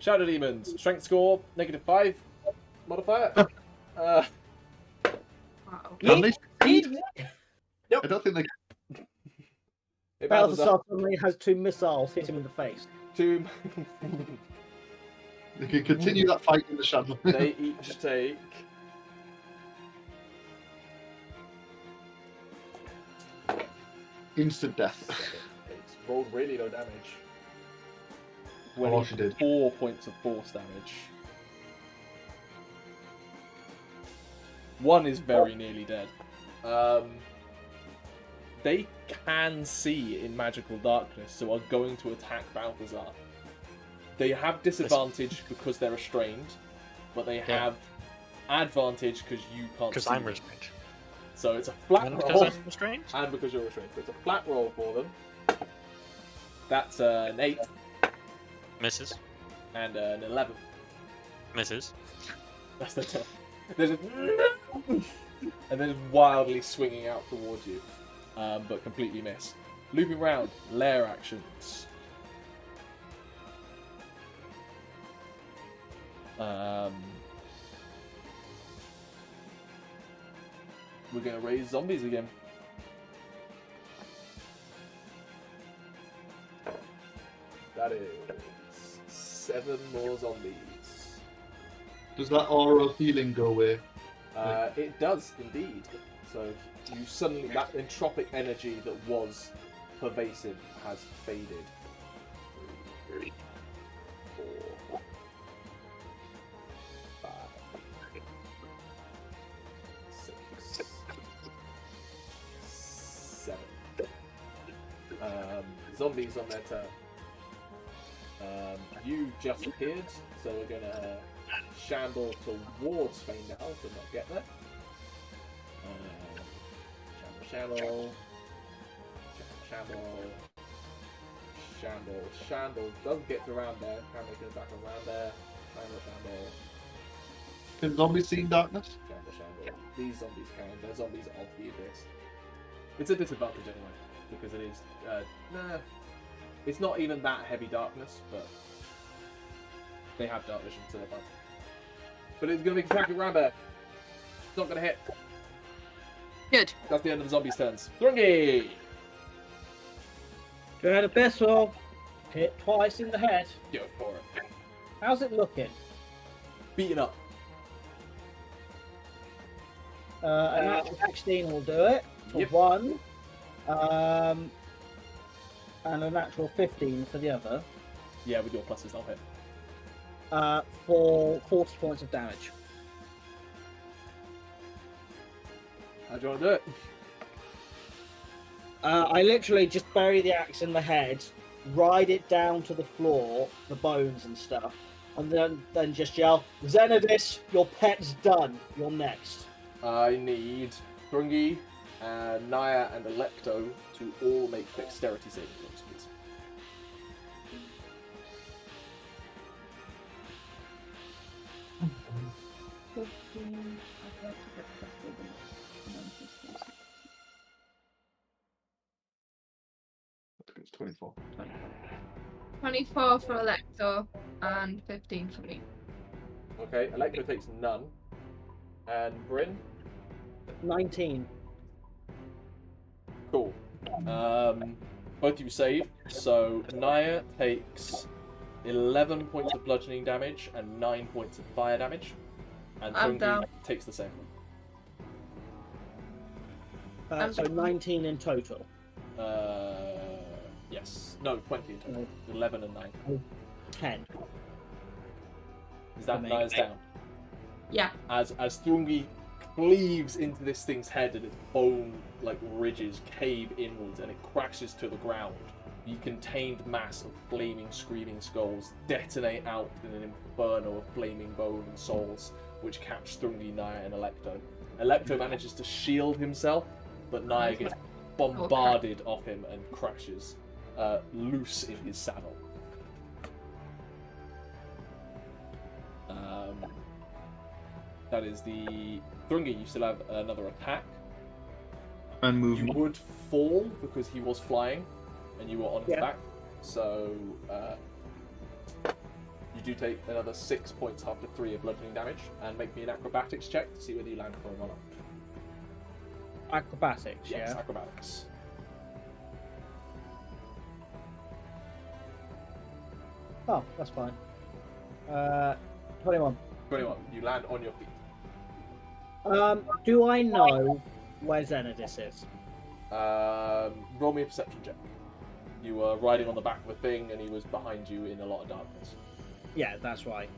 Shadow Demons, strength score, -5, modifier. wow. Can they succeed? Nope. I don't think they It bounces Balthazar up suddenly has 2 missiles hit him in the face. to... They can continue that fight in the shadow. They each take... Instant death. It's rolled really low damage. Oh, she did. 4 points of force damage. One is very nearly dead. they can see in magical darkness, so are going to attack Balthazar. They have disadvantage because they're restrained, but they have advantage because you can't see Because I'm them. restrained. So it's a flat And roll. because I'm restrained? And because you're restrained. So it's a flat roll for them. That's an 8 Misses. and an 11. Misses. That's the top. They're just... and then just wildly swinging out towards you, but completely miss. Looping round, lair actions. We're going to raise zombies again. That is 7 more zombies. Does that aura of healing go away? It does indeed. So you suddenly, that entropic energy that was pervasive has faded. 3, 4, 5, 6, 7. Zombies on their turn. You just appeared, so we're gonna shamble towards Faendal to not get there. Shamble. Doesn't get around there. Shamble goes back around there. Shamble. Can zombies see in darkness? Shamble. These zombies can. They're zombies of the abyss. It's a disadvantage anyway, because it is. It's not even that heavy darkness, but they have dark vision, so they're fine. But it's going to be attacking Rambear. It's not going to hit. Good. That's the end of the zombies' turns. Thrungi! Dread Abyssal. Hit twice in the head. Go for it. How's it looking? Beaten up. A natural 16 will do it for Yep. one. And a natural 15 for the other. Yeah, with your pluses, they'll hit. For 40 points of damage. How do you want to do it? I literally just bury the axe in the head, ride it down to the floor, the bones and stuff, and then just yell, Zenodis, your pet's done. You're next. I need Thrungi, Nyah, and Electo to all make dexterity saving throws, please. It's 24. 24 for Electo and 15 for me. Okay, Electo takes none. And Bryn? 19. Cool. Both of you save. So Nyah takes 11 points of bludgeoning damage and 9 points of fire damage. And I'm Thrungi down. takes the same. So 19 in total. Yes. No, 20 in total. 11 and 9. 10. Is that For me. Nyah's down? Yeah. As Thrungi cleaves into this thing's head and its bone like ridges cave inwards and it crashes to the ground. The contained mass of flaming, screaming skulls detonate out in an inferno of flaming bone and souls, which catch Thrungi, Nyah, and Electo. Electo manages to shield himself, but Nyah gets bombarded off him and crashes, loose in his saddle. That is the Thrungi. You still have another attack. And You movement. would fall because he was flying, and you were on his Yeah. back. So you do take another 6 points after 3 of bludgeoning damage, and make me an acrobatics check to see whether you land for him or not. Acrobatics, Yes, yeah. acrobatics. Oh, that's fine. 21. 21. You land on your feet. Do I know where Zenodis is? Roll me a perception check. You were riding on the back of a thing, and he was behind you in a lot of darkness. Yeah, that's right.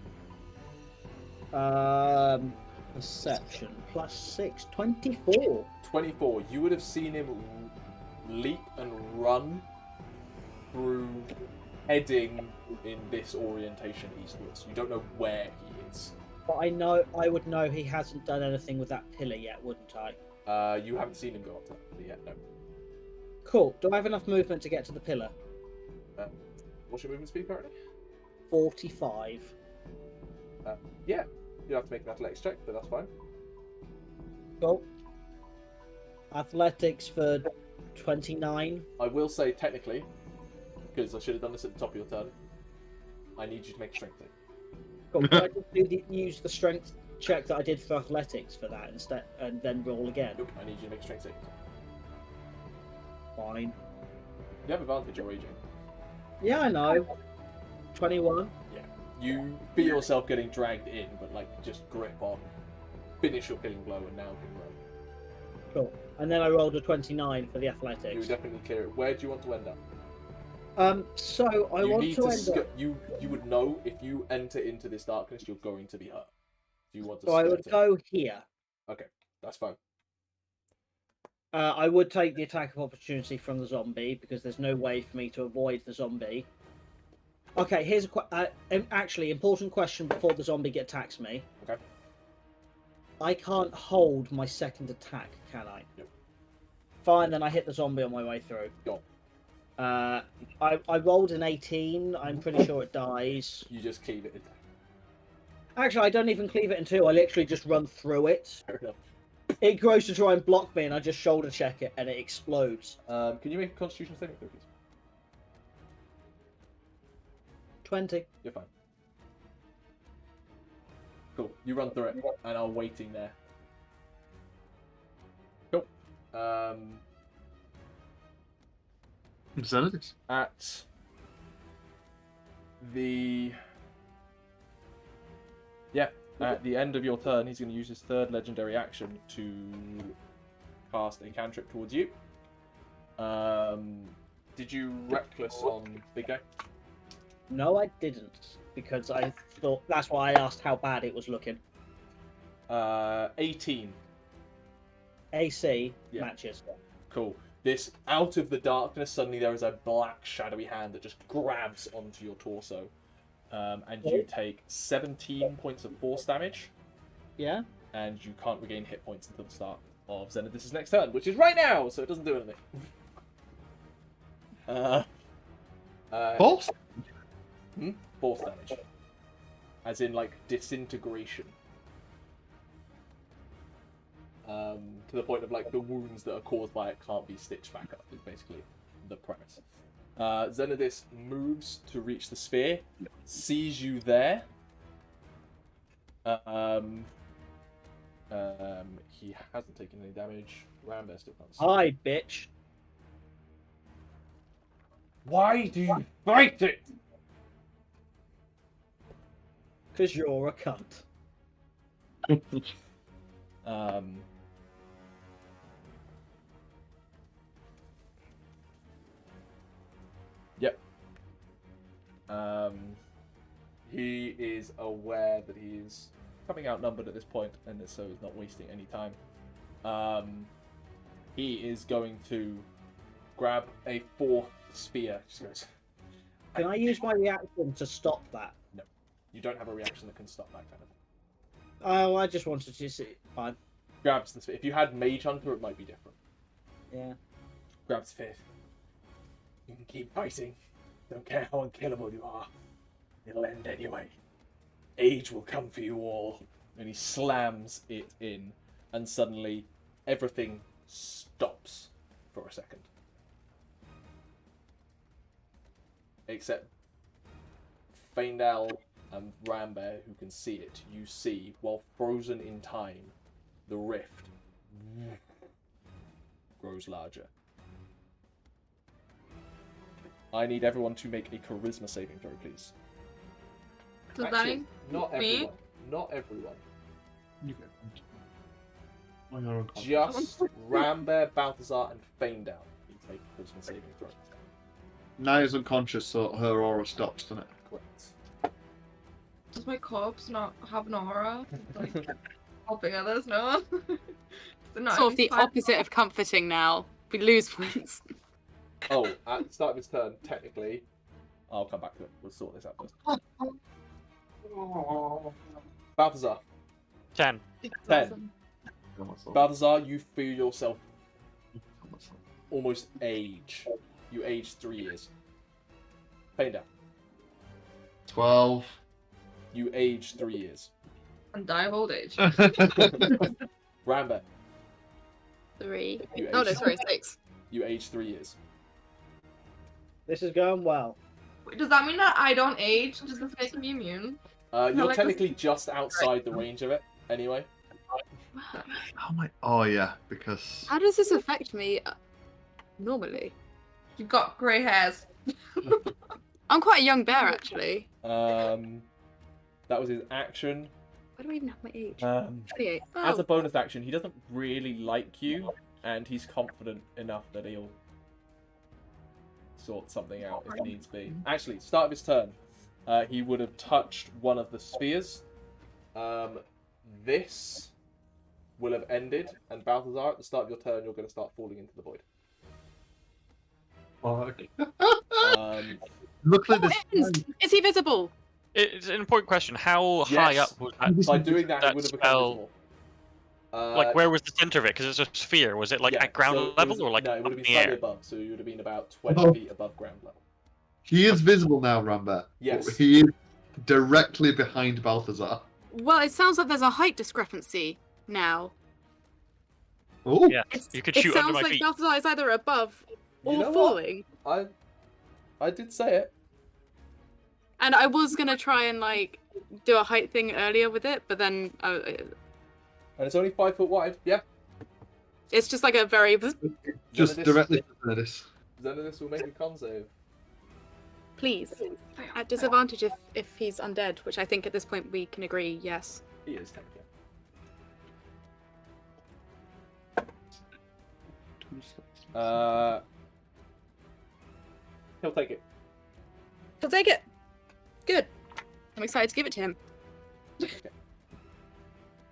Perception plus 6, 24. 24. You would have seen him leap and run through, heading in this orientation eastwards. You don't know where he is. But I would know he hasn't done anything with that pillar yet, wouldn't I? You haven't seen him go up to that pillar yet, no. Cool. Do I have enough movement to get to the pillar? What's your movement speed currently? 45. Yeah, you'll have to make an athletics check, but that's fine. Cool. Athletics for 29. I will say, technically, because I should have done this at the top of your turn, I need you to make a strength save. Cool. Can I just use the strength check that I did for athletics for that instead, and then roll again? Nope, I need you to make a strength save. Fine. You have advantage, you're raging. Yeah, I know. 21. Yeah. You feel yourself getting dragged in, but like just grip on, finish your killing blow, and now can run. Cool. And then I rolled a 29 for the You athletics. would definitely clear it. Where do you want to end up? So I you want need to end up. You would know if you enter into this darkness, you're going to be hurt. Do you want to? So I would skirt it? go here. Okay, that's fine. I would take the attack of opportunity from the zombie because there's no way for me to avoid the zombie. Okay, here's a actually important question before the zombie attacks me. Okay. I can't hold my second attack, can I? Nope. Fine, then I hit the zombie on my way through. Go I rolled an 18. I'm pretty sure it dies. You just cleave it. Actually, I don't even cleave it in two. I literally just run through it. Fair enough. It grows to try and block me, and I just shoulder check it, and it explodes. Can you make a Constitution saving throw, please? 20. You're fine. Cool. You run through it, and are waiting there. Cool. Xenodus. At the end of your turn, he's going to use his third legendary action to cast a cantrip towards you. Did you reckless on Big Guy? No, I didn't, because I thought that's why I asked how bad it was looking. 18. AC Yeah. matches. Cool. This, out of the darkness, suddenly there is a black, shadowy hand that just grabs onto your torso. And you take 17 points of force damage, Yeah? and you can't regain hit points until the start of Xenodus' next turn, which is right now, so it doesn't do anything. Force? Force damage. As in, like, disintegration. To the point of, like, the wounds that are caused by it can't be stitched back up, is basically the premise. Xenodus moves to reach the sphere, sees you there. He hasn't taken any damage. Rambear still can't see. Hi, bitch. Why do you fight it? Because you're a cunt. Yep. He is aware that he is coming outnumbered at this point, and so he's not wasting any time. He is going to grab a fourth sphere. Just goes, Can I use my reaction to stop that? no, you don't have a reaction that can stop that kind of. Oh, I just wanted to see. Fine. Grabs the sphere. If you had Mage Hunter, it might be different. Yeah. Grabs sphere. You can keep fighting. Don't care how unkillable you are. It'll end anyway. Age will come for you all. And he slams it in, and suddenly everything stops for a second. Except Faendal and Rambear, who can see it. You see, while frozen in time, the rift grows larger. I need everyone to make a charisma saving throw, please. Does Actually, not me? everyone. Not everyone. You get oh, you're unconscious. Just Rambear, Balthazar, and Faendal. You take a charisma saving throw. Nya's unconscious, so her aura stops, doesn't it? Correct. Does my corpse not have an aura? Like helping others? No. Sort of the opposite of comforting now. We lose points. Oh, at the start of his turn, technically, I'll come back to it. We'll sort this out first. Balthazar. 10. 10. Balthazar, you feel yourself almost age. You age 3 years. Faendal. 12. You age 3 years. And die of old age. Rambear. 3. You Oh no, age, sorry, 6. you age 3 years. This is going well. Wait, does that mean that I don't age? Does this make me immune? You're like technically just outside the range of it, anyway. Oh yeah, because How does this affect me normally? You've got grey hairs. I'm quite a young bear, actually. That was his action. Why do I even have my age? 28. As Oh. a bonus action, he doesn't really like you, and he's confident enough that he'll sort something out if needs be. Actually, start of his turn, he would have touched one of the spheres. This will have ended, and Balthazar, at the start of your turn, you're going to start falling into the void. look at this. Is he visible? It's an important question. How high Yes. up was that? By doing that, That it would have become spell- visible. Like, where was the center of it? Because it's a sphere. Was it like Yeah, at ground so it level was- or like no, it up would in have the been slightly air? above, so you would have been about 20 Oh. feet above ground level. He is visible now, Rambear. Yes. He is directly behind Balthazar. Well, it sounds like there's a height discrepancy now. Oh, Yeah. It's, You could it shoot under sounds my like feet. Balthazar is either above or You know what? falling. I did say it. And I was gonna try and like do a height thing earlier with it, but then And it's only 5 foot wide. Yeah. it's just like a very just Xenodis- directly to this. Xenodis will make a con save. please at disadvantage if he's undead, which I think at this point we can agree yes. He is technically. He'll take it. He'll take it. Good. I'm excited to give it to him.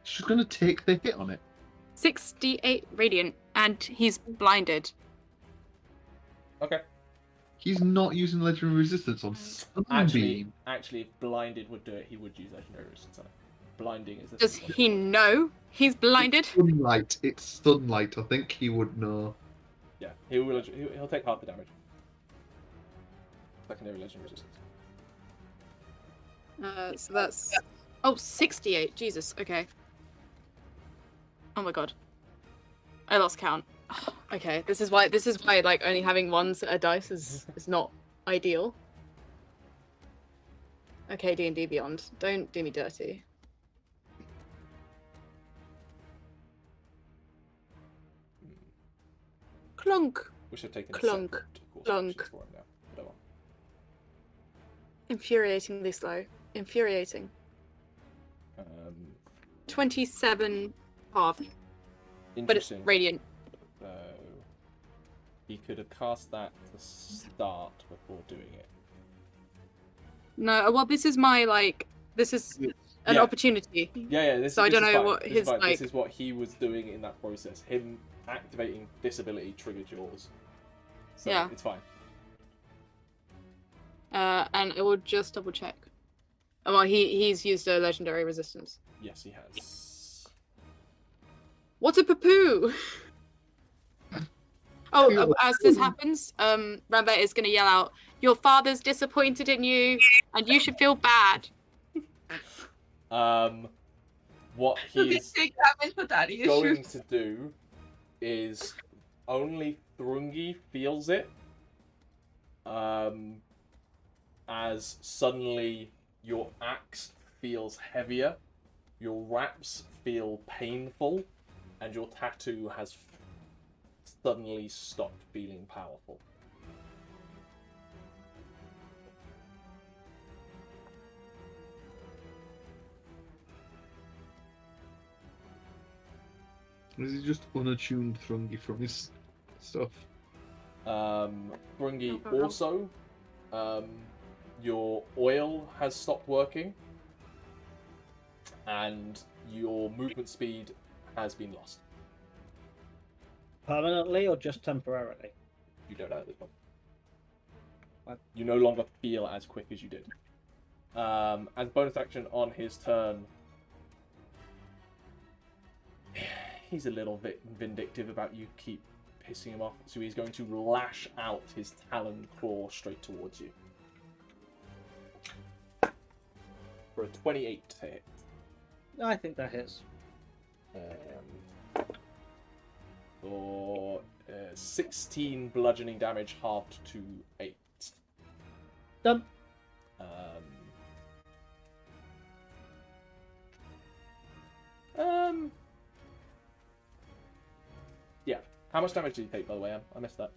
She's gonna take the hit on it. 68 radiant, and he's blinded. Okay. He's not using legendary resistance on Sunbeam. Actually, if blinded would do it, he would use legendary resistance on it. Blinding is. Does he know he's blinded? Sunlight. It's sunlight. I think he would know. Yeah, he'll take half the damage. Secondary legendary resistance. So that's 68. Jesus. Okay. Oh my god. I lost count. Okay, this is why like only having ones a dice is not ideal. Okay, D&D Beyond, don't do me dirty. Clunk. We should have taken Clunk. a separate course Clunk. actions for him now. Whatever. Infuriatingly slow. Infuriating. 27 half, but it's Interesting. radiant. So he could have cast that to start before doing it. No, well, this is my like. This is an Yeah. opportunity. Yeah. So I don't is know fine. what This is his, fine. like- This is what he was doing in that process. Him activating this ability triggered yours. So Yeah. it's fine. And I will just double check. Oh, well, he's used a legendary resistance. Yes, he has. What's a poo? Oh, as this happens, Rambear is going to yell out, "Your father's disappointed in you, and you should feel bad." What Does he he's take damage for daddy going issues? to do is only Thrungi feels it. As suddenly your axe feels heavier, your wraps feel painful, and your tattoo has suddenly stopped feeling powerful. Is he just unattuned Thrungi from his stuff? Thrungi, also, your oil has stopped working, and your movement speed has been lost. Permanently or just temporarily? You don't know at this point. What? You no longer feel as quick as you did. As bonus action on his turn, he's a little bit vindictive about you keep pissing him off, so he's going to lash out his talon claw straight towards you. For a 28 to hit. I think that hits. For 16 bludgeoning damage, halved to 8. Done. Yeah. How much damage did you take, by the way? I missed that.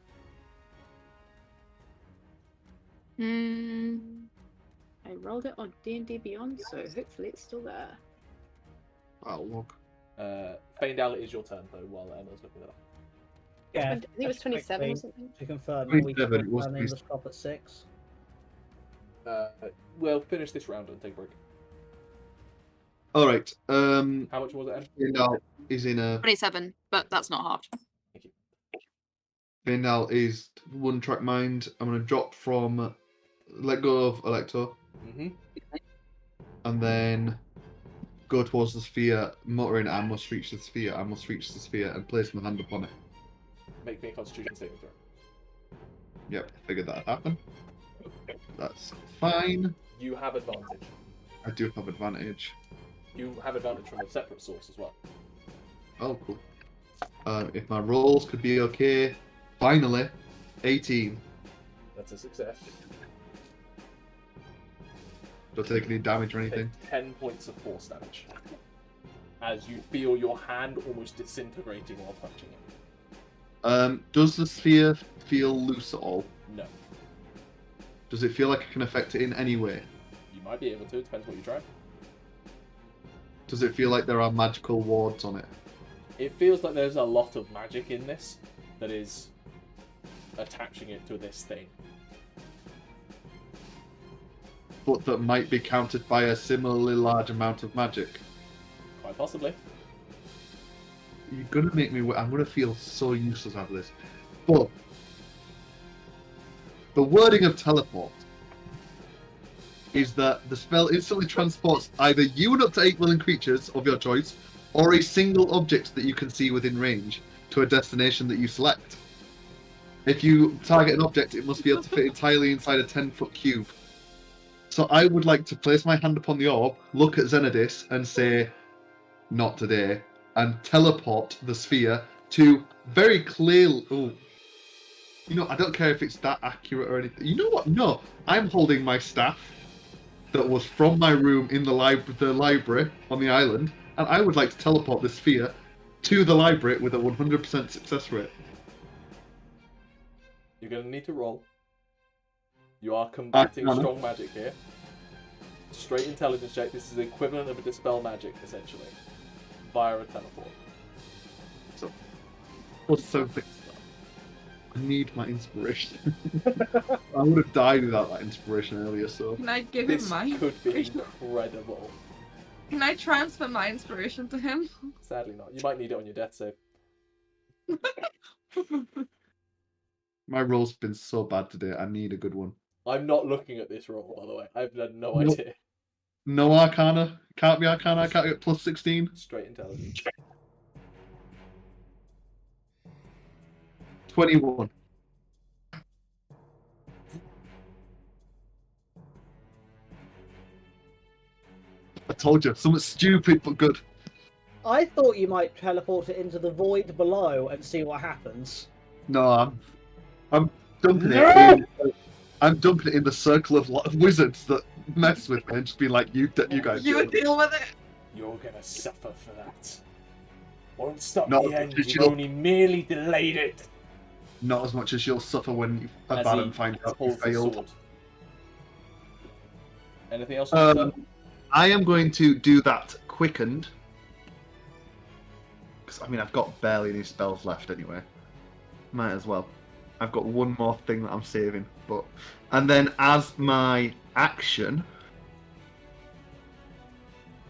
I rolled it on D&D Beyond, so hopefully it's still there. I'll look. Faendal, it is your turn, though, while Emma's looking it up. Yeah. I think it was 27 or something. To confirm, 27, it was our name was stop at 6. We'll finish this round and take a break. Alright, How much was it, Em? Faendal is in a... 27, but that's not halved. Faendal is one track mind. I'm going to drop from... Let go of Elector. Mm-hmm. And then go towards the sphere, muttering, I must reach the sphere, I must reach the sphere, and place my hand upon it. Make me a Constitution saving throw. Yep, figured that'd happen. That's fine. You have advantage. I do have advantage. You have advantage from a separate source as well. Oh, cool. If my rolls could be okay, finally, 18. That's a success. Don't take any damage or anything. Take 10 points of force damage. As you feel your hand almost disintegrating while touching it. Does the sphere feel loose at all? No. Does it feel like it can affect it in any way? You might be able to, depends what you try. Does it feel like there are magical wards on it? It feels like there's a lot of magic in this that is attaching it to this thing. But that might be countered by a similarly large amount of magic. Quite possibly. You're gonna make me... I'm gonna feel so useless after this. But... the wording of teleport is that the spell instantly transports either you and up to 8 willing creatures of your choice, or a single object that you can see within range to a destination that you select. If you target an object, it must be able to fit entirely inside a 10-foot cube. So I would like to place my hand upon the orb, look at Zenodis, and say, not today, and teleport the sphere to very clearly... Oh, you know, I don't care if it's that accurate or anything. You know what? No, I'm holding my staff that was from my room in the library on the island, and I would like to teleport the sphere to the library with a 100% success rate. You're going to need to roll. You are combating strong magic here. Straight intelligence check. This is the equivalent of a dispel magic, essentially, via a teleport. So, what's something? I need my inspiration. I would have died without that inspiration earlier, so... Can I give This him my could be inspiration? incredible. Can I transfer my inspiration to him? Sadly not. You might need it on your death save. My roll's been so bad today, I need a good one. I'm not looking at this roll, by the way. I've had no Nope. idea. No Arcana? Can't be Arcana, I can't get plus 16? Straight intelligence. 21. I told you, something stupid but good. I thought you might teleport it into the void below and see what happens. No, I'm dumping No! it in, I'm dumping it in the circle of wizards that mess with me and just being like, you guys You do would it. deal with it. You're gonna suffer for that. Won't stop No, the end, but you've you'll- only merely delayed it. Not as much as you'll suffer when As Abaddon he finds out you pulls the failed. sword. Anything else? On your turn? I am going to do that quickened. Because, I mean, I've got barely any spells left anyway. Might as well. I've got one more thing that I'm saving. And then as my action...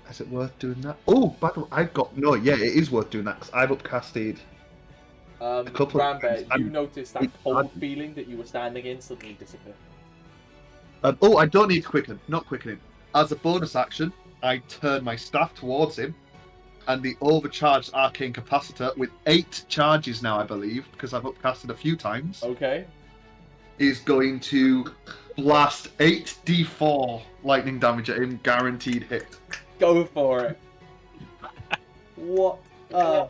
Is it worth doing that? Oh, by the way, I've got... No, yeah, it is worth doing that, because I've upcasted couple of Rambear, times. you notice that cold feeling that you were standing in suddenly disappear. Oh, I don't need quicken. Not quickening. As a bonus action, I turn my staff towards him, and the overcharged arcane capacitor with 8 charges now, I believe, because I've upcasted a few times, Okay. is going to blast 8d4 lightning damage at him, guaranteed hit. Go for it. What a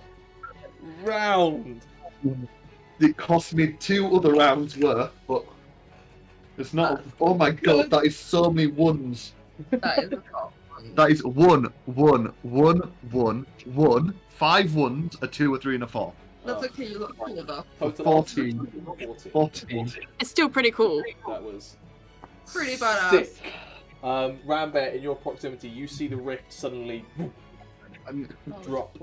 round. It cost me 2 other rounds worth, but it's not. Oh my god, that is so many ones. That is a top one. That is 1, 1, 1, 1, 1, 5 ones, a 2, a 3, and a 4. That's okay, you look cool though. Total 14. 14. 14. It's still pretty cool. That was Pretty badass. sick. Rambear, in your proximity, you see the rift suddenly drop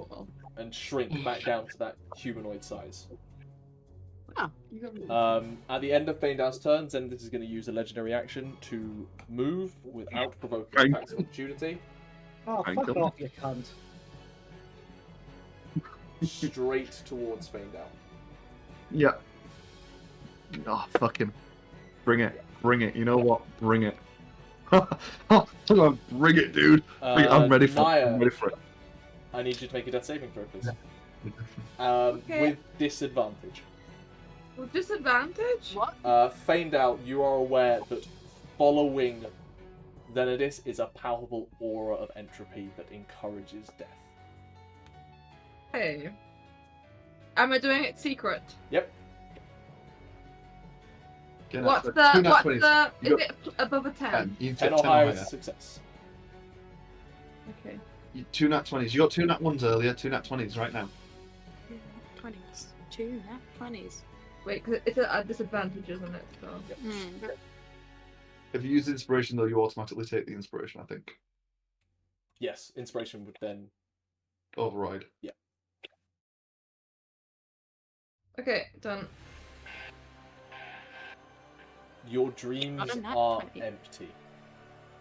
and shrink back down to that humanoid size. At the end of Faendal's turn, Zenithis is going to use a legendary action to move without provoking attacks of opportunity Oh, Thank fuck you. off, you cunt. straight towards Faendal. Yeah. Oh, fuck him. Bring it. Bring it. You know what? Bring it. Bring it, dude. Bring it. I'm ready for it. Nyah, I'm ready for it. I need you to make a death saving throw, please. Okay. With disadvantage. With disadvantage? What? Faendal, you are aware that following Zenithis is a palpable aura of entropy that encourages death. Hey. Am I doing it secret? Yep. Get What's out. the, Two nat what's 20s. the, You is it above a 10? 10. You 10 get or 10 or higher is a higher. success. Okay. 2 nat 20s. You got 2 nat 1s earlier. 2 nat 20s right now. 20s. 2 nat 20s. Wait, because it's at disadvantage, isn't it? So. Hmm. If you use inspiration, though, you automatically take the inspiration, I think. Yes, inspiration would then. Override. Okay, done. Your dreams Not a nat are 20. empty.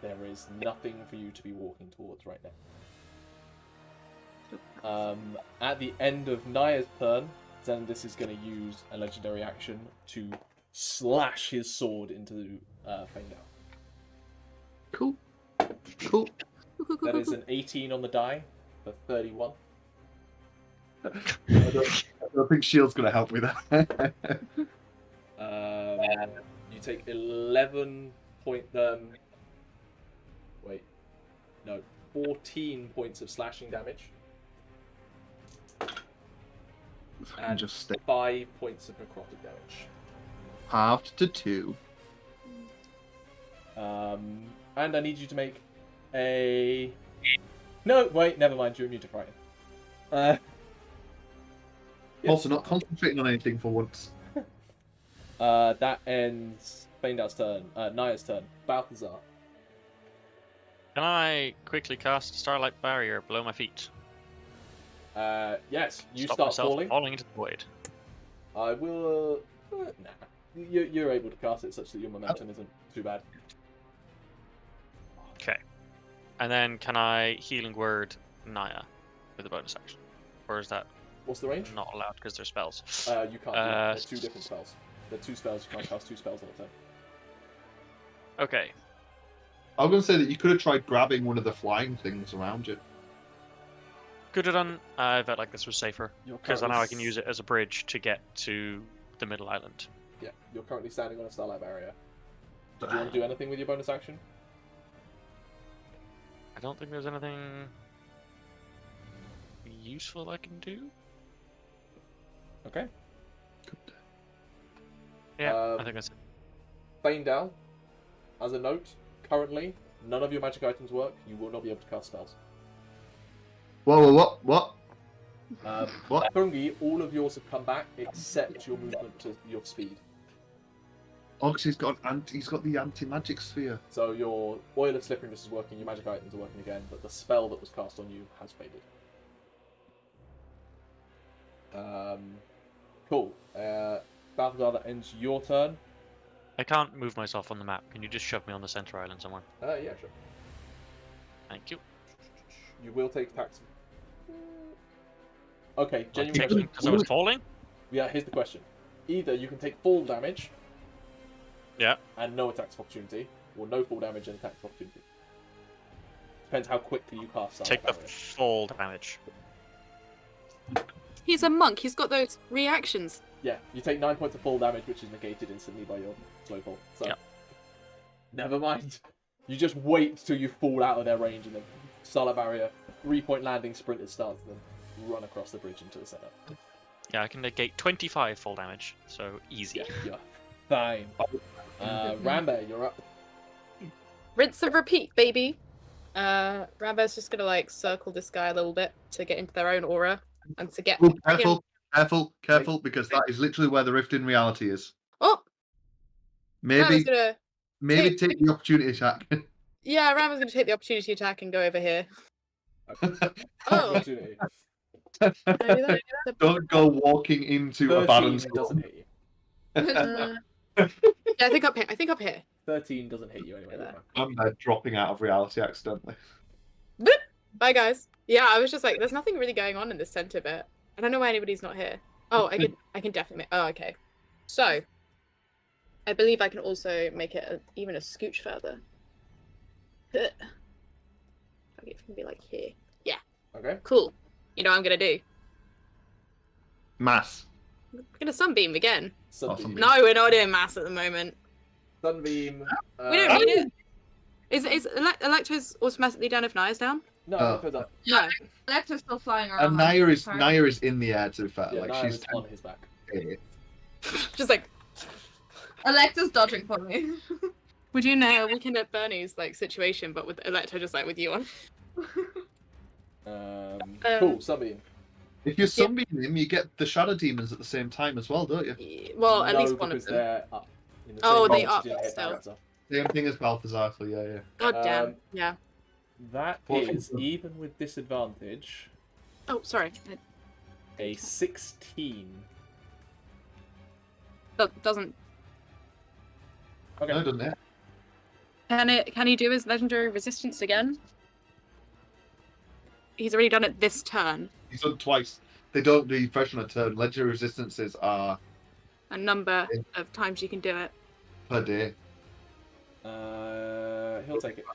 There is nothing for you to be walking towards right now. At the end of Nyah's turn, Zenithis is going to use a legendary action to slash his sword into Faendal. Cool. Cool. That is an 18 on the die for 31. I don't think Shield's going to help with that. You take 11 point. Wait, no, 14 points of slashing damage and just stay 5 points of necrotic damage. halved to 2. And I need you to make a. No, wait, never mind. You're immune to frighten. Yes. Also, not concentrating on anything for once. That ends Faendal's turn. Nyah's turn. Balthazar. Can I quickly cast Starlight Barrier below my feet? Yes, you Stop start myself falling. falling into the void. I will. Nah. You're able to cast it such that your momentum isn't too bad. Okay. And then can I Healing Word Nyah with a bonus action? Or is that What's the range? not allowed because they're spells? You can't do that. They're 2 different spells. They're 2 spells. You can't cast 2 spells at a time. Okay. I was going to say that you could have tried grabbing one of the flying things around you. Could have done. I felt like this was safer. You're Because currently now I can use it as a bridge to get to the middle island. Yeah, you're currently standing on a starlight barrier. Did you want to do anything with your bonus action? I don't think there's anything useful I can do. Okay. Yeah, I think that's it. Faendal, as a note, currently none of your magic items work. You will not be able to cast spells. Whoa, what? What? Thrungi, all of yours have come back except your movement to your speed. Oh, because he's got the anti-magic sphere. So your oil of slipperiness is working, your magic items are working again, but the spell that was cast on you has faded. Cool. Balthazar, that ends your turn. I can't move myself on the map. Can you just shove me on the center island somewhere? Yeah, sure. Thank you. You will take attacks. Okay, genuine Because I was falling? Yeah, here's the question. Either you can take full damage. Yeah. And no attacks of opportunity, or no full damage and attacks of opportunity. Depends how quickly you cast Starlight Take the Barrier. full damage. He's a monk. He's got those reactions. Yeah, you take 9 points of full damage, which is negated instantly by your slow fall. So, Yep. never mind. You just wait till you fall out of their range, and then Starlight Barrier, 3-point landing, sprinters start to then run across the bridge into the center. Yeah, I can negate 25 full damage, so easy. Yeah, you're fine. Rambear, you're up. Rinse and repeat, baby. Rambear's just gonna like circle this guy a little bit to get into their own aura and to get. Oh, careful, because that is literally where the rift in reality is. Oh, Maybe, Rambear's gonna. maybe take the opportunity attack. Yeah, Rambear's gonna take the opportunity attack and go over here. Oh. Can I do that? Don't go walking into a 13 balance. doesn't hit you. Yeah, I think up here. I think up here. 13 doesn't hit you anyway. There. I'm dropping out of reality accidentally. Boop! Bye, guys. Yeah, I was just like, there's nothing really going on in this center bit. I don't know why anybody's not here. Oh, I can definitely. Oh, okay. So, I believe I can also make it even a scooch further. Okay, it's gonna be like here. Yeah. Okay. Cool. You know what I'm gonna do? Mass. I'm gonna sunbeam again. Sunbeam. No, we're not doing mass at the moment. Sunbeam. We don't need it. Is Electro's automatically down if Nyah's down? No, Oh. put that. No. Electra's still flying around. And Nyah is in the air, to be fair. Yeah, like Nyah she's is on his back. Just like, Electra's dodging for me. would you know we can at Bernie's like situation, but with Electro just like with you on? Cool, Sunbeam. If you sunbeam him, you get the shadow demons at the same time as well, don't you? Well, at No, least one of because them. they're up. In the Oh, same they box are as your head still. character. Same thing as Balthazar, so yeah. God damn. Um, Yeah. That What is, from- even with disadvantage, Oh, sorry. a 16. That doesn't. Okay. No, doesn't it? Can he do his legendary resistance again? He's already done it this turn. He's done twice. They don't do fresh on a turn. Legendary resistances are A number of times you can do it. per day. He'll take it.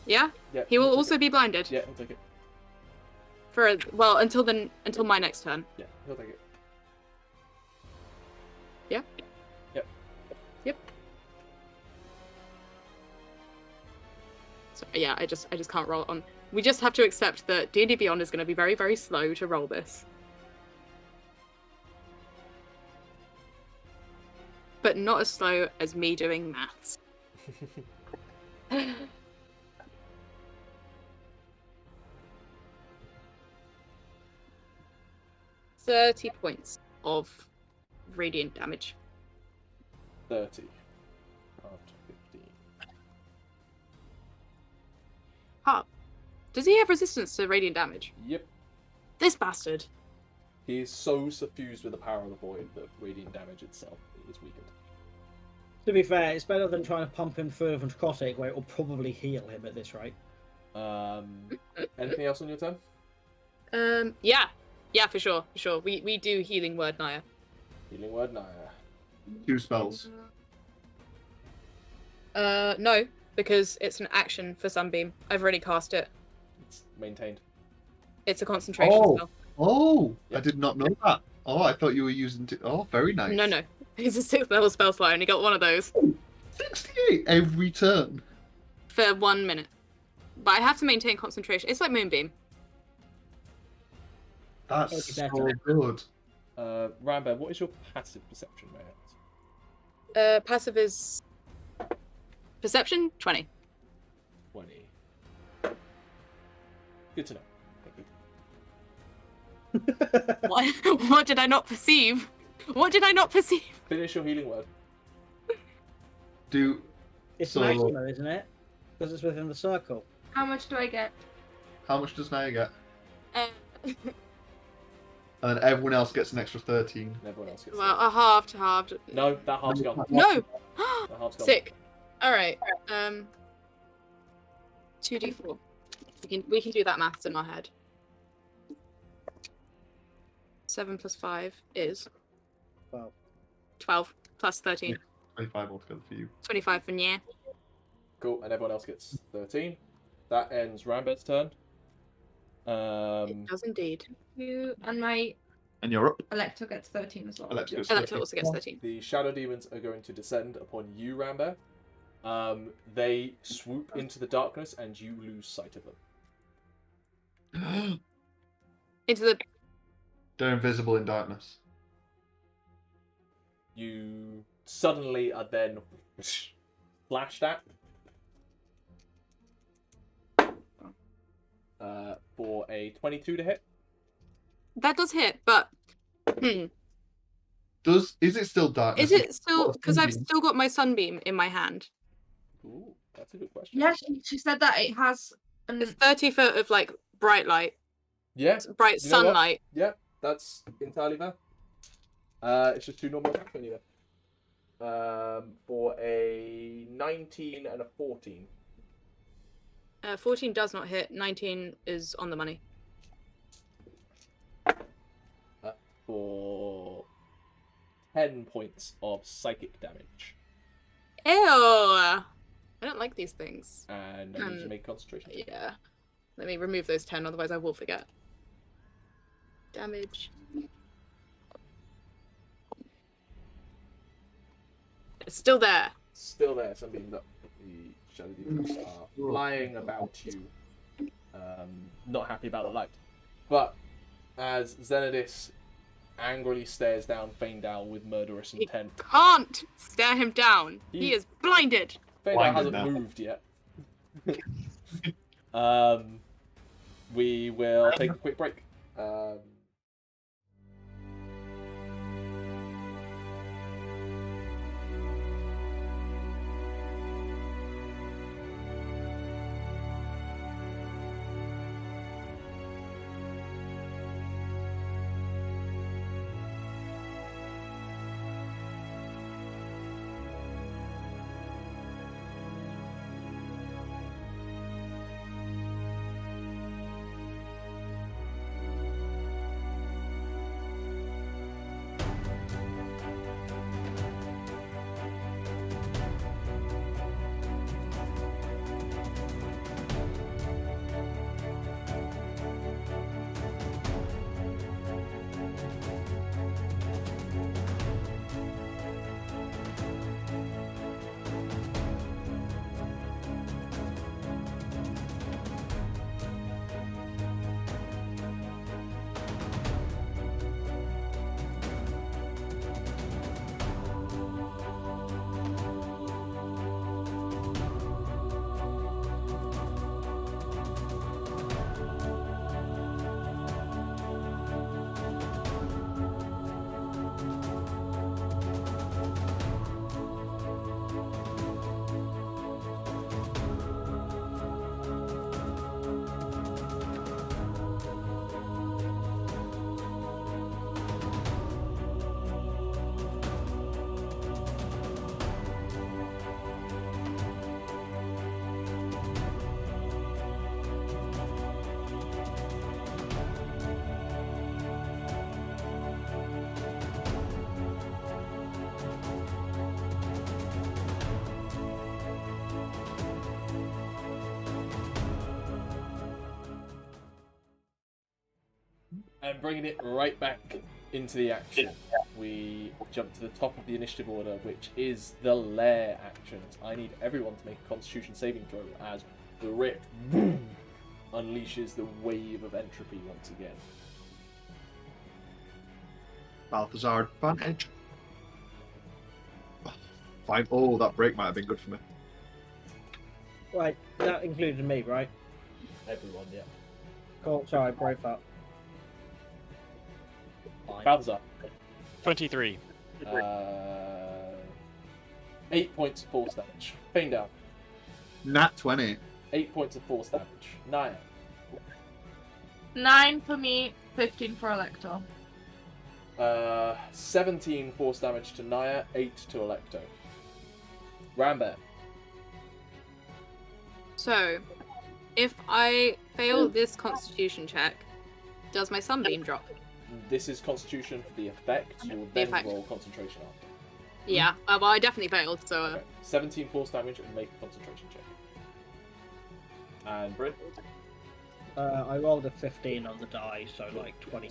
Yeah. Yeah. He will he'll take also it. be blinded Yeah, he'll take it. for until my next turn. Yeah, he'll take it. Yeah. Yep. Yep. So yeah, I just can't roll it on. We just have to accept that D&D Beyond is going to be very, very slow to roll this. But not as slow as me doing maths. 30 points of radiant damage. 30. After 15. Ah, does he have resistance to radiant damage? Yep. This bastard. He is so suffused with the power of the void that radiant damage itself is weakened. To be fair, it's better than trying to pump him further from necrotic, where it will probably heal him at this rate. Anything else on your turn? Yeah, for sure. We do healing word, Nyah. Healing word, Nyah. 2 spells. No, because it's an action for Sunbeam. I've already cast it. It's maintained. It's a concentration spell. Oh, I Yep. did not know that. Oh, I thought you were using. Oh, very nice. No. It's a 6th level spell slot. I only got one of those 68 every turn. for 1 minute. But I have to maintain concentration. It's like Moonbeam. That's That'd be so better. good. Rambear, what is your passive perception, may I ask? Passive is perception 20. 20. Good to know. Thank you. What did I not perceive? What did I not perceive? Finish your healing word. Do It's So- maximum, isn't it? Because it's within the circle. How much do I get? how much does Nyah get? Uh, And everyone else gets an extra 13. And everyone else gets well, a halved. No, that half's gone. No. That half's gone. Sick. All right. 2d4. We can do that maths in our head. So 7 plus 5 is 12. 12 plus 13. 25 altogether for you. 25 for Nyah. Cool, and everyone else gets 13. That ends Rambear's turn. It does indeed. And my And you're up. Elector gets 13 as well. Elector gets Elector 13. also gets 13. The Shadow Demons are going to descend upon you, Rambear. They swoop into the darkness, and you lose sight of them. Into the... They're invisible in darkness. You suddenly are then flashed at for a 22 to hit. That does hit, but... Is it still darkness? Is it still... Because I've Sunbeam? still got my sunbeam in my hand. Ooh, that's a good question. Yeah, she said that it has It's 30 foot of, like, bright light. Yeah, Bright You know what? sunlight. yeah, that's entirely fair. It's just 2 normal attacks anyway. For a 19 and a 14. 14 does not hit. 19 is on the money. For 10 points of psychic damage. Ew! I don't like these things. And I need you to make a concentration. Yeah. Let me remove those 10, otherwise I will forget. Damage. It's still there. Still there, something that the Shadow Demons are flying about you. Not happy about the light. But as Zenodis angrily stares down Faendal with murderous intent. Can't stare him down. He is blinded. Faendal Blinded hasn't now. moved yet. We will take a quick break. And bringing it right back into the action, we jump to the top of the initiative order, which is the lair actions. I need everyone to make a Constitution saving throw as the rift boom, unleashes the wave of entropy once again. Balthazar advantage. Fine. Oh, that break might have been good for me. Right, that included me, right? Everyone, yeah. Cool, sorry, brave up. Balthazar. 23. 8 points of force damage. Faendal. Nat 20. 8 points of force damage. Nyah. 9 for me, 15 for Elector. 17 force damage to Nyah, 8 to Electo. Rambear. So, if I fail this Constitution check, does my sunbeam drop? This is Constitution for the effect. You'll The then effect. roll concentration after. Yeah. Well, I definitely failed. So. Okay. 17 force damage and make a concentration check. And Bryn, I rolled a 15 on the die, so like 20.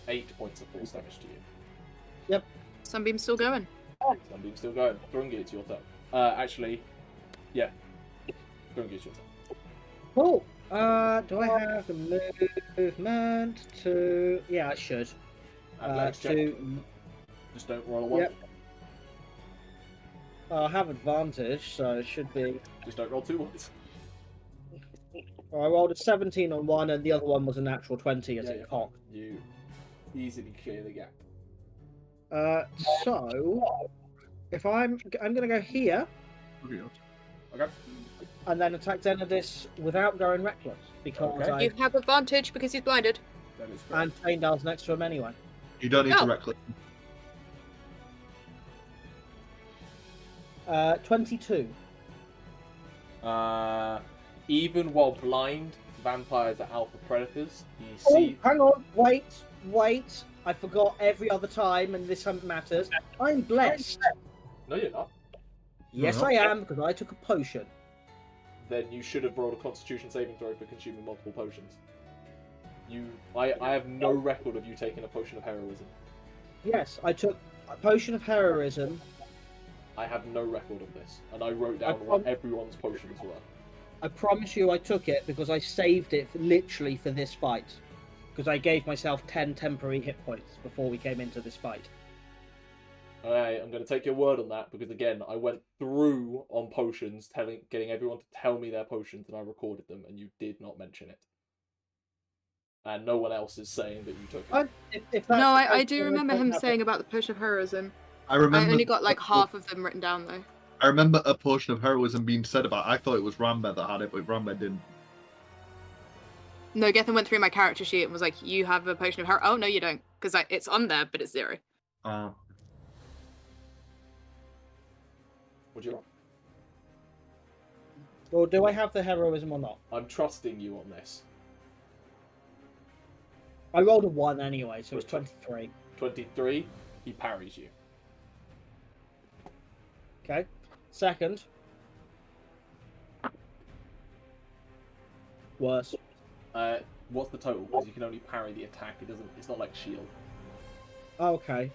8 points of force damage to you. Sunbeam's still going. Sunbeam's still going. Thrungi, it's your turn. Actually, yeah. Thrungi, it's your turn. Cool. Do I have the movement to? Yeah, I should. Athletics check. Just don't roll a 1. Yep. I have advantage, so it should be. Just don't roll 2 ones. I rolled a 17 on one, and the other one was a natural 20 as it cocked. You easily clear the gap. So if I'm gonna go here Okay. and then attack Zenodis without going reckless because Okay. You have advantage because he's blinded. That is correct. and Faendal's next to him anyway. You don't need Oh. to reckless. 22. Even while blind, vampires are alpha predators. You Oh, see, hang on, wait. I forgot every other time, and this matters. I'm blessed. no, you're not. Yes, No. I am, because I took a potion. Then you should have rolled a Constitution saving throw for consuming multiple potions. I have no record of you taking a potion of heroism. Yes, I took a potion of heroism. I have no record of this, and I wrote down I what prom- everyone's potions were. I promise you I took it because I saved it literally for this fight. Because I gave myself 10 temporary hit points before we came into this fight. Alright, I'm going to take your word on that, because again, I went through on potions, getting everyone to tell me their potions, and I recorded them, and you did not mention it. And no one else is saying that you took it. If No, that's the I case, do then remember don't him have saying it. about the potion of heroism. I I remember. only got like half of them written down though. I remember a portion of heroism being said about. I thought it was Rambear that had it, but Rambear didn't. No, Gethin went through my character sheet and was like, "You have a potion of heroism." Oh no, you don't, because it's on there, but it's 0. Would you? Or do I have the heroism or not? I'm trusting you on this. I rolled a 1 anyway, so it's 23. 23, he parries you. Okay. Second. Worse. What's the total? Because you can only parry the attack. It's not like shield. Okay.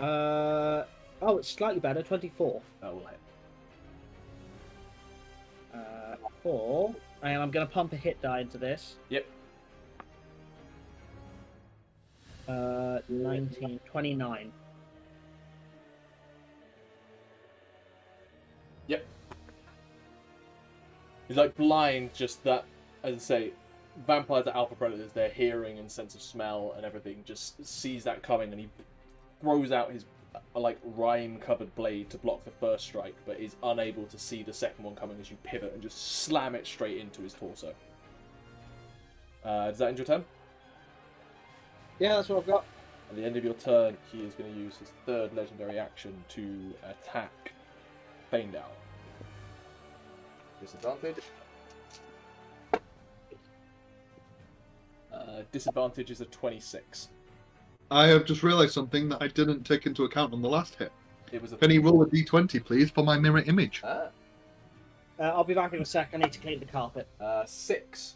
Oh, it's slightly better. 24. That will hit. 4. And I'm going to pump a hit die into this. Yep. 19, 29. Yep. He's like blind, just that, as I say, vampires are alpha predators. Their hearing and sense of smell and everything just sees that coming, and he throws out his like rime-covered blade to block the first strike, but is unable to see the second one coming as you pivot and just slam it straight into his torso. Does that end your turn? Yeah, that's what I've got. At the end of your turn, he is going to use his third legendary action to attack Faendal. Disadvantage. Disadvantage is a 26. I have just realised something that I didn't take into account on the last hit. It was a. Can you roll a d20, please, for my mirror image? I'll be back in a sec. I need to clean the carpet. 6.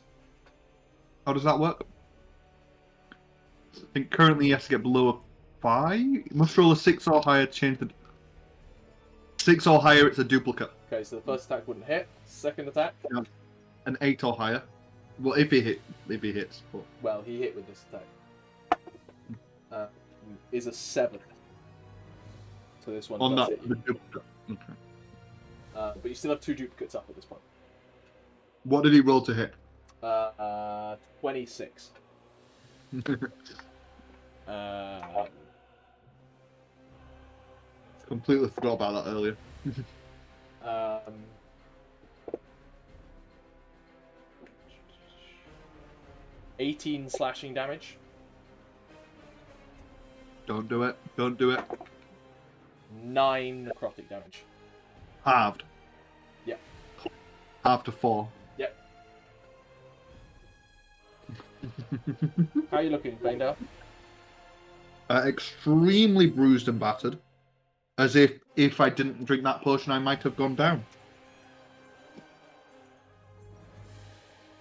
How does that work? I think currently he has to get below a 5. You must roll a 6 or higher to change the... 6 or higher, it's a duplicate. Okay, so the first attack wouldn't hit. Second attack, An 8 or higher. Well, if he hits. But... well, he hit with this attack. Is a 7. So this one On does that, hit the you. duplicate. Okay. But you still have 2 duplicates up at this point. What did he roll to hit? 26. Completely forgot about that earlier. 18 slashing damage. Don't do it. Don't do it. 9 necrotic damage. Halved. Yep. Half to 4. Yep. How are you looking, Faendal? extremely bruised and battered, as if I didn't drink that potion, I might have gone down.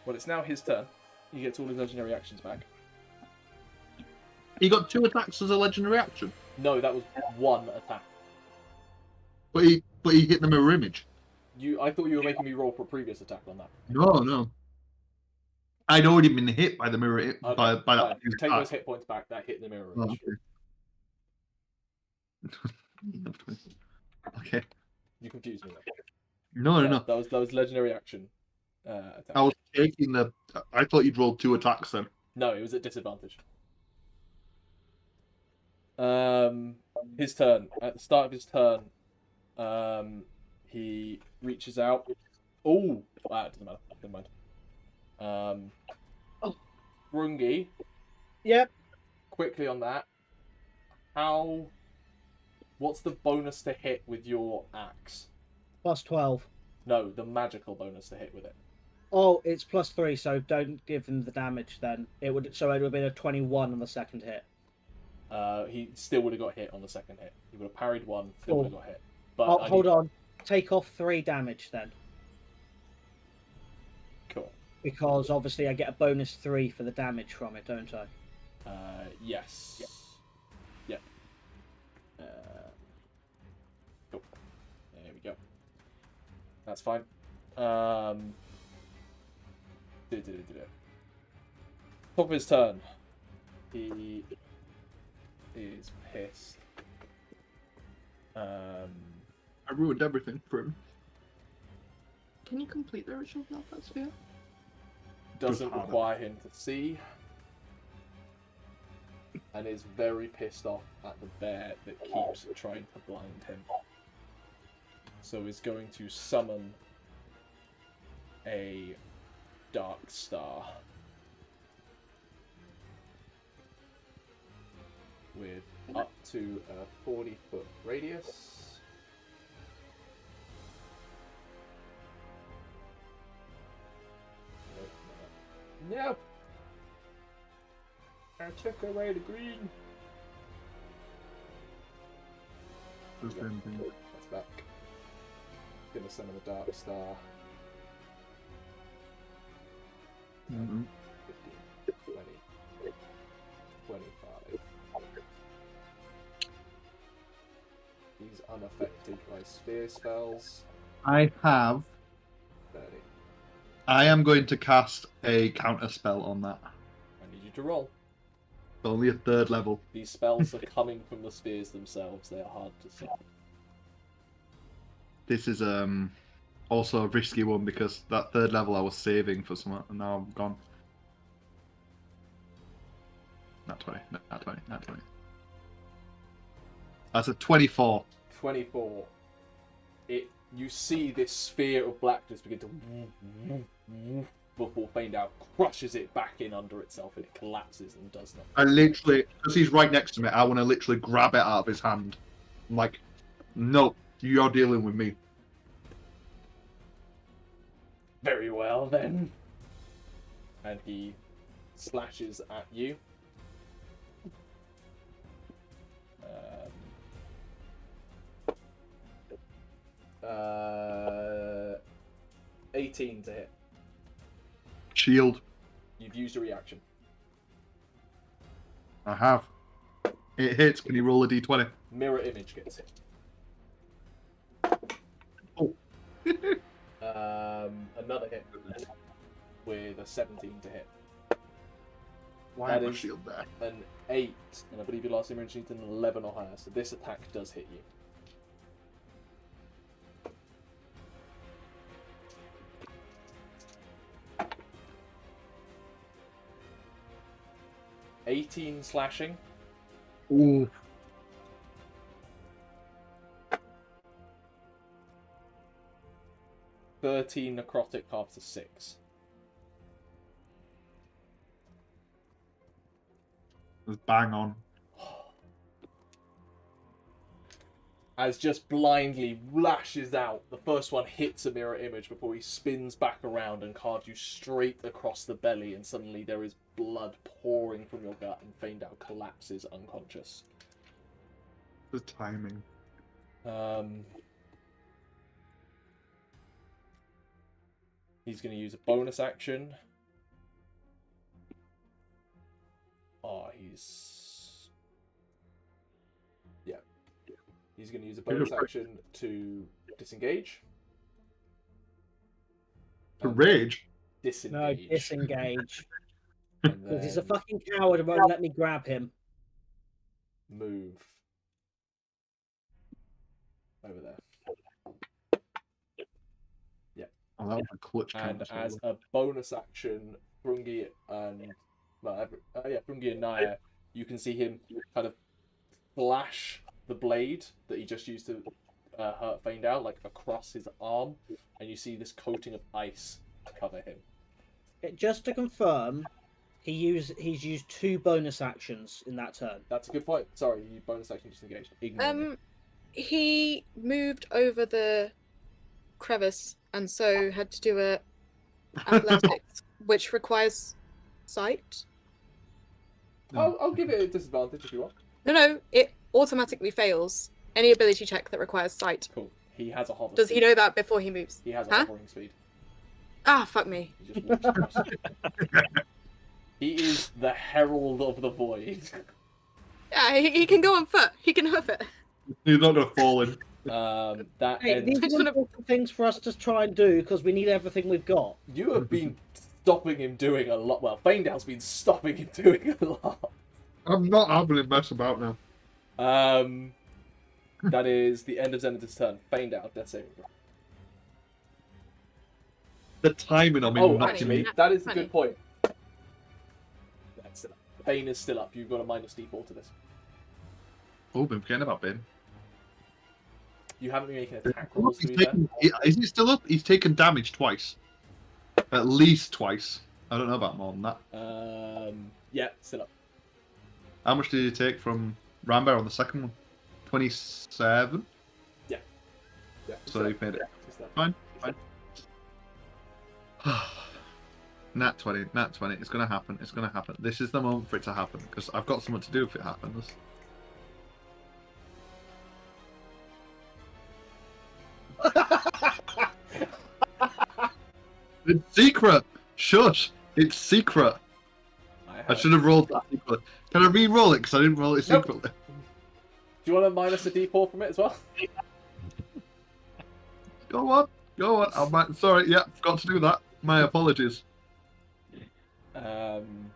Well, it's now his turn. He gets all his legendary actions back. He got 2 attacks as a legendary action, No, that was 1 attack. but he hit the mirror image. I thought you were making me roll for a previous attack on that. No. I'd already been hit by the mirror Okay, by fine. that. You take those hit points back. That hit the mirror image. Okay. Okay. You confused me. No. That was legendary action. Attack. I was taking the. I thought you'd rolled 2 attacks then. No, it was at disadvantage. His turn. At the start of his turn, he reaches out. Oh, it doesn't matter. Never mind. Thrungi. Yep. Quickly on that. What's the bonus to hit with your axe? Plus 12. No, the magical bonus to hit with it. Oh, it's plus 3, so don't give them the damage then. It would have been a 21 on the second hit. He still would have got hit on the second hit. He would have parried 1, still would have got hit. But Hold on. Take off 3 damage then. Cool. Because obviously I get a bonus 3 for the damage from it, don't I? Yes. Yep. Cool. There we go. That's fine. Top of his turn. He is pissed. I ruined everything for him. Can you complete the ritual of that sphere? Doesn't require him to see. And is very pissed off at the bear that keeps trying to blind him. So is going to summon a dark star. With up to a 40-foot radius. Yep. I took away the green. Just Yep. anything. That's back. Gonna summon a dark star. Mhm. 15, 20, 25. He's unaffected by sphere spells. I have. 30. I am going to cast a counter spell on that. I need you to roll. Only a 3rd level. These spells are coming from the spheres themselves. They are hard to see. This is also a risky one because that 3rd level I was saving for something and now I'm gone. Not 20. Not 20. Not 20. That's a 24. 24. You see this sphere of blackness begin to before Faendal crushes it back in under itself and it collapses and does nothing. I literally, because he's right next to me, I want to literally grab it out of his hand. I'm like, no, you're dealing with me. Very well then. And he slashes at you. 18 to hit. Shield. You've used a reaction. I have. It hits. Can you roll a d20? Mirror image gets hit. Oh. Another hit with a 17 to hit. Why That am I is shield there? an 8, and I believe your last image needs an 11 or higher, so this attack does hit you. $18 slashing. Ooh. $13 necrotic after 6. It was bang on. as just blindly lashes out. The first one hits a mirror image before he spins back around and carves you straight across the belly, and suddenly there is blood pouring from your gut, and Faendal collapses unconscious. The timing. He's going to use a bonus action. Oh, yeah. He's going to use a bonus action to disengage. To rage? Disengage. No, disengage. And Because he's a then fucking coward and won't let me grab him. move over there. Oh, that was a clutch count. And as a bonus action, Thrungi and Thrungi and Nyah, you can see him kind of flash the blade that he just used to hurt Faendal, like across his arm, and you see this coating of ice cover him. Just to confirm, he's used 2 bonus actions in that turn. That's a good point. Sorry, you bonus action disengaged. Ignore me. He moved over the crevice and so had to do a athletics, which requires sight. I'll give it a disadvantage if you want. No, it automatically fails any ability check that requires sight. Cool. He has a hover. Does speed. he know that before he moves? He has a Huh? hovering speed. Ah, fuck me. He just walks across. He is the herald of the void. Yeah, he can go on foot. He can hoof it. He's not going to fall in. That Hey, ends. these are important things for us to try and do because we need everything we've got. You have been stopping him doing a lot. Well, Faendal's been stopping him doing a lot. I'm not having a mess about now. That is the end of Zenith's turn. Faendal, death saving throw. The timing on me Oh, knocking actually, me. that is a Funny. good point. That's still up. Bane is still up. You've got a minus D4 to this. Oh, been forgetting about Ben. You haven't been making attack rolls to be there. Is he still up? He's taken damage twice. At least twice. I don't know about more than that. Yeah, still up. How much did he take from Rambear on the second one? 27? Yeah, So he made it. Just that. Fine. Nat 20, Nat 20. It's going to happen. It's going to happen. This is the moment for it to happen because I've got something to do if it happens. It's secret! Shush! It's secret! I should have rolled that secret. Can I re-roll it? Because I didn't roll it Nope. secretly. Do you want to minus a D4 from it as well? Go on. Go on. Sorry, yeah, forgot to do that. My apologies. I'm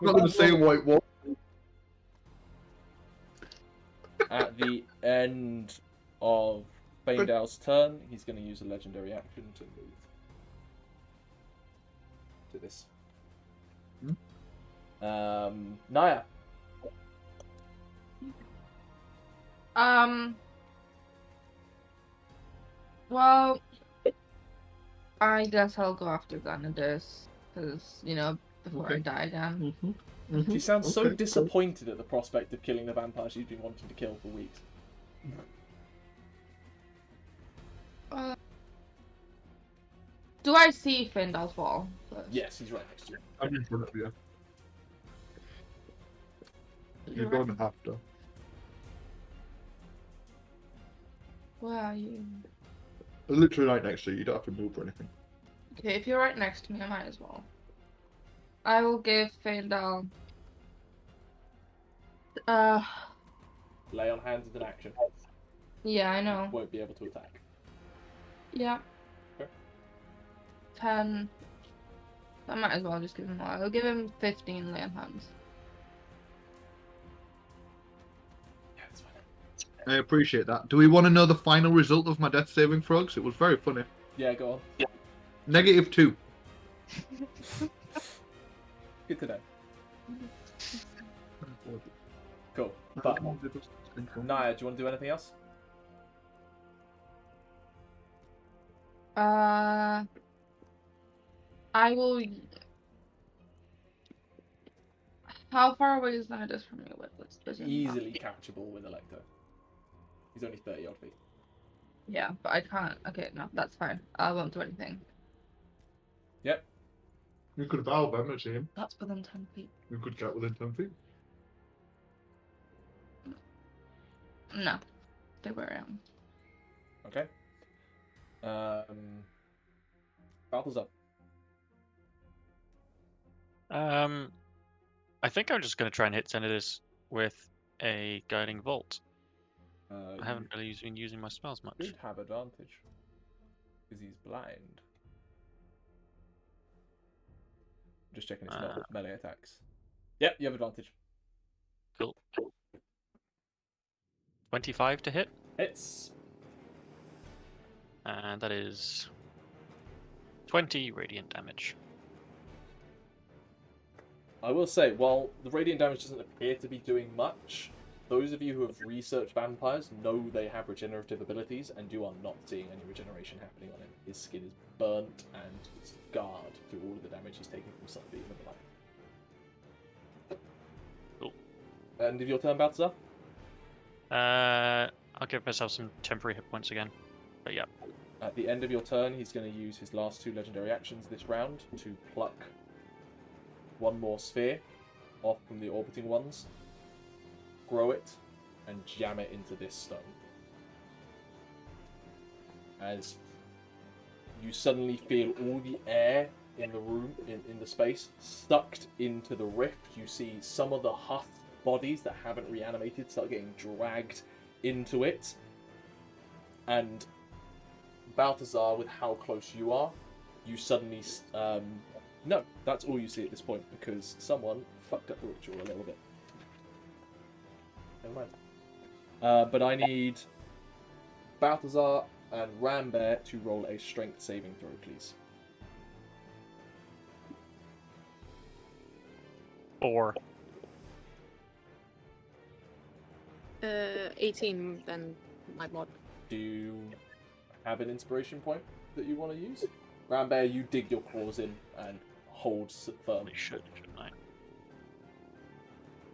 not going to say what it was. At the end of Faendal's turn, he's going to use a legendary action to move to this. Nyah. Well, I guess I'll go after Ganadas, because, you know, before I Okay. die again. She sounds so Okay. disappointed at the prospect of killing the vampire she's been wanting to kill for weeks. Do I see Faendal fall first? Yes, he's right next to you. I'm in front of you. You're You're going to have to. Where are you? Literally right next to you. You don't have to move or anything. Okay, if you're right next to me, I might as well. I will give Faendal... Lay on hands is an action. Yeah, I know. Won't be able to attack. Yeah. Okay. 10. I might as well just give him more. I'll give him 15 lay on hands. Yeah, it's fine. I appreciate that. Do we want to know the final result of my death saving throw? 'Cause it was very funny. Yeah, go on. -2. Good to know. Cool. But Nyah, do you want to do anything else? I will... How far away is Nidus from me with this? Easily catchable with Electo. He's only 30 odd feet. Yeah, but I can't. Okay, no, that's fine. I won't do anything. Yep. You could bow damage him. That's within 10 feet. You could get within 10 feet. No. Stay where I am. Okay. Balthazar. I think I'm just going to try and hit Zenidus with a guiding bolt. I haven't really been using my spells much. You should have advantage. Because he's blind. Just checking it's not melee attacks. Yep, you have advantage. Cool. 25 to hit. Hits. And that is 20 radiant damage. I will say, while the radiant damage doesn't appear to be doing much, those of you who have researched vampires know they have regenerative abilities, and you are not seeing any regeneration happening on him. His skin is burnt and scarred through all of the damage he's taken from Sunbeam and the like. Cool. End of your turn, Balthazar? I'll give myself some temporary hit points again. But yeah. At the end of your turn, he's going to use his last 2 legendary actions this round to pluck one more sphere off from the orbiting ones, grow it, and jam it into this stone. As you suddenly feel all the air in the room, in the space, sucked into the rift. You see some of the Huth bodies that haven't reanimated start getting dragged into it. And Balthazar, with how close you are, you suddenly... no, that's all you see at this point, because someone fucked up the ritual a little bit. Never mind. But I need Balthazar and Rambear to roll a strength saving throw, please. 4. 18, then my mod. Do you have an inspiration point that you want to use? Rambear, you dig your claws in and hold firm. Probably shouldn't I?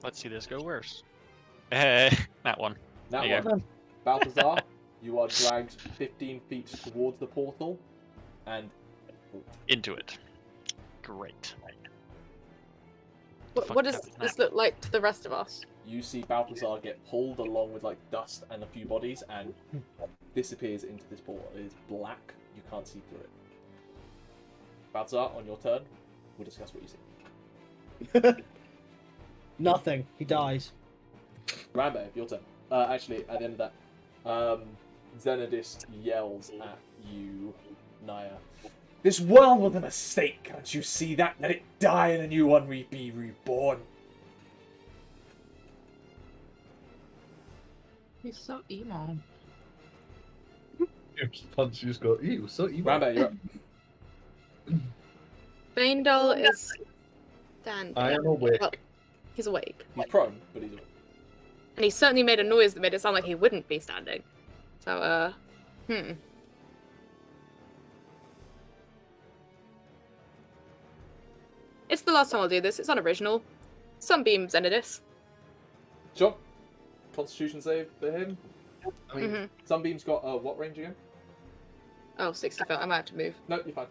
Let's see this go worse. That one. That There you one. Balthazar, you are dragged 15 feet towards the portal and Into it. Great. What does this look like to the rest of us? you see Balthazar get pulled along with like dust and a few bodies and disappears into this portal. It is black. You can't see through it. Balthazar, on your turn, we'll discuss what you see. Nothing. He dies. Rambear, your turn. Actually, at the end of that, Zenidus yells at you, Nyah. This world was a mistake. Can't you see that? Let it die and a new one be reborn. He's so emo. Fancy just go, ew, so emo. Rambear, you're up. Faendal is standing. I am awake. Well, he's awake. He's prone, but he's awake. And he certainly made a noise that made it sound like he wouldn't be standing. So, It's the last time I'll do this. It's unoriginal. Sunbeam Zenidus. Sure. Constitution save for him. I mean, Mhm. Sunbeam's got what range again? Oh, 60 foot. I might have to move. No, you're fine.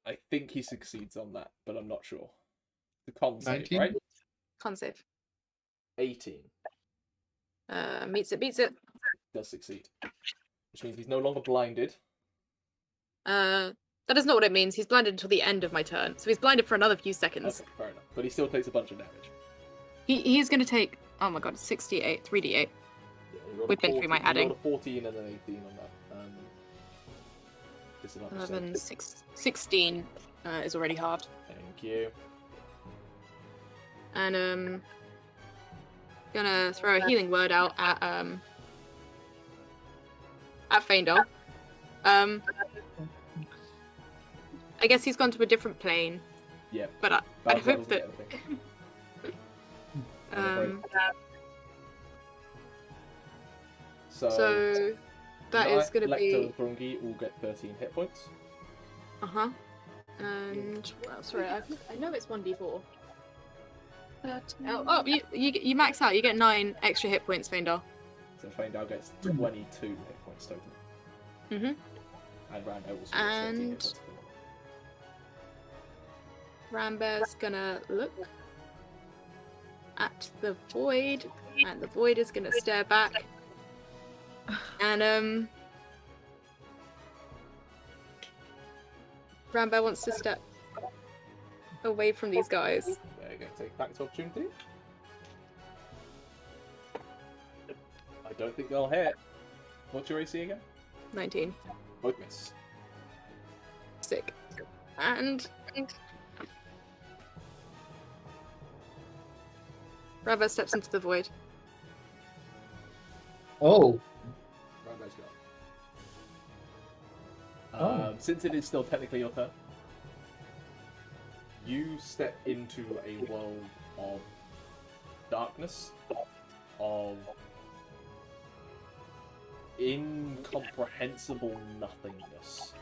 I think he succeeds on that, but I'm not sure. The con save, 19? right? Con save. 18 Meets it, beats it. does succeed. Which means he's no longer blinded. That is not what it means. He's blinded until the end of my turn. So he's blinded for another few seconds. Okay, fair enough. But he still takes a bunch of damage. He's going to take, oh my god, 68, 3d8. Yeah, he rolled a We've been through my 14 adding. He rolled a 14 and an 18 on that. Disadvantage save. 11, 16 is already halved. Thank you. And, gonna throw a healing word out at Faendal. I guess he's gone to a different plane. Yeah. But I'd Balthazar hope doesn't that... get anything. So that is gonna Lecter be... and Thrungi all get 13 hit points. Uh-huh. And, well, sorry, I know it's 1d4. Oh, you max out. You get 9 extra hit points, Faendal. So Faendal gets 22 hit points total. Mhm. And Rambear also gets 13 And hit points. Rambear's gonna look at the void, and the void is gonna stare back. And Rambear wants to step away from these guys. There you go, take back to opportunity. I don't think they'll hit. What's your AC again? 19. Both miss. Sick. And Rambear steps into the void. Oh, Rambear's go. Since it is still technically your turn, you step into a world of darkness, of incomprehensible nothingness.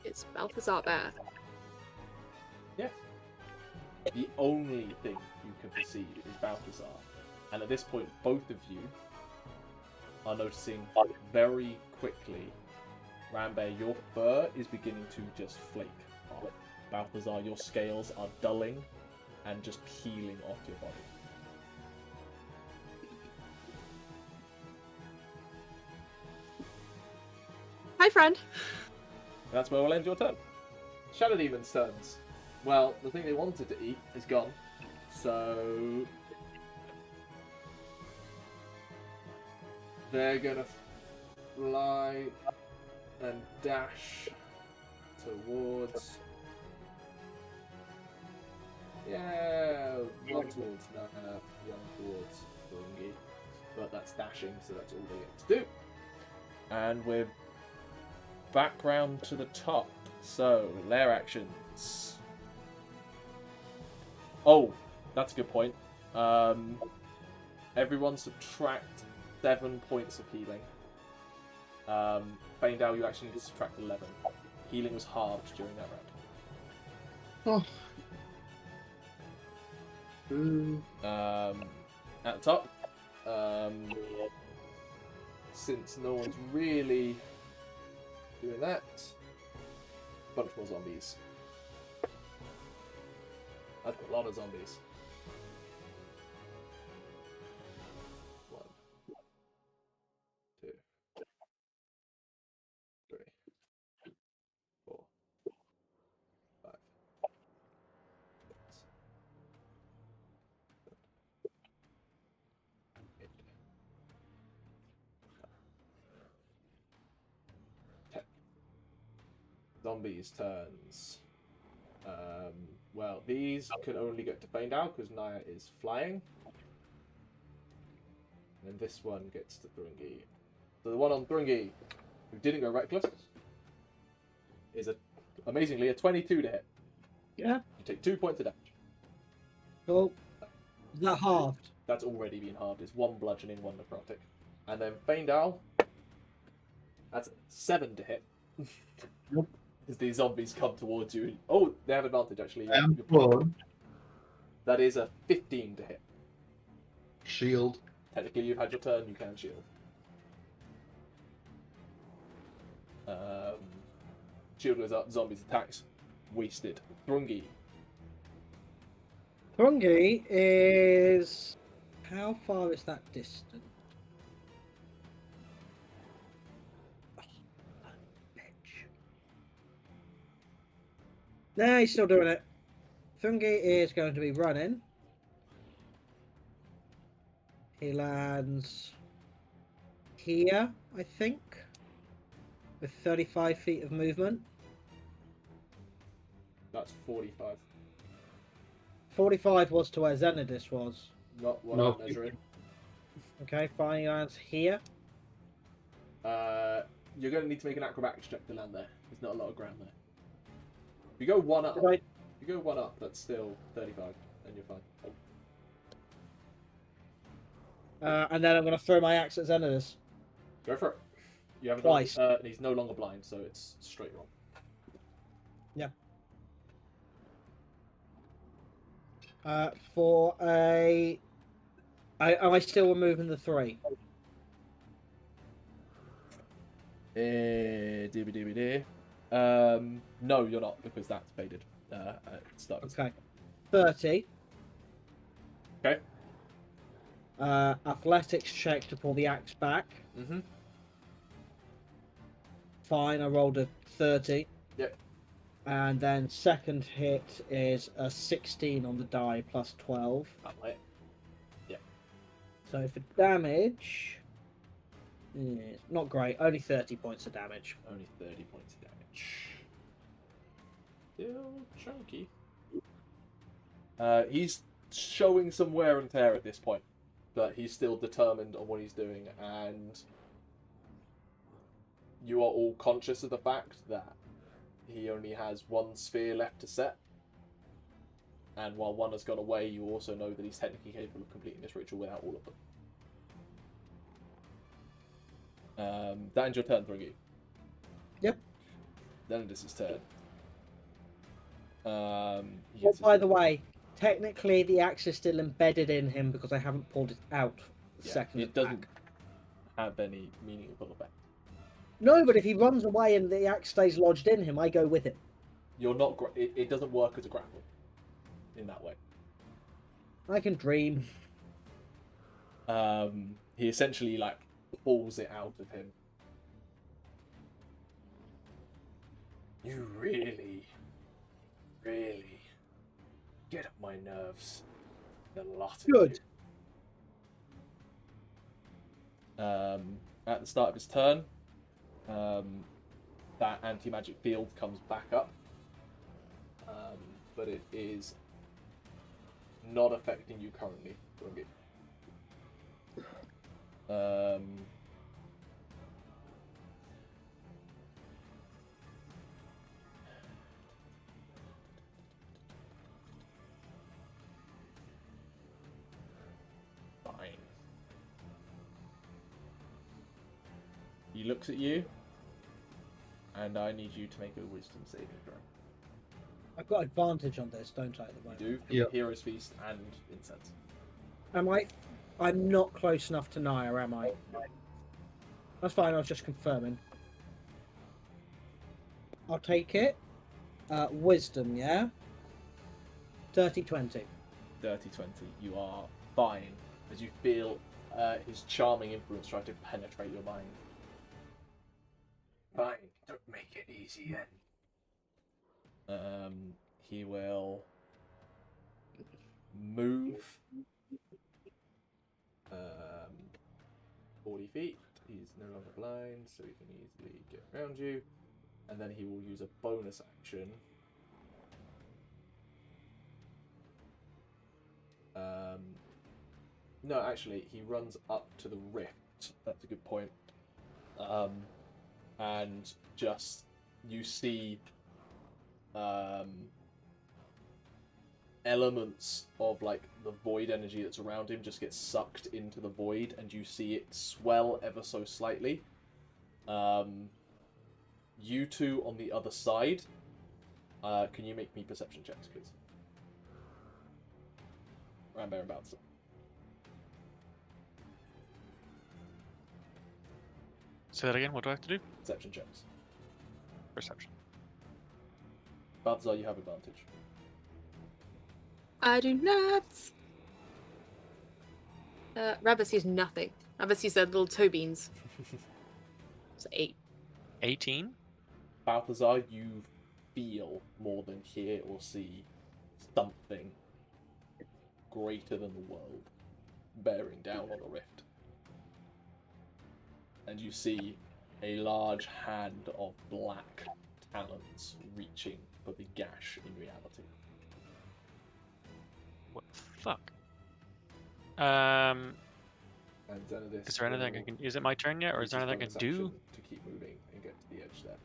It's Balthazar Bear. Yes. The only thing you can perceive is Balthazar. And at this point, both of you are noticing very quickly, Rambear, your fur is beginning to just flake off. Balthazar, your scales are dulling and just peeling off your body. Hi, friend. That's where we'll end your turn. Shadow Demon's turns. Well, the thing they wanted to eat is gone. So they're gonna fly and dash towards. Yeah, one towards Nyah, one towards Thrungi. But that's dashing, so that's all they get to do. And we're back round to the top. So, lair actions. Oh, that's a good point. Everyone subtract 7 points of healing. Faendal, you actually need to subtract 11. Healing was halved during that round. At the top, since no one's really doing that, bunch more zombies. That's a lot of zombies. 1, 2, 3, 4, 5, 6, 8, 10. Zombies' turns. Well, these can only get to Faendal because Nyah is flying. And then this one gets to Thrungi. So the one on Thrungi, who didn't go reckless, is amazingly a 22 to hit. Yeah. You take 2 points of damage. Cool. Is that halved? That's already been halved. It's 1 bludgeoning, 1 necrotic. And then Faendal, that's 7 to hit. Nope. As these zombies come towards you. Oh, they have advantage actually. That is a 15 to hit. Shield. Technically, you've had your turn, you can shield. Shield goes up, zombies attacks. Wasted. Thrungi. Thrungi is... How far is that distant? No, he's still doing it. Thrungi is going to be running. He lands here, I think, with 35 feet of movement. That's 45. 45 was to where Xenodus was. Not what No. I'm measuring. Okay, fine, he lands here. You're going to need to make an acrobatics check to land there. There's not a lot of ground there. If you go 1 up, Right. if you go 1 up, that's still 35, and you're fine. And then I'm going to throw my axe at Xenodus. Go for it. You haven't Twice. and he's no longer blind, so it's straight roll. Yeah. For a... am I still removing the 3? No, you're not, because that's faded. At start. Okay. 30. Okay. Athletics check to pull the axe back. Mm-hmm. Fine, I rolled a 30. Yep. And then second hit is a 16 on the die plus 12. That'll hit. Yeah. So for damage... not great, only 30 points of damage. Only 30 points of damage. Still chunky. He's showing some wear and tear at this point, but he's still determined on what he's doing, and you are all conscious of the fact that he only has one sphere left to set, and while one has gone away, you also know that he's technically capable of completing this ritual without all of them. That ends your turn, Thrungi. Yep. Then it is his turn. By the way, technically the axe is still embedded in him because I haven't pulled it out the second it doesn't have any meaningful effect. No, but if he runs away and the axe stays lodged in him, I go with him. You're not. It doesn't work as a grapple in that way. I can dream. He essentially like pulls it out of him. You really get up my nerves. The lot of Good. you. At the start of his turn, that anti-magic field comes back up, but it is not affecting you currently. Fine. He looks at you, and I need you to make a wisdom saving throw. I've got advantage on this, don't I, at the moment? You do, for Yeah. Hero's Feast and Incense. Am I? I'm not close enough to Nyah, am I? That's fine, I was just confirming. I'll take it. Wisdom, yeah? 30-20. Dirty 20. You are fine as you feel his charming influence try to penetrate your mind. Fine, don't make it easy then. He will move 40 feet. He's no longer blind, so he can easily get around you. And then he will use a bonus action. No, actually, he runs up to the rift. That's a good point. And just you see elements of like the void energy that's around him just get sucked into the void, and you see it swell ever so slightly. You two on the other side, can you make me perception checks, please? Rambear and Balthazar. Say that again. What do I have to do? Perception checks. Perception. Balthazar, you have advantage. I do not. Rabbit sees nothing. Rabbit sees their little toe beans. It's 8. 18. Balthazar, you feel more than hear or see something greater than the world bearing down on a rift. And you see a large hand of black talons reaching for the gash in reality. What the fuck? And Xenodis Is there anything I will can? Is it my turn yet, or is there use anything I his can bonus do? action to keep moving and get to the edge there?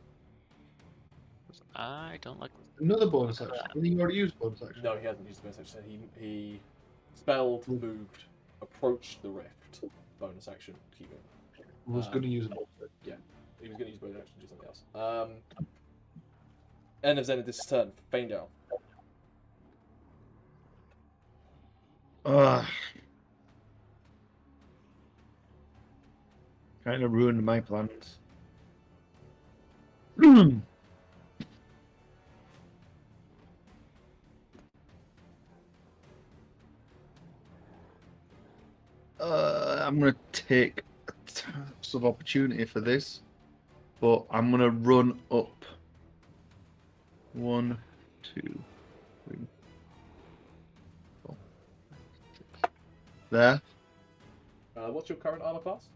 I don't like. Another bonus action. I think you already used bonus action. No, he hasn't used the bonus action. He spelled, moved, approached the rift. Bonus action, keep moving. I was going to use a bonus action. Yeah, he was going to use bonus action to do something else. End of Xenodis' turn. Faendal. Ugh. Kind of ruined my plans. I'm gonna take a tax of opportunity for this, but I'm gonna run up. 1, 2, 3, 4, 6. There. What's your current armor class?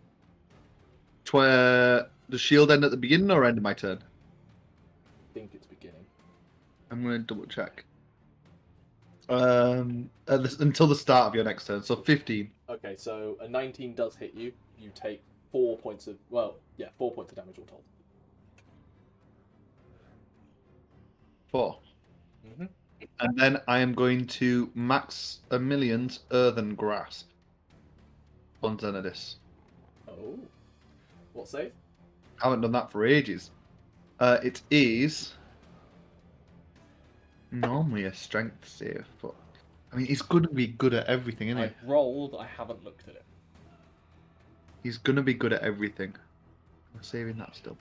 The shield end at the beginning or end of my turn? I think it's beginning. I'm gonna double check. Until the start of your next turn, so 15. Okay, so a 19 does hit you. You take 4 points of 4 points of damage all told. 4. Mm-hmm. And then I am going to max a million's Earthen Grasp on Zenadis. Oh. What save? I haven't done that for ages. It is normally a strength save, but I mean, he's going to be good at everything, isn't he? I've rolled, I haven't looked at it. He's going to be good at everything. I'm saving that still.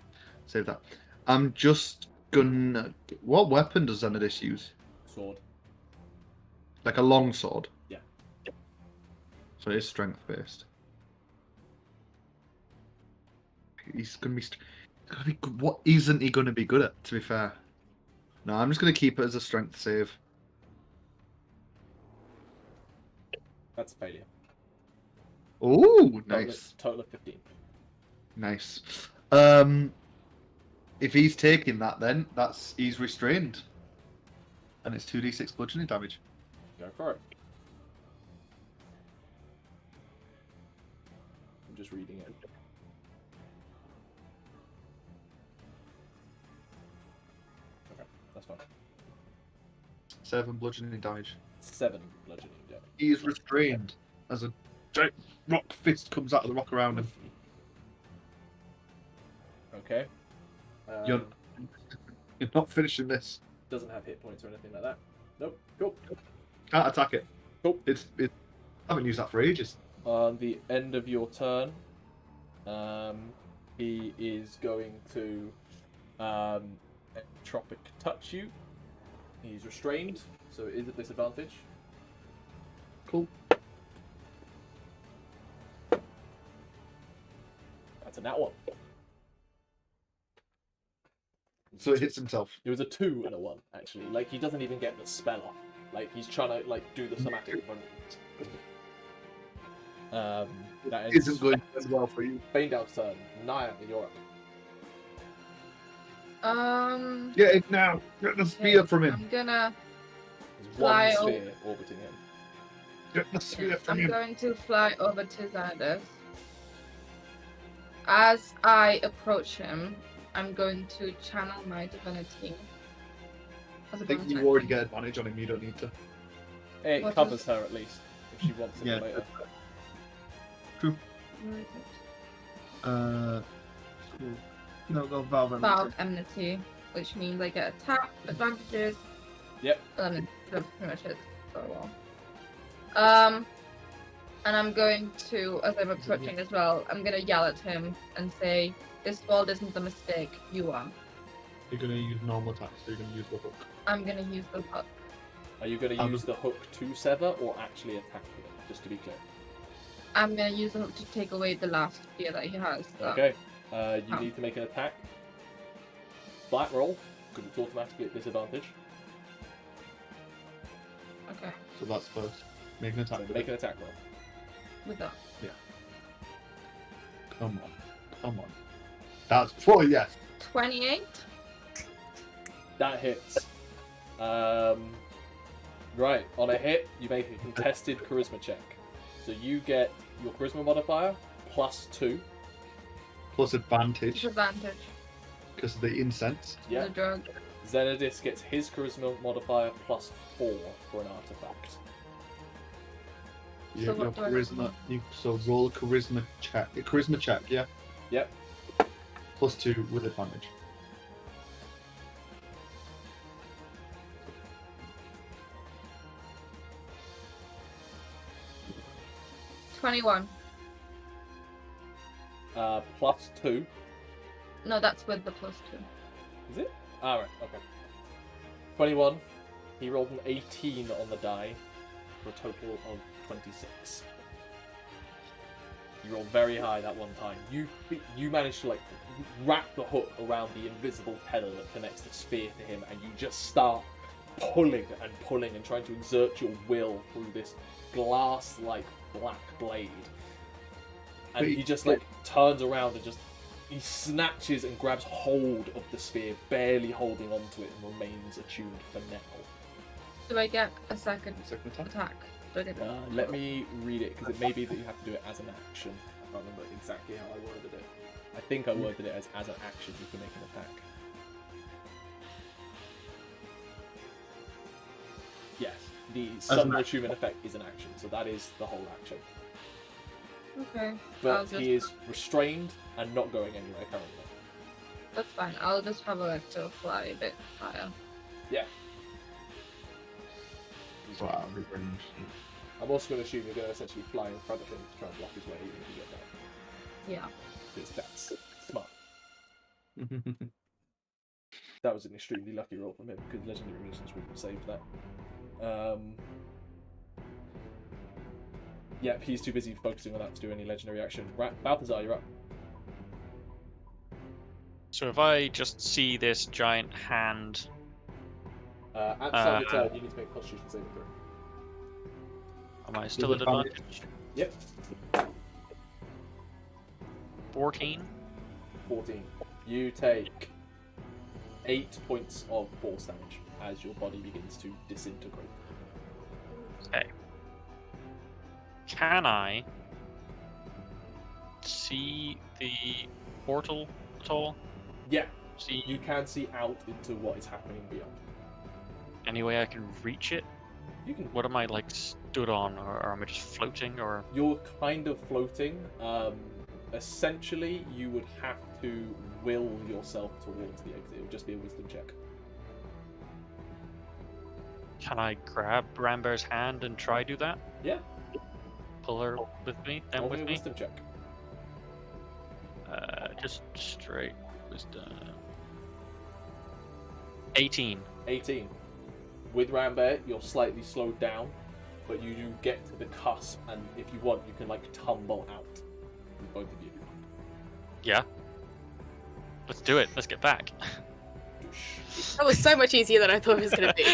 Save that. I'm just gonna... What weapon does Zenadis use? Sword. Like a long sword? Yeah. So it is strength based. He's gonna be good. What isn't he gonna be good at, to be fair? No, I'm just gonna keep it as a strength save. That's a failure. Oh, nice. Total of 15. Nice. If he's taking that, then he's restrained, and it's 2d6 bludgeoning damage. Go for it. I'm just reading it. Okay, that's fine. 7 bludgeoning damage. 7 bludgeoning damage. He is restrained as a giant rock fist comes out of the rock around him. Okay. You're not finishing this. Doesn't have hit points or anything like that. Nope. Cool. Can't attack it. Cool. I haven't used that for ages. On the end of your turn, he is going to Tropic touch you. He's restrained, so it is at disadvantage. Cool. That's a nat 1. So it hits himself. It was a 2 and a 1, actually. Like, he doesn't even get the spell off. Like, he's trying to, like, do the somatic run. That Isn't going as well for you. Faendal's turn. Nyah, you're up. Get it now. Get the spear from him. I'm gonna There's Fly one sphere orbiting him. Get the spear from I'm him. going to fly over to Xanadus. As I approach him, I'm going to channel my divinity. As a I think bonus you action. already get advantage on him. You don't need to. It What covers is- her at least, if she wants it Yeah. later. True. Where is it? No, go Valve. Valve enmity, which means I get attack advantages. Yep. That's pretty much it for a while. And I'm going to, as I'm approaching as well, I'm gonna yell at him and say, "This world isn't the mistake, you are." You're going to use normal attacks, so you're going to use the hook. I'm gonna use the hook. Are you going to use the hook to sever or actually attack with it? Just to be clear. I'm gonna use the hook to take away the last spear that he has. So. Okay. You Oh. need to make an attack. Flat roll, because it's automatically at disadvantage. Okay. So that's first. Make an attack. So make an attack roll. With that. Come on. Come on. That's 4, yes. 28. That hits. Right, on a hit, you make a contested charisma check. So you get your charisma modifier +2. Plus advantage Disadvantage. because of the incense. Yeah. The drug. Zenadis gets his charisma modifier +4 for an artifact. You So have your what do I- charisma. So roll a charisma check. A charisma check, yeah? Yep. +2 with advantage. 21. +2. No, that's with the +2. Is it? Alright, okay. 21. He rolled an 18 on the die for a total of 26. You rolled very high that one time. You managed to like wrap the hook around the invisible tether that connects the sphere to him, and you just start pulling and trying to exert your will through this glass-like black blade. And he just like turns around and he snatches and grabs hold of the sphere, barely holding onto it, and remains attuned for now. Do I get a second attack. attack? Let me read it, because it may be that you have to do it as an action. I can't remember exactly how I worded it. I think I worded it as an action you can make an attack. Yes, the sudden attunement effect is an action, so that is the whole action. Okay. But he is restrained and not going anywhere currently. That's fine. I'll just have a to fly a bit higher. Yeah. Wow, big range. I'm also going to assume you're going to essentially fly in front of him to try and block his way even if you get that. Yeah. Because that's smart. That was an extremely lucky roll from him, because Legendary Resistance would have saved that. Yep, he's too busy focusing on that to do any legendary action. Balthazar, you're up. So if I just see this giant hand, At the start of your turn, you need to make a Constitution saving throw. am I still at advantage? Yep. 14. 14. You take 8 points of force damage as your body begins to disintegrate. Okay. Can I see the portal at all? Yeah, See you can see out into what is happening beyond. any way I can reach it? You can. What am I like stood on, or am I just floating, or? You're kind of floating. Essentially, you would have to will yourself towards the exit. It would just be a wisdom check. Can I grab Rambear's hand and try do that? Yeah. Pull her with me, then Roll with me a me. wisdom check. Just straight wisdom. 18. 18. With Rambear, you're slightly slowed down, but you do get to the cusp, and if you want, you can like tumble out with both of you. Yeah. Let's do it. Let's get back. That was so much easier than I thought it was going to be.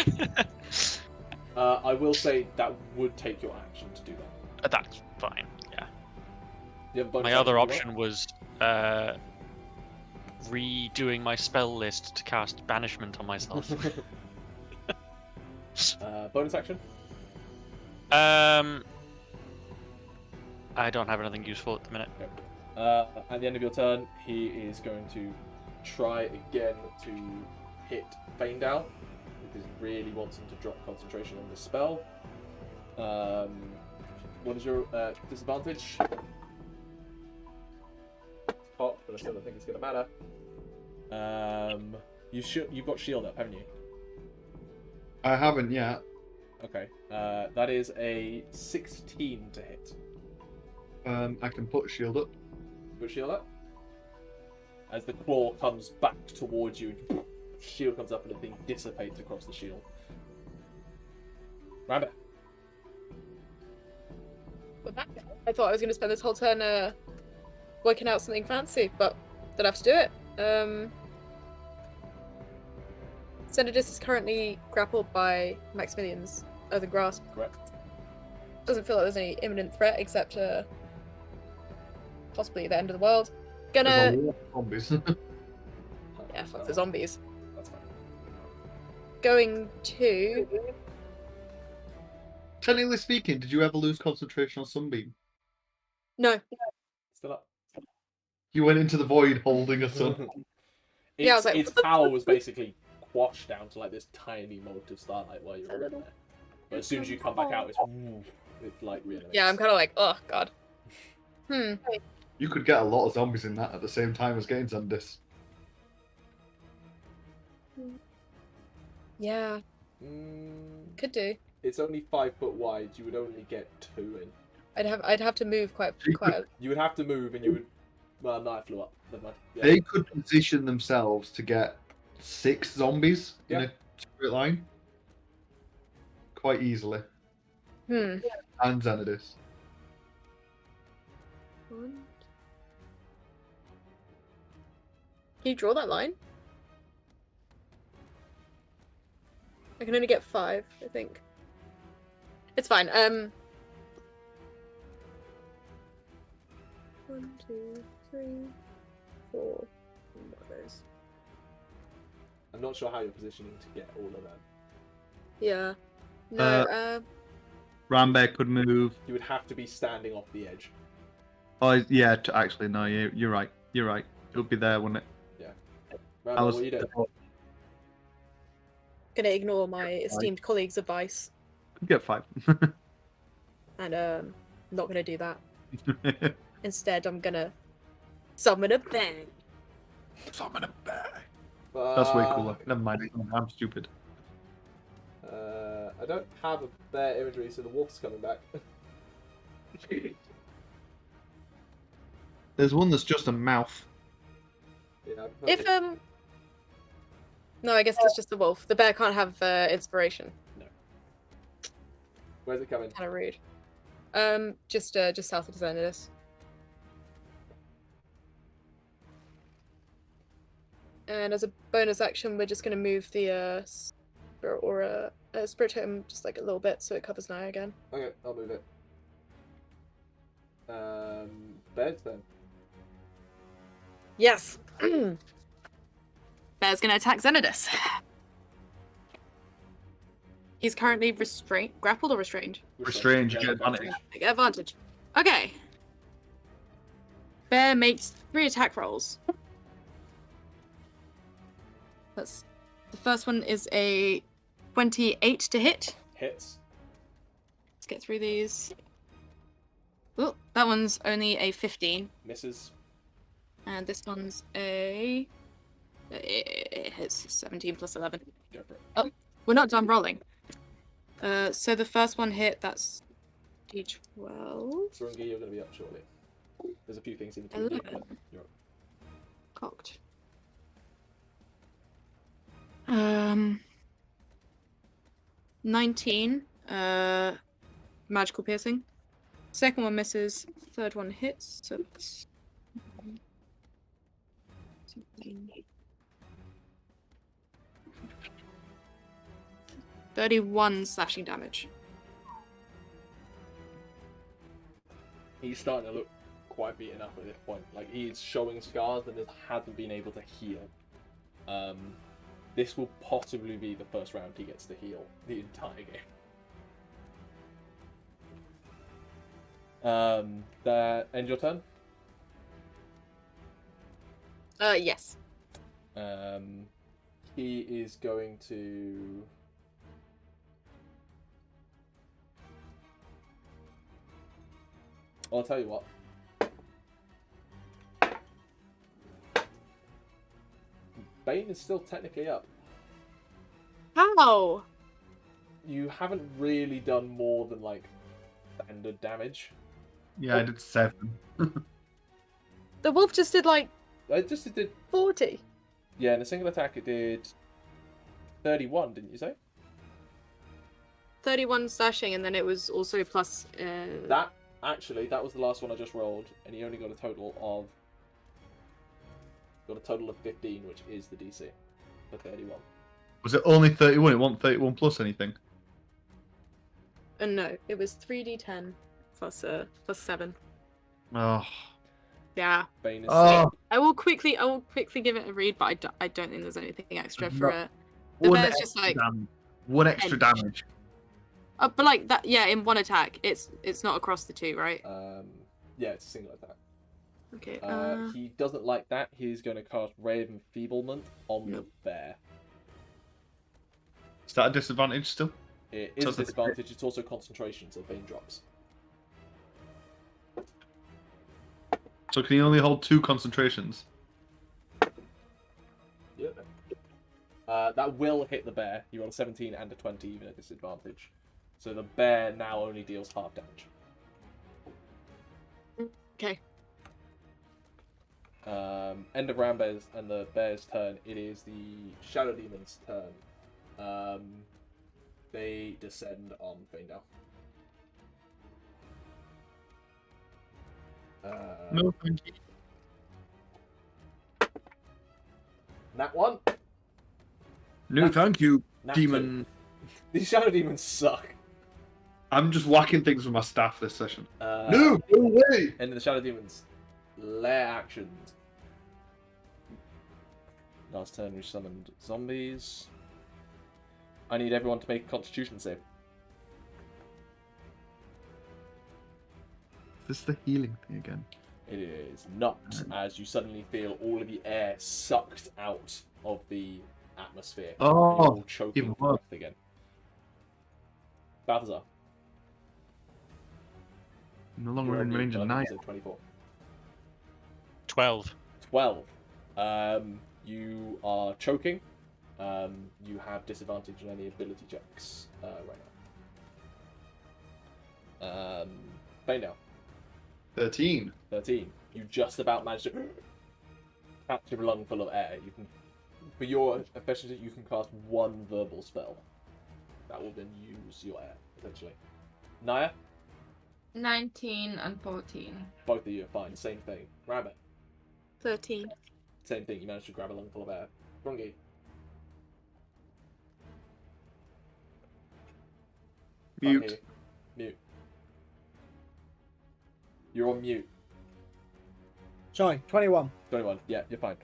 I will say that would take your action to do that. That's fine. Yeah. You have a bonus My other action option was redoing my spell list to cast banishment on myself. Bonus action? I don't have anything useful at the minute. Okay. At the end of your turn, he is going to try again to hit Faendal, because he really wants him to drop concentration on this spell. What is your disadvantage? Pop, but I still don't think it's going to matter. You've got shield up, haven't you? I haven't yet. Okay. That is a 16 to hit. I can put shield up. Put shield up. As the claw comes back towards you, shield comes up and the thing dissipates across the shield. Rabbit. We're back. I thought I was going to spend this whole turn working out something fancy, but don't have to do it. Senadus is currently grappled by Maximilian's Earthen Grasp. Correct. Doesn't feel like there's any imminent threat except possibly the end of the world. Gonna. There's a lot of zombies. Yeah, fuck the zombies. That's fine. Going to. Technically speaking, did you ever lose concentration on Sunbeam? No. Still up. You went into the void holding a sun. Yeah, I was like, its power was basically quashed down to like this tiny mote of starlight while you were in there. But as soon as you come back out, it's like really. Yeah, I'm kind of like, oh god. You could get a lot of zombies in that at the same time as getting Zundis. Yeah, could do. It's only 5 foot wide. You would only get 2 in. I'd have to move quite. You would have to move, and you would. Well, no, I flew up. Never mind. Yeah. They could position themselves to get 6 zombies in a straight line quite easily. And Xanadus. Can you draw that line? I can only get 5, I think. It's fine. 1, 2, 3, 4. What are those? I'm not sure how you're positioning to get all of them. Yeah. No. Rambear could move. You would have to be standing off the edge. Oh, yeah, actually, no, you're right. You're right. It would be there, wouldn't it? Rambo, what are you doing? Gonna ignore my esteemed colleague's advice. Get 5. And not gonna do that. Instead, I'm gonna summon a bear. Summon a bear. That's way cooler. Never mind. I'm stupid. I don't have a bear imagery, so the wolf's coming back. There's one that's just a mouth. Yeah. If no, I guess that's just the wolf. The bear can't have inspiration. No. Where's it coming? Kind of rude. Just south of Xanadus. And as a bonus action, we're just gonna move the spirit aura, spirit totem just like a little bit, so it covers Nyah again. Okay, I'll move it. Bears then. Yes. Bear's gonna attack Xanadus. He's currently grappled or restrained? Restrained, you get advantage. I get advantage. Okay. Bear makes 3 attack rolls. That's the first one is a 28 to hit. Hits. Let's get through these. Oh, that one's only a 15. Misses. And this one's a... It hits 17 plus 11. Go for it. Oh, we're not done rolling. So the first one hit, that's D12. Thrungi, you're going to be up shortly. There's a few things in between. 11. You're up. Cocked. 19. Magical piercing. Second one misses. Third one hits. So it's 31 slashing damage. He's starting to look quite beaten up at this point. Like, he's showing scars and hasn't been able to heal. This will possibly be the first round he gets to heal the entire game. That end your turn? Yes. He is going to... I'll tell you what. Bane is still technically up. How? You haven't really done more than, like, standard damage. Yeah, I did 7. The wolf just did like It did... 40. Yeah, in a single attack it did 31, didn't you say? 31 slashing, and then it was also plus... That was the last one I just rolled, and he only got a total of 15, which is the DC for 31. Was it only 31? It wasn't 31 plus anything? No, it was 3d10 plus 7. Oh. Yeah. Bane is Oh. I will quickly give it a read, but I don't think there's anything extra for it. The One bear's extra just like... damage. One extra edge. damage. But like that, yeah, in one attack. It's not across the 2, right? Yeah, it's a single attack. Okay. He doesn't like that. He's going to cast Ray of Enfeeblement on the bear. Is that a disadvantage still? It is a disadvantage. It's also concentration, so Bane drops. So can he only hold 2 concentrations? Yeah. That will hit the bear. You roll a 17 and a 20, even at disadvantage. So the bear now only deals half damage. Okay. End of Rambear's and the bear's turn. It is the Shadow Demon's turn. They descend on Faendal. No, thank you. Nat 1. No, Nat- thank you, Nat demon. 2. These Shadow Demons suck. I'm just whacking things with my staff this session. No, No, go away! End of the Shadow Demons. Lair actions. Last turn we summoned zombies. I need everyone to make a Constitution save. Is this the healing thing again? It is not, as you suddenly feel all of the air sucked out of the atmosphere. Oh, and you're all choking even for worse. breath again. Balthazar. No longer you're in on range mute, of but I Nyah. think you said 24. 12. 12. You are choking. You have disadvantage on any ability checks right now. Faendal. 13. 13. You just about managed to capture a lung full of air. You can, for your efficiency, you can cast one verbal spell. That will then use your air, essentially. Nyah, 19 and 14. both of you are fine. Same thing. Rambear, 13. same thing. You managed to grab a lung full of air. Thrungi, can't Mute. hear you. Mute. You're on mute. Sorry, 21. 21. Yeah, you're fine.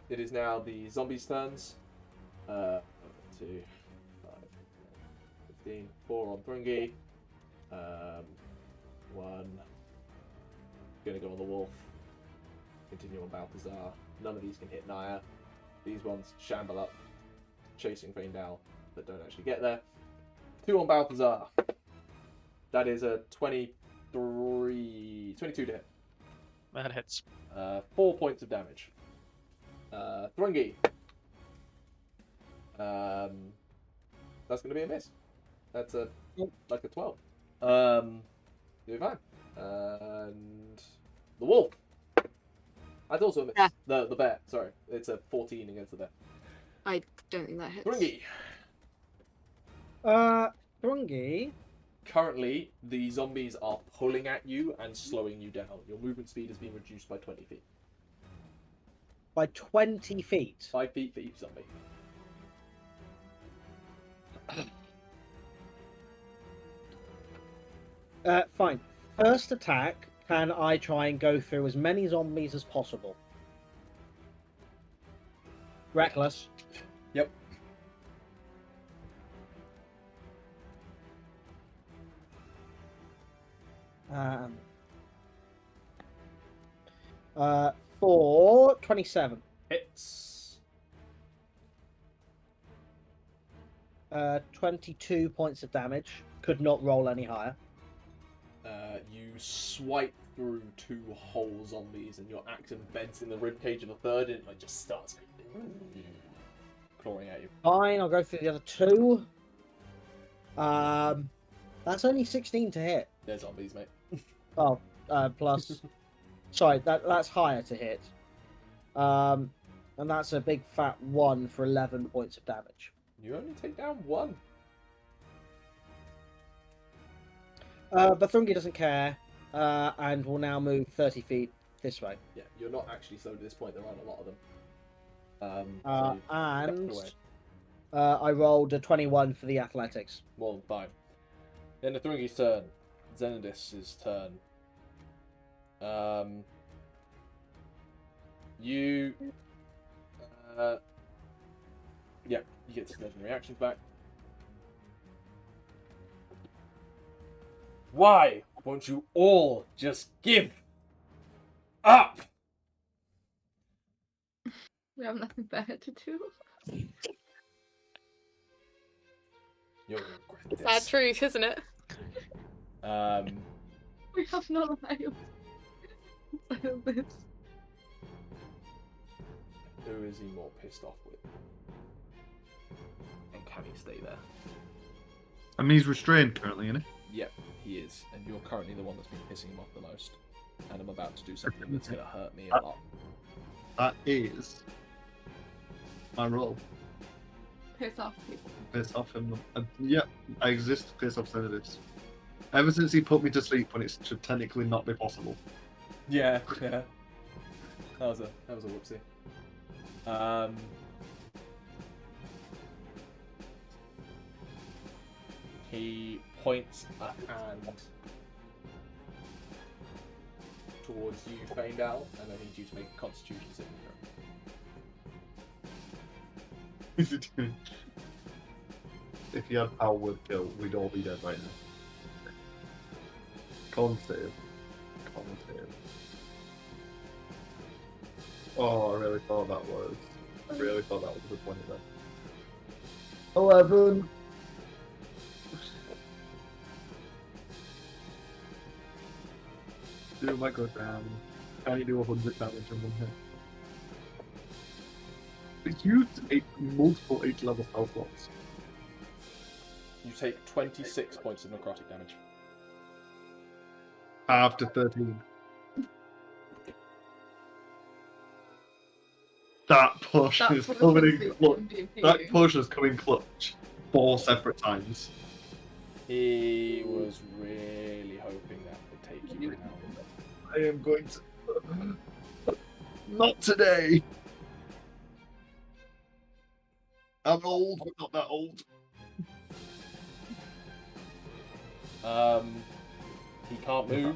It is now the zombies' turns. 2, 5, 15, 4 on Thrungi. 1. Gonna go on the wolf. Continue on Balthazar. None of these can hit Nyah. These ones shamble up, chasing Faendal, but don't actually get there. 2 on Balthazar. That is a 22 to hit. That hits. 4 points of damage. Thrungi. That's going to be a miss. That's a like a 12. You're fine. And the wolf. That's also a miss. Yeah. The bear. Sorry, it's a 14 against the bear. I don't think that hits. Thrungi. Thrungi. Currently, the zombies are pulling at you and slowing you down. Your movement speed has been reduced by 20 feet. By 20 feet. 5 feet for each zombie. Fine. First attack, can I try and go through as many zombies as possible? Reckless. Yep. For 27. Hits. 22 points of damage. Could not roll any higher. You swipe through 2 whole zombies, and your axe embeds in the ribcage of a third, and it like just starts clawing at you. Fine, I'll go through the other 2. That's only 16 to hit. They're zombies, mate. Oh, plus. Sorry, that's higher to hit. And that's a big fat 1 for 11 points of damage. You only take down 1. But Thrungi doesn't care, and will now move 30 feet this way. Yeah, you're not actually slowed at this point. There aren't a lot of them. And away. I rolled a 21 for the athletics. More than fine. Then the Thrungi's turn. Zenidis' turn. You... yeah, you get some legendary reactions back. Why won't you all just give up? We have nothing better to do. You'll regret this. Sad truth, isn't it? We have no lives. So this. Who is he more pissed off with? And can he stay there? I mean, he's restrained currently, isn't he? Yep, he is, and you're currently the one that's been pissing him off the most. And I'm about to do something that's going to hurt me a lot. That is my role. Piss off people. Piss off him. Yeah, I exist to piss off Senators. Ever since he put me to sleep when it should technically not be possible. Yeah. That was a whoopsie. He points a hand towards you, Faendal, and I need you to make a Constitution saving throw. Is it doing? If he had power word kill, we'd all be dead right now. Con save. Oh, I really thought that was a good point there. 11. Do my good damn. Can you do 100 damage in one hit? It's used multiple 8-level spell slots. You take 26 points of necrotic damage. After 13. That push is coming in clutch. That push is coming clutch 4 separate times. He was really hoping that would take you down. I am going to... Not today! I'm old, but not that old. He can't move.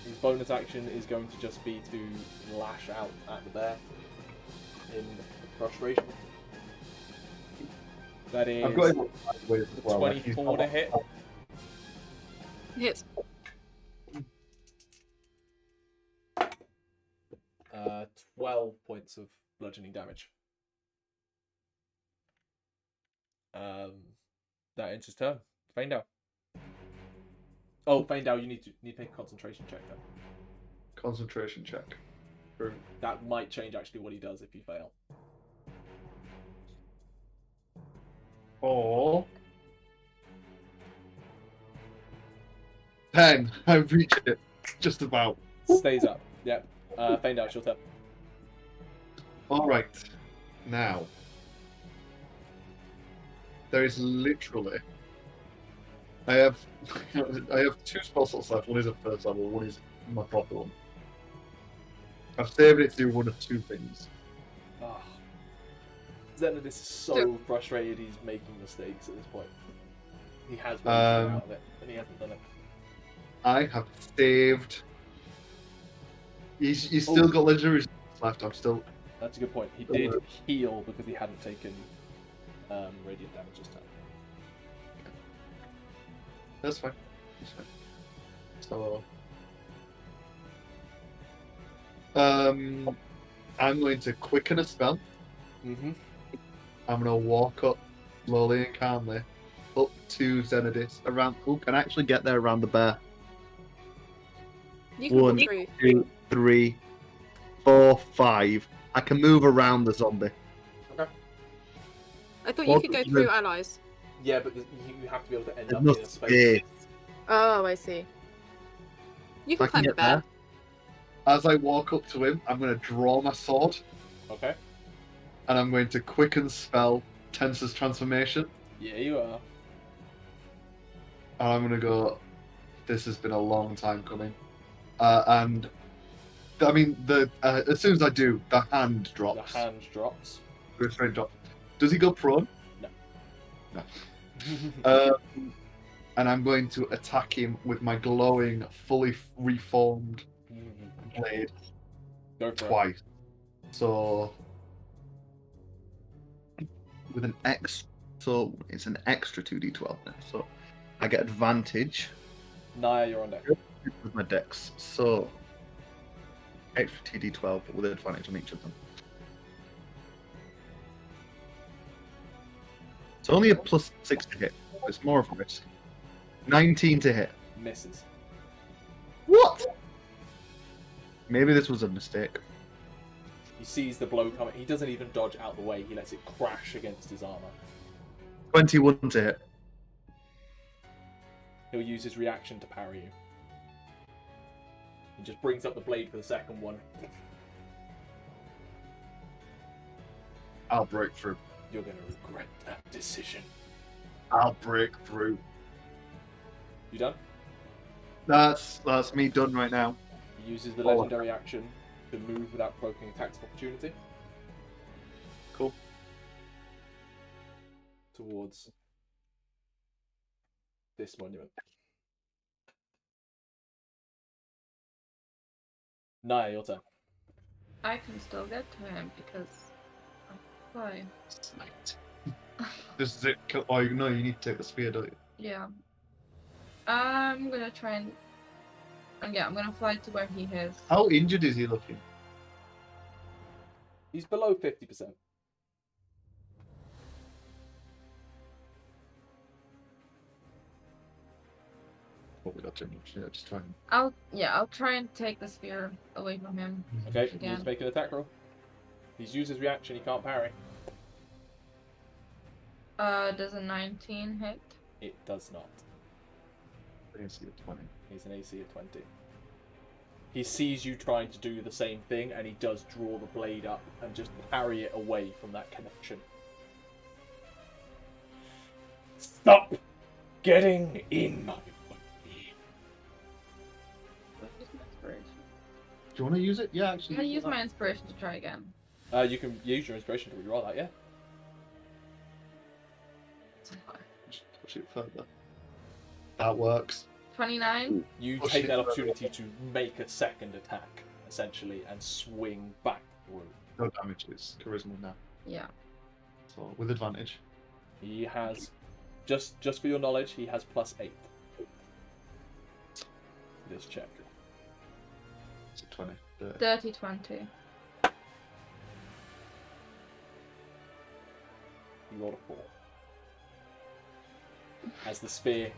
His bonus action is going to just be to lash out at the bear in frustration. That is I've got him sideways as well. 24 to hit. Hits. 12 points of bludgeoning damage. That ends his turn. Faendal. Oh, Faendal, you need to make a concentration check then. Concentration check. True. That might change actually what he does if you fail. Or 10. I've reached it. Just about. Stays up. Yep. Faendal, it's your turn. Alright. Now. There is literally... I have 2 spell slots left. One is a first level, one is my proper one. I've saved it to do one of 2 things. Oh. Zenith is so frustrated he's making mistakes at this point. He has been out of it, and he hasn't done it. I have saved... He's still got legendary left, I'm still... That's a good point. He did heal because he hadn't taken radiant damage this time. That's fine. So... I'm going to quicken a spell. Mm-hmm. I'm going to walk up slowly and calmly up to Zenadis around... Who can actually get there around the bear? You can 1, walk through. 2, 3, 4, 5. I can move around the zombie. Okay. I thought you could go through allies. Yeah, but you have to be able to end There's up no in a space. space. Oh, I see. You can I can climb the get bear. As I walk up to him, I'm going to draw my sword, Okay. and I'm going to quicken spell Tensor's Transformation, Yeah, you are. and I'm going to go, this has been a long time coming. And, I mean, as soon as I do, the hand drops. The hand drops. The straight drop. Does he go prone? No. No. And I'm going to attack him with my glowing, fully reformed blade Go for it. twice. So with an X, so it's an extra 2d12 now. So I get advantage Nyah, you're on deck. with my dex. So extra 2d12 but with advantage on each of them. It's only a plus 6 to hit. It's more of a risk. 19 to hit. Misses. What? Maybe this was a mistake. He sees the blow coming. He doesn't even dodge out the way. He lets it crash against his armor. 21 to hit. He'll use his reaction to parry you. He just brings up the blade for the second one. I'll break through. You're going to regret that decision. I'll break through. You done? That's me done right now. He uses the legendary action to move without provoking attacks of opportunity. Cool. Towards this monument. Nyah, your turn. I can still get to him because I'm flying. Sniped. This is it. Oh, no, you need to take the spear, don't you? Yeah. I'm gonna try and yeah, I'm gonna fly to where he is. How injured is he looking? He's below 50%. Probably got too much. Yeah, just try and... I'll try and take the spear away from him. Okay, you need Again. to make an attack roll. He's used his reaction, he can't parry. Does a 19 hit? It does not. AC of 20. He's an AC of 20. He sees you trying to do the same thing, and he does draw the blade up and just parry it away from that connection. Stop getting in my way. Use my inspiration. Do you want to use it? Yeah, actually. I'm gonna use my inspiration to try again. You can use your inspiration to reroll that, yeah? Just push it further. That works. 29. You Push take it that further. opportunity to make a second attack, essentially, and swing back through. No damage. It's charisma now. Yeah. So with advantage. He has, just for your knowledge, he has +8. This check. It's a 20. Dirty 20. You rolled a 4. As the sphere,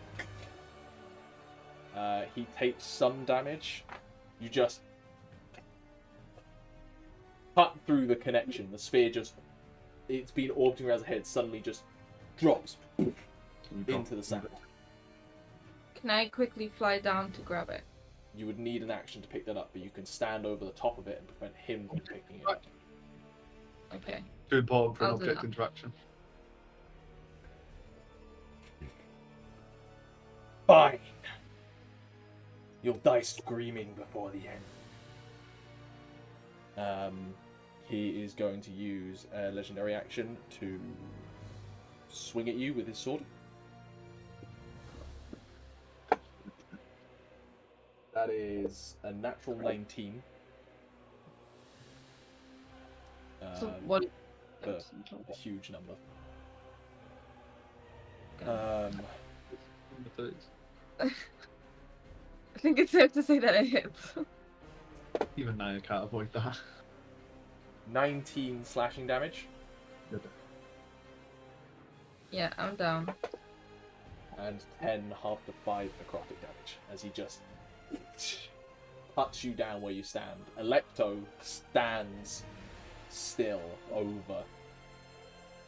he takes some damage. You just cut through the connection. The sphere it's been orbiting around his head, suddenly just drops into the sand. Can I quickly fly down to grab it? You would need an action to pick that up, but you can stand over the top of it and prevent him from picking it up. Okay. Too important for an I'll do object that. interaction. Fine. You'll die screaming before the end. He is going to use a legendary action to swing at you with his sword. That is a natural 19. So what? a huge number. I think it's safe to say that it hits. Even now I can't avoid that. 19 slashing damage. Yeah, I'm down. And 10 half to 5 necrotic damage as he just cuts you down where you stand. Electo stands still over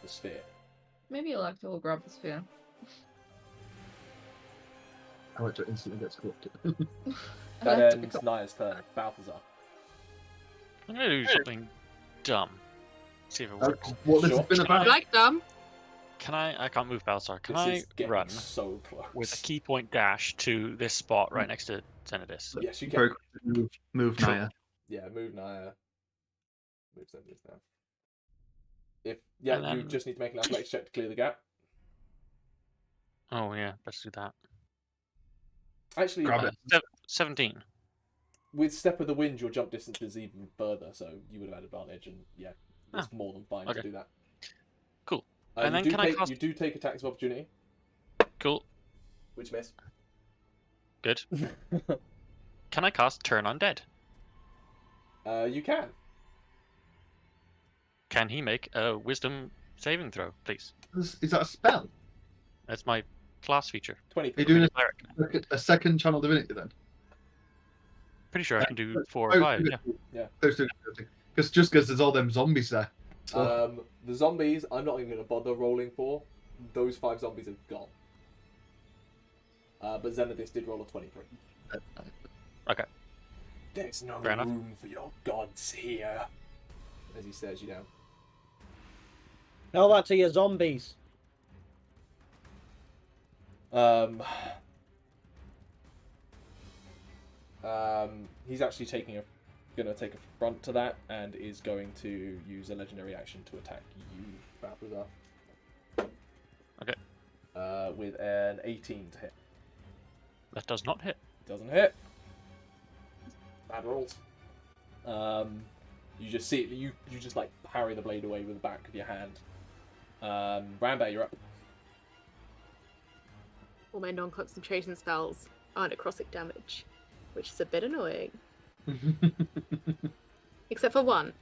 the sphere. Maybe Electo will grab the spear. I went to instantly get corrupted. That ends Nyah's turn. Balthazar. I'm gonna do something dumb. See if it works. What this Sure. has been I about. like dumb. Can I can't move Balthazar. Can This I is getting run so close. with a key point dash to this spot right next to Zenidus? Yes, you Very can. quickly move Cool. Nyah. Yeah, move Nyah. Move Zenidus now. You And then- just need to make an athletics check to clear the gap. Oh yeah, let's do that. Actually, Grab it. 17. with Step of the Wind, your jump distance is even further, so you would have had advantage, and yeah, it's more than fine to okay. do that. Cool. You And then do can I take, cast- You do take attacks of opportunity, Cool. which miss. Good. Can I cast Turn Undead? You can. Can he make a Wisdom saving throw, please? Is that a spell? That's my class feature. 20. Are you doing Cleric. a second channel divinity then? Pretty sure I can do 4 or 5. Yeah. Because there's all them zombies there. So, The zombies, I'm not even going to bother rolling for. Those 5 zombies are gone. But Xenodis did roll a 23. Okay. There's no Fair enough. room for your gods here. As he stares you down. Tell that to your zombies. He's actually gonna take a front to that and is going to use a legendary action to attack you, Balthazar. Okay. With an 18 to hit. That does not hit. Doesn't hit. Bad rolls. You just see it, you just like parry the blade away with the back of your hand. Rambear, you're up. All my non-concentration spells are necrotic damage, which is a bit annoying. Except for one.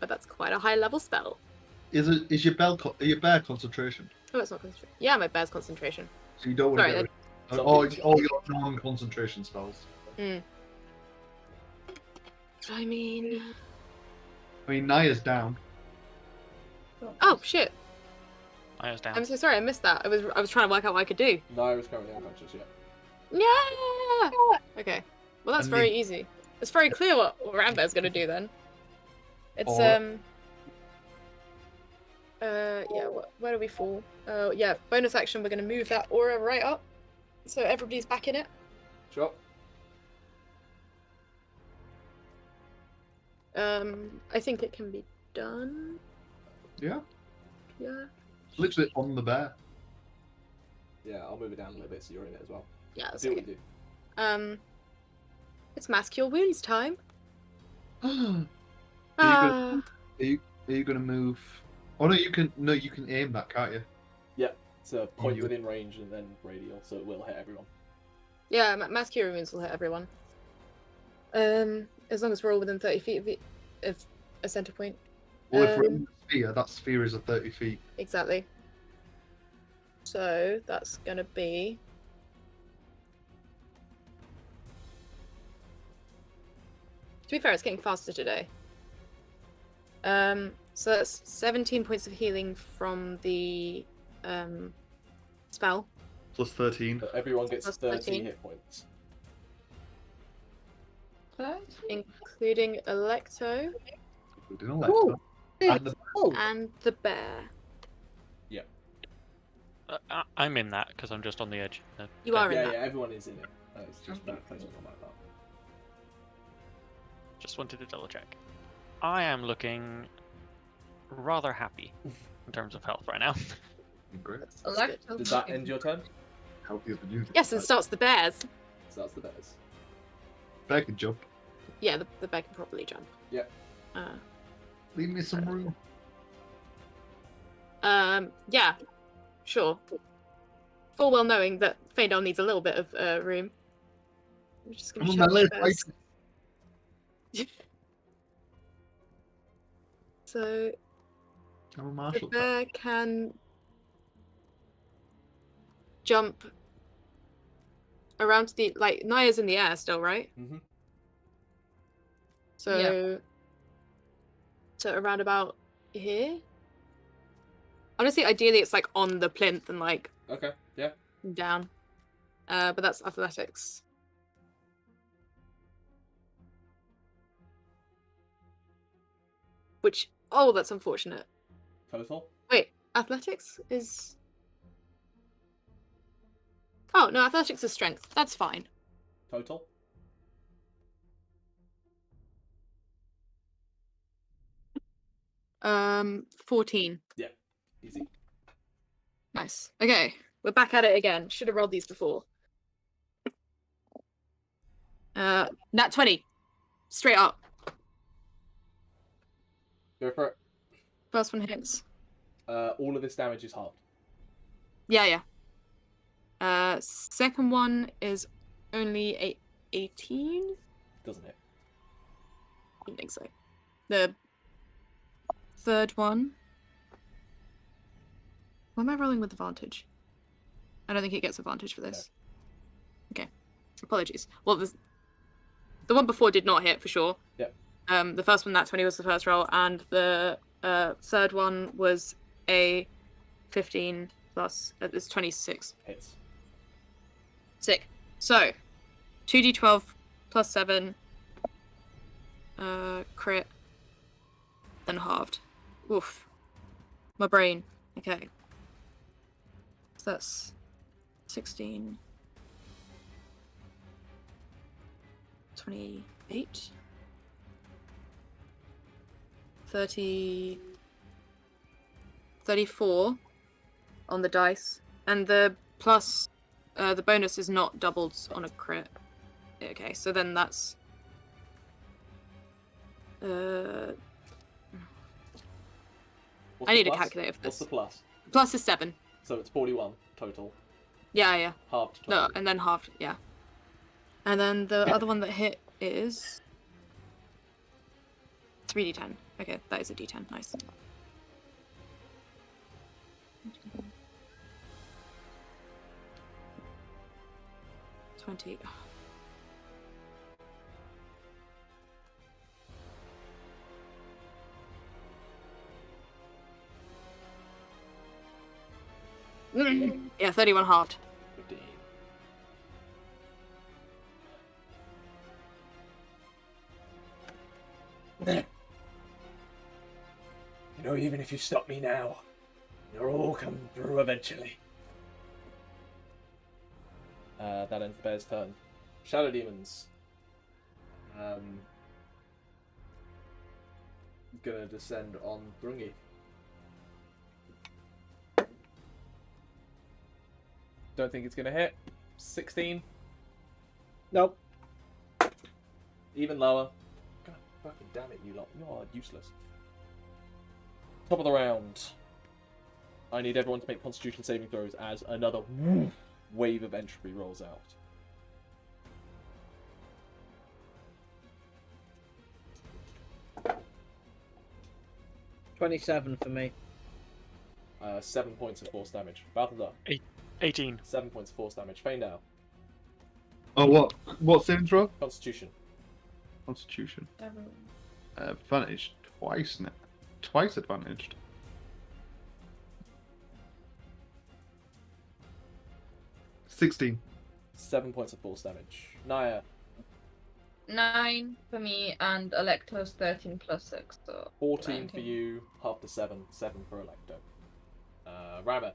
But that's quite a high level spell. Is your bear concentration? Oh, it's not concentration. Yeah, my bear's concentration. So you don't want Sorry, to get all your non-concentration spells. I mean... Nyah's down. Oh, shit. I was down. I'm so sorry, I missed that. I was trying to work out what I could do. Nyah is currently unconscious, yeah. Yeah! Okay. Well, that's And very the- easy. It's very clear what Rambear's gonna do then. It's, Or- yeah, where do we fall? Yeah, bonus action, we're gonna move that aura right up. So everybody's back in it. Sure. I think it can be done. Yeah, Yeah. it's literally on the bear. Yeah, I'll move it down a little bit so you're in it as well. Yeah, I'll that's see what okay. you do. It's Mass Cure Wounds time. Are Ah, you gonna move? Oh no, you can aim that, can't you? It's a point you- within range and then radial, so it will hit everyone. yeah, Mass Cure Wounds will hit everyone. As long as we're all within 30 feet of a center point. Well, if we're in the sphere, that sphere is at 30 feet. Exactly. So that's gonna be. To be fair, it's getting faster today. So that's 17 points of healing from the spell. Plus 13. But everyone gets Plus 30 13. hit points. Including Electo We didn't let them. And the- Oh, and the bear. I'm in that because I'm just on the edge. You are in Yeah, that. yeah, everyone is in it. It's just that placement on my part. Just wanted to double check. I am looking rather happy in terms of health right now. Great. That's good. Does that end your turn? Healthier than you. Yes, and starts the bears. So that's the bears. Bear can jump. Yeah, the bear can probably jump. Yeah. Leave me some room. Yeah, sure. Full well knowing that Faendal needs a little bit of room. I'm just Come gonna on, check melee the bears. fight. So I'm a the martial. bear can jump around the Nyah's in the air still, right? Mm-hmm. So so around about here. Honestly, ideally it's like on the plinth and like Okay, yeah. down. But that's athletics. Which that's unfortunate. Total? Wait, athletics is. Oh no, athletics is strength. That's fine. Total? 14. Easy. Nice. Okay, we're back at it again. Should have rolled these before. Nat 20. Straight up. Go for it. First one hits. All of this damage is halved. Yeah. Second one is only 18? Doesn't hit. I don't think so. The third one. Why am I rolling with advantage? I don't think it gets advantage for this. Okay. Apologies. Well, the one before did not hit for sure. Yep. The first one, that 20 was the first roll, and the third one was a 15 plus. It's 26. Hits. Sick. So, 2d12 plus 7, crit, then halved. Oof. My brain. Okay. So that's 16, 28, 30, 34 on the dice, and the plus, the bonus is not doubled on a crit. Okay, so then that's What's I the need a plus? calculator for What's this. the plus? Plus is 7. So it's 41 total. Yeah. Halved No, total. and then halved, yeah. And then the other one that hit is 3d10. Okay, that is a d10. Nice. 20. Yeah, 31 halved. 15. You know, even if you stop me now, you'll all come through eventually. That ends the bear's turn. Shadow demons. Gonna descend on Thrungi. Don't think it's gonna hit. 16. Nope. Even lower. God fucking damn it, you lot. You are useless. Top of the round. I need everyone to make Constitution saving throws as another wave of entropy rolls out. $27 for me. 7 points of force damage. Balthazar. 18. 7 points of force damage. Faendal. Oh, what? What saving throw? Constitution. Constitution. Advantage twice now. Twice advantaged. 16. 7 points of force damage. Nyah. 9 for me, and Electo's 13 plus 6, so 14 for 19. you. Half the 7. 7 for Electo. Rambear.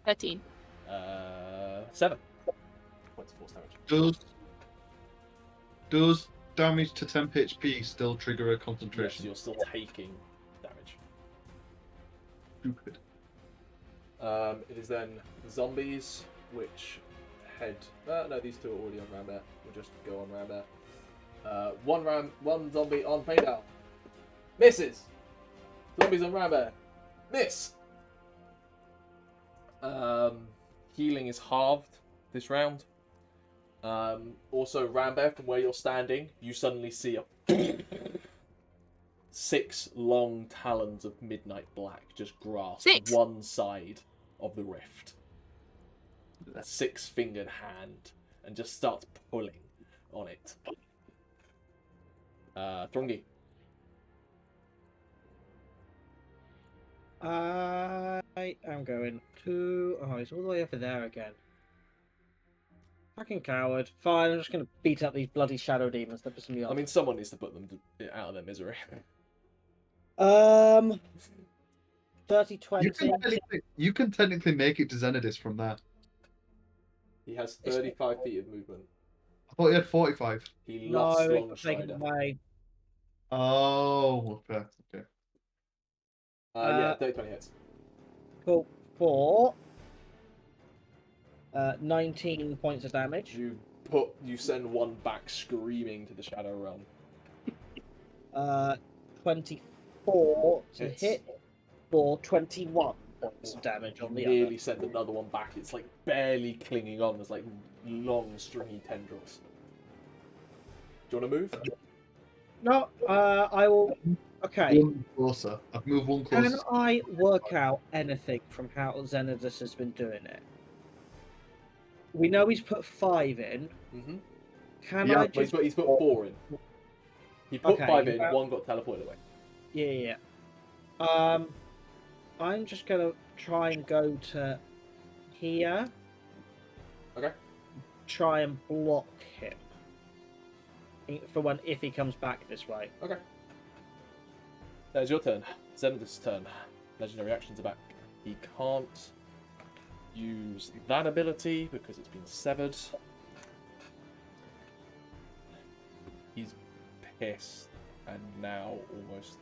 13. 7 points of force damage. Does damage to temp HP still trigger a Yes, concentration? you're still taking damage. Stupid. It is then zombies, which head. No, these two are already on Rambear. We'll just go on Rambear. One zombie on Faendal. Misses. Zombies on Rambear. Miss. Healing is halved this round. Also, Rambear, from where you're standing, you suddenly see a 6 long talons of midnight black just grasp 6? one side of the rift. A 6-fingered hand, and just starts pulling on it. Thrungi. I am going to... Oh, it's all the way over there again. Fucking coward. Fine, I'm just going to beat up these bloody shadow demons that piss me off. I mean, someone needs to put them out of their misery. 30, 20. You can technically make it to Xenodis from there. He has 35 feet of movement. I thought he had 45. He No, lost it Long got taken Strider. away. Oh, okay. Yeah, 30-20 hits. Cool. For 19 points of damage. You send one back screaming to the Shadow Realm. 24 to Hits. hit for 21 points of damage on the Nearly other. sent another one back. It's like barely clinging on. There's like long, stringy tendrils. Do you want to move? No, I will. Okay. One closer. I've moved one closer. Can I work out anything from how Xenodus has been doing it? We know he's put 5 in. Mm-hmm. Can Yeah, I But just... he's put 4 in. He put Okay, 5 in, well- 1 got teleported away. Yeah. I'm just gonna try and go to here. Okay. try and block him for when if he comes back this way. Okay. That is your turn. Zenith's turn. Legendary actions are back. He can't use that ability because it's been severed. He's pissed, and now almost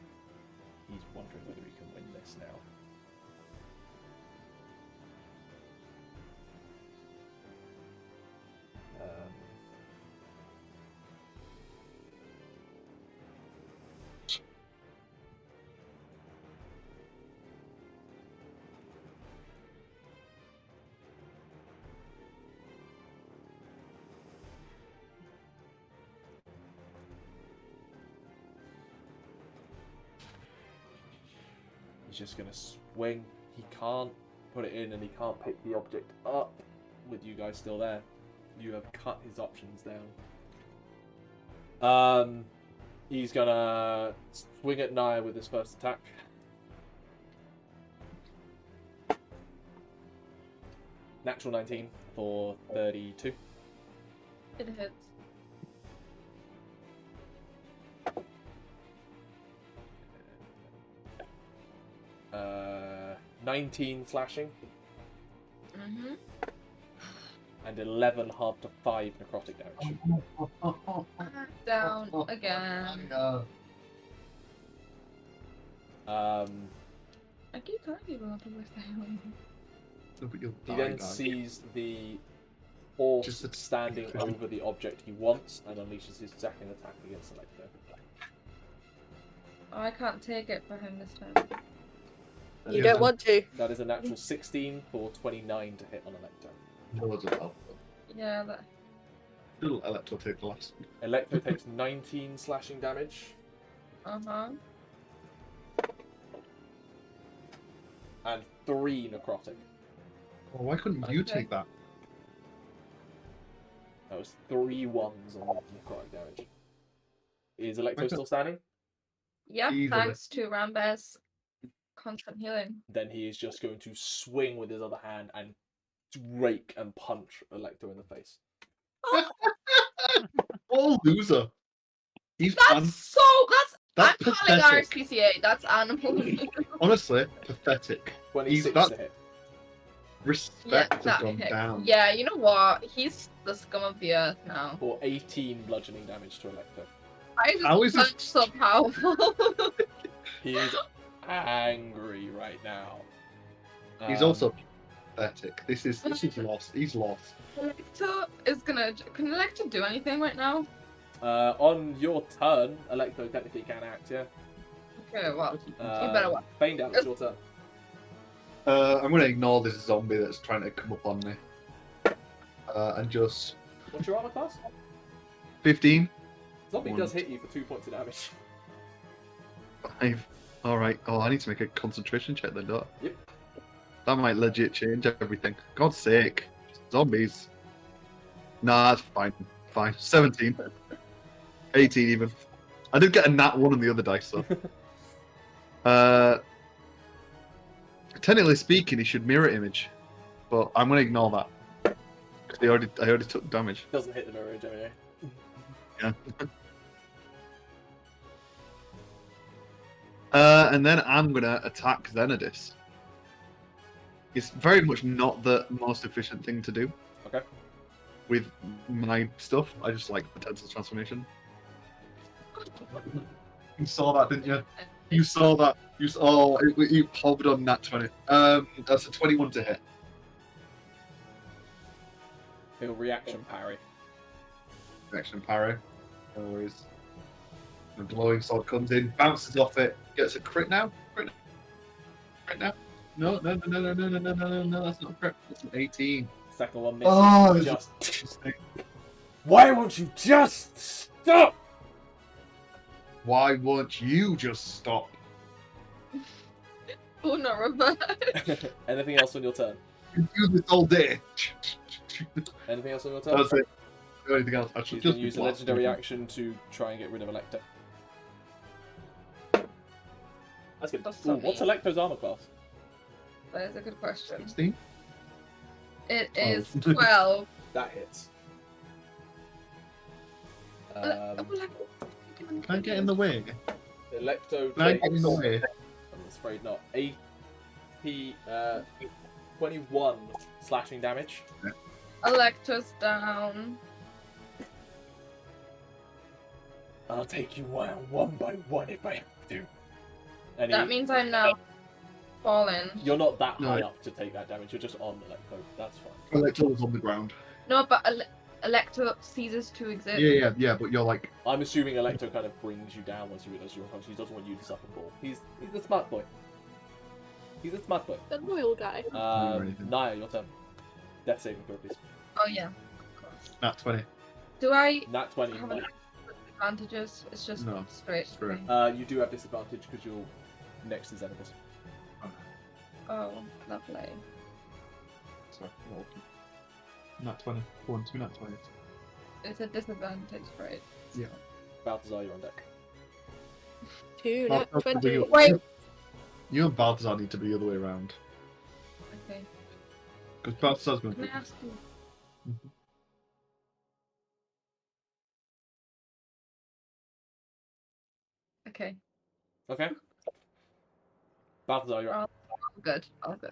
he's wondering whether he can win this now. He's just going to swing. He can't put it in and he can't pick the object up with you guys still there. You have cut his options down. He's going to swing at Nyah with his first attack. Natural 19 for 32. It hits. 19 slashing. Mm-hmm. And 11 half to 5 necrotic damage. Down again. I keep telling people not to waste their He then sees the horse standing over the object he wants and unleashes his second attack against Selector. Oh, I can't take it for him this time. You don't want to. That is a natural 16 for 29 to hit on Electo. Yeah, that. Little Electro take the last. Electo takes 19 slashing damage. Uh-huh. And 3 necrotic. Oh, why couldn't you Okay. take that? That was 3 ones on necrotic damage. Is Electo still standing? Yep, Easily. thanks to Rambear's constant healing. Then he is just going to swing with his other hand and rake and punch Electo in the face. Oh, loser! He's That's that's I'm calling pathetic. RSPCA. That's animal. Honestly, pathetic. 26 that- to hit. Respect has that gone hit. down. Yeah, you know what? He's the scum of the earth now. For 18 bludgeoning damage to Electo. How I is just this- punch so powerful. He is angry right now. He's also pathetic. This is lost. He's lost. Electo is gonna. Can Electo do anything right now? On your turn, Electo technically can act, yeah? Okay, well. You better watch. Faendal, it's your turn. I'm going to ignore this zombie that's trying to come up on me. And just... What's your armor class? 15? Zombie does hit you for 2 points of damage. 5. Alright. Oh, I need to make a concentration check then, don't I? Yep. That might legit change everything. God's sake. Zombies. Nah, that's fine. Fine. 17. 18 even. I did get a nat 1 on the other dice, so. Technically speaking, he should mirror image. But I'm going to ignore that. Because I already took damage. Doesn't hit the mirror image anyway. Yeah. And then I'm gonna attack Zenodis. It's very much not the most efficient thing to do. Okay. With my stuff, I just like potential transformation. You saw that, didn't you? You saw that. You hovered on nat 20. That's a 21 to hit. He'll reaction parry. Action parry. No worries. The glowing sword comes in, bounces off it, gets a crit now. Crit now. No, that's not a crit. That's an 18. Second one misses. Oh, Just... Why won't you just stop? Why won't you just stop? Oh no, revert. Anything else on your turn? You do this all day. Anything else on your turn? That's it. Anything else? I should He's just going to use a legendary action to try and get rid of Electo. That's good. That's Ooh, so what's mean. Electo's armor class? That is a good question. 16? It is Oh. 12. That hits. Can I get in the way? Electo Can I takes... get in the way? I'm afraid not. AP 21 slashing damage. Electo's down. I'll take you one by one if I have to. And That means I'm now fallen. you're not that high No. up to take that damage. You're just on Electo. That's fine. Electro's on the ground. No, but Electo ceases to exist. Yeah, but you're like... I'm assuming Electo kind of brings you down once you realize you're unconscious. He doesn't want you to suffer fall. He's a smart boy. He's a smart boy. The loyal guy. Nyah, your turn. Death saving throw, please. Oh yeah. Nat 20. Do I Nat 20. have any advantages? It's just No, straight. straight. You do have disadvantage because you're next to Xenobus. Oh, lovely. Sorry, Nat 20. 1, 2 Nat 20. It's a disadvantage, right? Yeah. Balthazar, you're on deck. 2 Well, net that's 20. real. Wait. You and Balthazar need to be the other way around. Okay. Because Balthazar's going Can I to... ask you? Okay. Okay. Balthazar, you're up. All good. All good.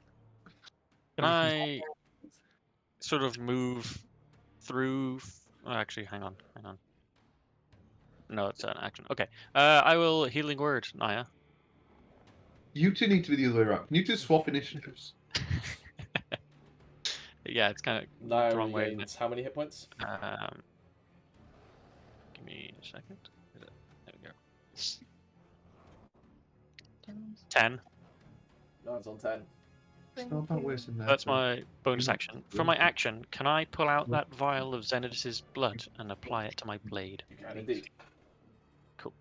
Can I sort of move through? Oh, actually, hang on. No, it's an action. Okay. I will healing word, Nyah. You two need to be the other way around. Can you two swap initiatives? Yeah, it's kind of the Nyah wrong way. Isn't regains how many hit points? it? Give me a second. There we go. 10. Nyah's on 10. It's not about wasting that. That's my bonus action. For my action, can I pull out that vial of Xenodus' blood and apply it to my blade? You can indeed. Cool.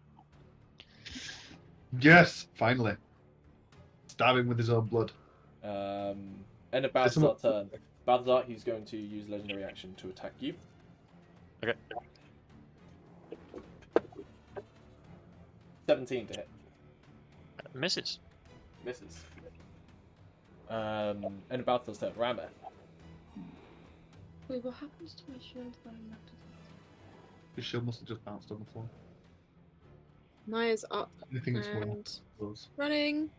Yes, finally. Stab him with his own blood. End of Balthazar's turn. Balthazar, he's going to use legendary action to attack you. Okay. 17 to hit. Misses. Misses. End of Balthazar's turn. Rambear. Wait, what happens to my shield when I'm not? His shield must have just bounced on the floor. Nyah's up Anything that's more and close. running.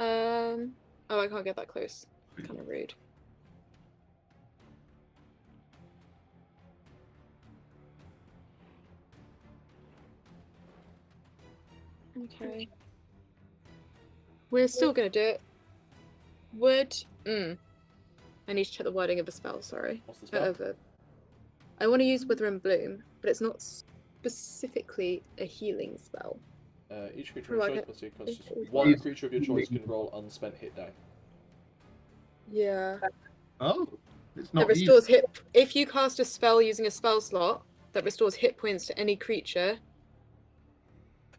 Oh, I can't get that close. Kind of rude. Okay. We're still gonna do it. I need to check the wording of the spell, sorry. What's the spell? I want to use Wither and Bloom, but it's not specifically a healing spell. Each creature of Like your it. choice must one creature of your choice can roll unspent hit die. Yeah. Oh, it's That not easy. restores hit. If you cast a spell using a spell slot that restores hit points to any creature,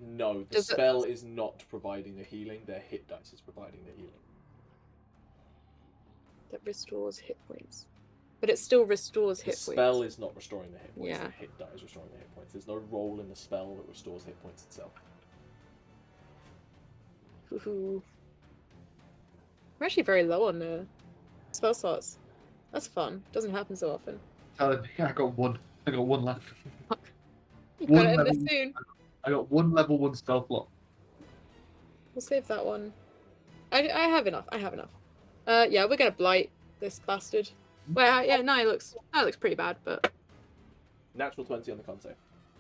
No, the Does it- spell is not providing the healing, their hit dice is providing the healing. that restores hit points, but it still restores The hit spell points. is not restoring the hit points, Yeah. the hit die is restoring the hit points. There's no roll in the spell that restores hit points itself. Ooh. We're actually very low on the spell slots. That's fun. Doesn't happen so often. Tell him, yeah, I got one left. You One gotta end level- this soon. I got one level 1 stealth lock. We'll save that one. I have enough. Yeah, we're gonna blight this bastard. Wait, yeah, no, it looks pretty bad, but Natural 20 on the con save.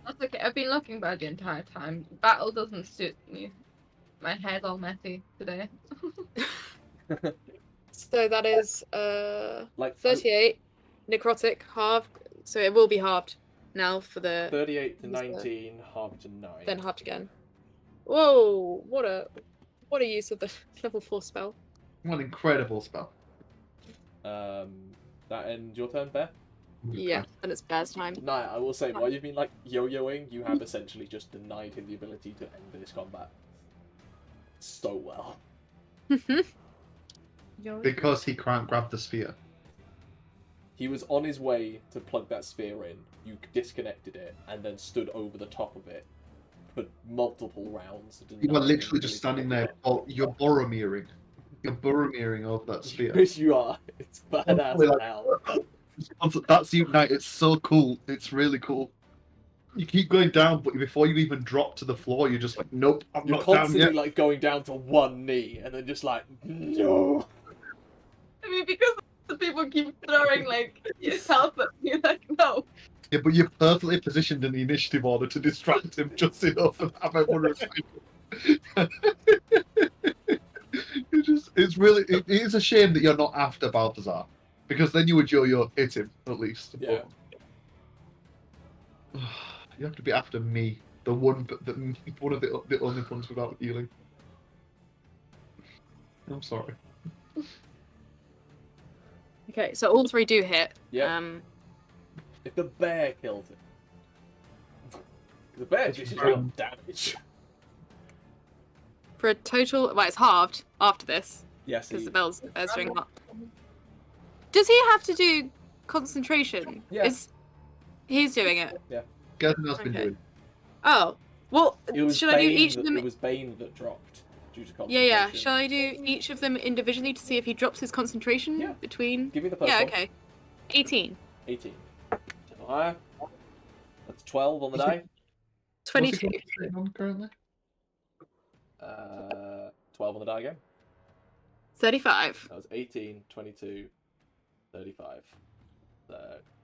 That's okay. I've been looking bad the entire time. Battle doesn't suit me. My head's all messy today. so that is Like 38 necrotic halved. So it will be halved now for the 38 to What's that? 19, half to 9. then halved again. Whoa! What a use of the level 4 spell. What an incredible spell. That ends your turn, Bear? Yeah, and it's Bear's time. Nyah, I will say, while you've been like yo-yoing, you have essentially just denied him the ability to end this combat so well. Because he can't grab the sphere. He was on his way to plug that sphere in, you disconnected it, and then stood over the top of it for multiple rounds. You are literally just standing there. Oh, you're Boromiring. You're Boromiring over that sphere. Yes, you are. It's badass now. That's Unite. It's so cool. It's really cool. you keep going down, but before you even drop to the floor, you're just like, nope, I'm You're not down constantly yet. like going down to one knee and then just like, no. I mean, because the people keep throwing like health at me, like no. Yeah, but you're perfectly positioned in the initiative order to distract him just enough and have everyone recycle. It is a shame that you're not after Balthazar, because then you would yo-yo hit him at least. Yeah. But you have to be after me, the one of the only ones without healing. I'm sorry. Okay, so all 3 do hit. Yep. If the bear kills him, the bear just does damage. For a total, well, it's halved after this Yes. because the bear's doing half. Does he have to do concentration? Yeah. He's doing it? Gavin has been Okay. doing. Oh, well, It was should I do each of them? It was Bane that dropped due to Yeah, concentration. yeah. Shall I do each of them individually to see if he drops his concentration Yeah. between? Give me the first Yeah, one. okay. 18. 18. Higher. That's 12 on the die. 22. What's he concentrating on currently? 12 on the die again. 35. That was 18, 22, 35.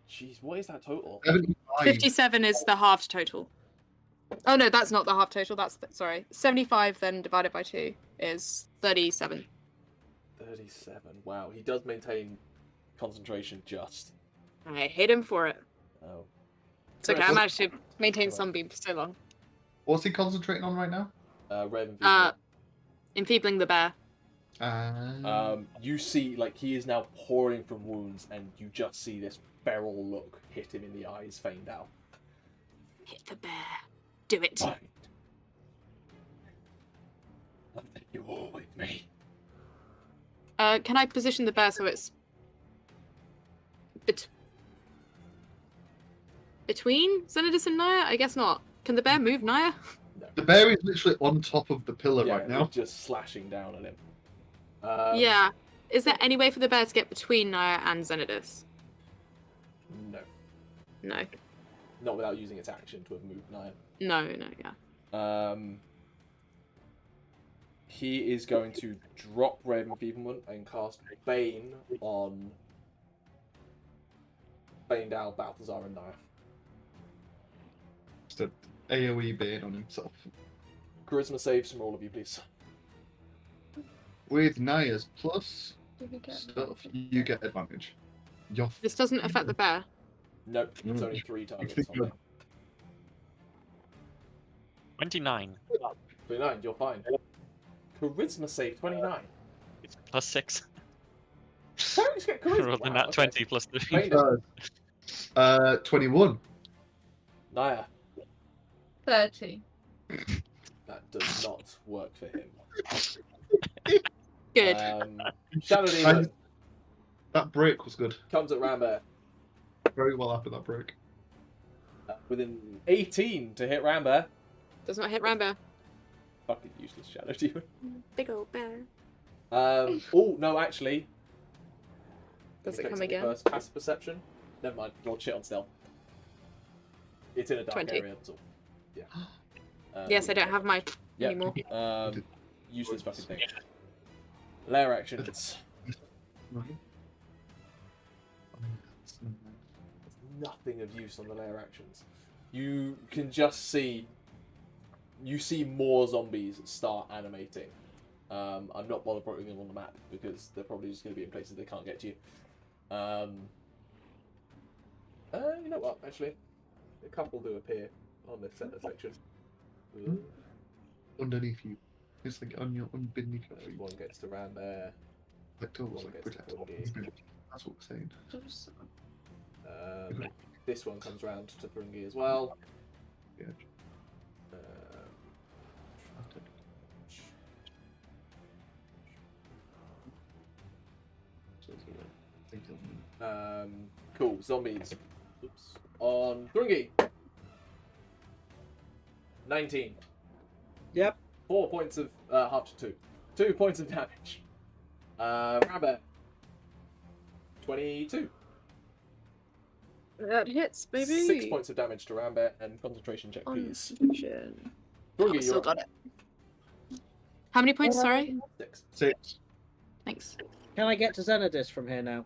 Jeez, what is that total? 75. 57 is the halved total. Oh no, that's not the half total. Sorry. 75 then divided by 2 is 37. 37. Wow, he does maintain concentration just. I hate him for it. Oh. It's okay, I managed to maintain Sunbeam for so long. What's he concentrating on right now? Raven. Enfeebling the bear. You see, like, he is now pouring from wounds, and you just see this feral look hit him in the eyes, Faendal. Hit the bear. Do it. Mind. Not that you're with me. Can I position the bear so it's between Xenodus and Nyah? I guess not. Can the bear move Nyah? No. The bear is literally on top of the pillar Yeah, right now. it's just slashing down at him. Yeah. Is there any way for the bear to get between Nyah and Xenodus? No. No. Not without using its action to have moved Nyah. No, yeah. He is going to drop Raven Enfeeblement and cast Bane on Faendal, Balthazar, and Nyah. Just an AoE Bane on himself. Charisma saves from all of you, please. With Nyah's plus stuff, you get advantage. This doesn't affect the bear. Nope, it's only 3 targets on there. 29. 29, you're fine. Charisma save 29. It's plus 6. Clerics get charisma. Rather than Wow, that 20 plus 3. Faendal. 21. Nyah, 30. that does not work for him. Good. Shadow Demon That break was good. comes at Rambear. Very well after that break. Within 18 to hit Rambear. Does not hit Rambear. Fucking useless Shadow Demon. Big old bear. Oh, no, actually. Does it Click come to me again? First, passive perception. Never mind, roll shit on stealth. It's in a dark 20. area, that's all. Yeah. Yes, I don't have my yeah. anymore. Useless fucking thing. Lair actions. Nothing of use on the lair actions. You can just see. You see more zombies start animating. I'm not bothered putting them on the map because they're probably just going to be in places they can't get to you. You know what? Actually, a couple do appear on this center section. Underneath you. It's like on your beneath you. One gets to Rambear. Like toes, One like gets to protect. Thrungi. That's what we're saying. This one comes round to Thrungi as well. Yeah. Cool. Zombies. Oops. On Thrungi. 19. Yep. 4 points of half to 2. 2 points of damage. Rambear. 22. That hits, baby. 6 points of damage to Rambear, and concentration check, please. Concentration. Thrungi, I still you're got it. How many points, sorry? 6. 6. Thanks. Can I get to Xenodus from here now?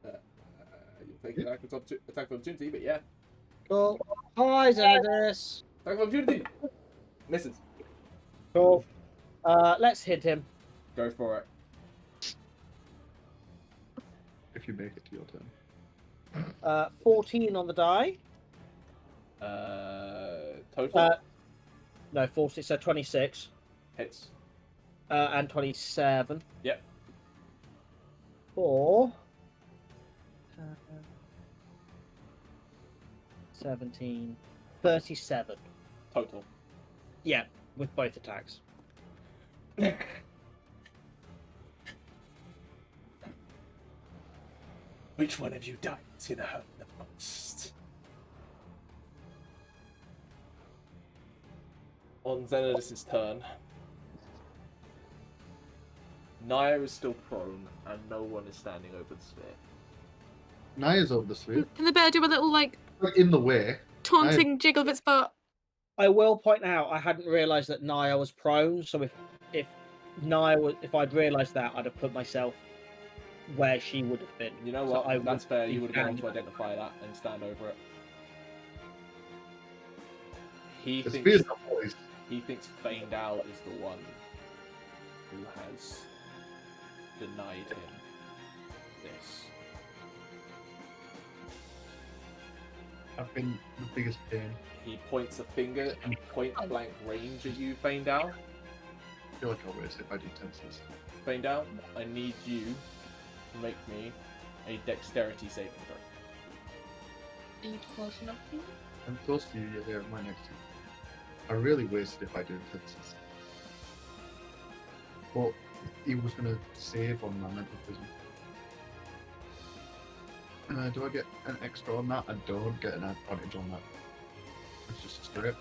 You'll take an attack of opportunity, but yeah. Cool. Hi, Xenodus. Attack of opportunity! Misses. Cool. Let's hit him. Go for it. If you make it to your turn. 14 on the die. Total? No, 40, so 26. Hits. And 27. Yep. For 17, 37. Total. Yeah, with both attacks. Which one of you died is gonna hurt the most? On Xenodus' turn, Nyah is still prone, and no one is standing over the sphere. Nyah's over the sphere. Can the bear do a little, like, In the way. taunting jiggle of its butt? I will point out I hadn't realised that Nyah was prone, so if Nyah was, if I'd realised that, I'd have put myself where she would have been. You know So what? I That's would fair. be You would have been able to standing. identify that and stand over it. He The thinks spear's not poised. Faendal is the one who has denied him this. I've been the biggest pain. He points a finger and point blank range at you, Faendal. I feel like I'll waste it if I do tenses. Faendal, I need you to make me a dexterity saving throw. Are you close enough to me? I'm close to you, yeah, they're right next to you. I really wasted if I do tenses. But he was going to save on my mental prison. Do I get an extra on that? I don't get an advantage on that. It's just a straight.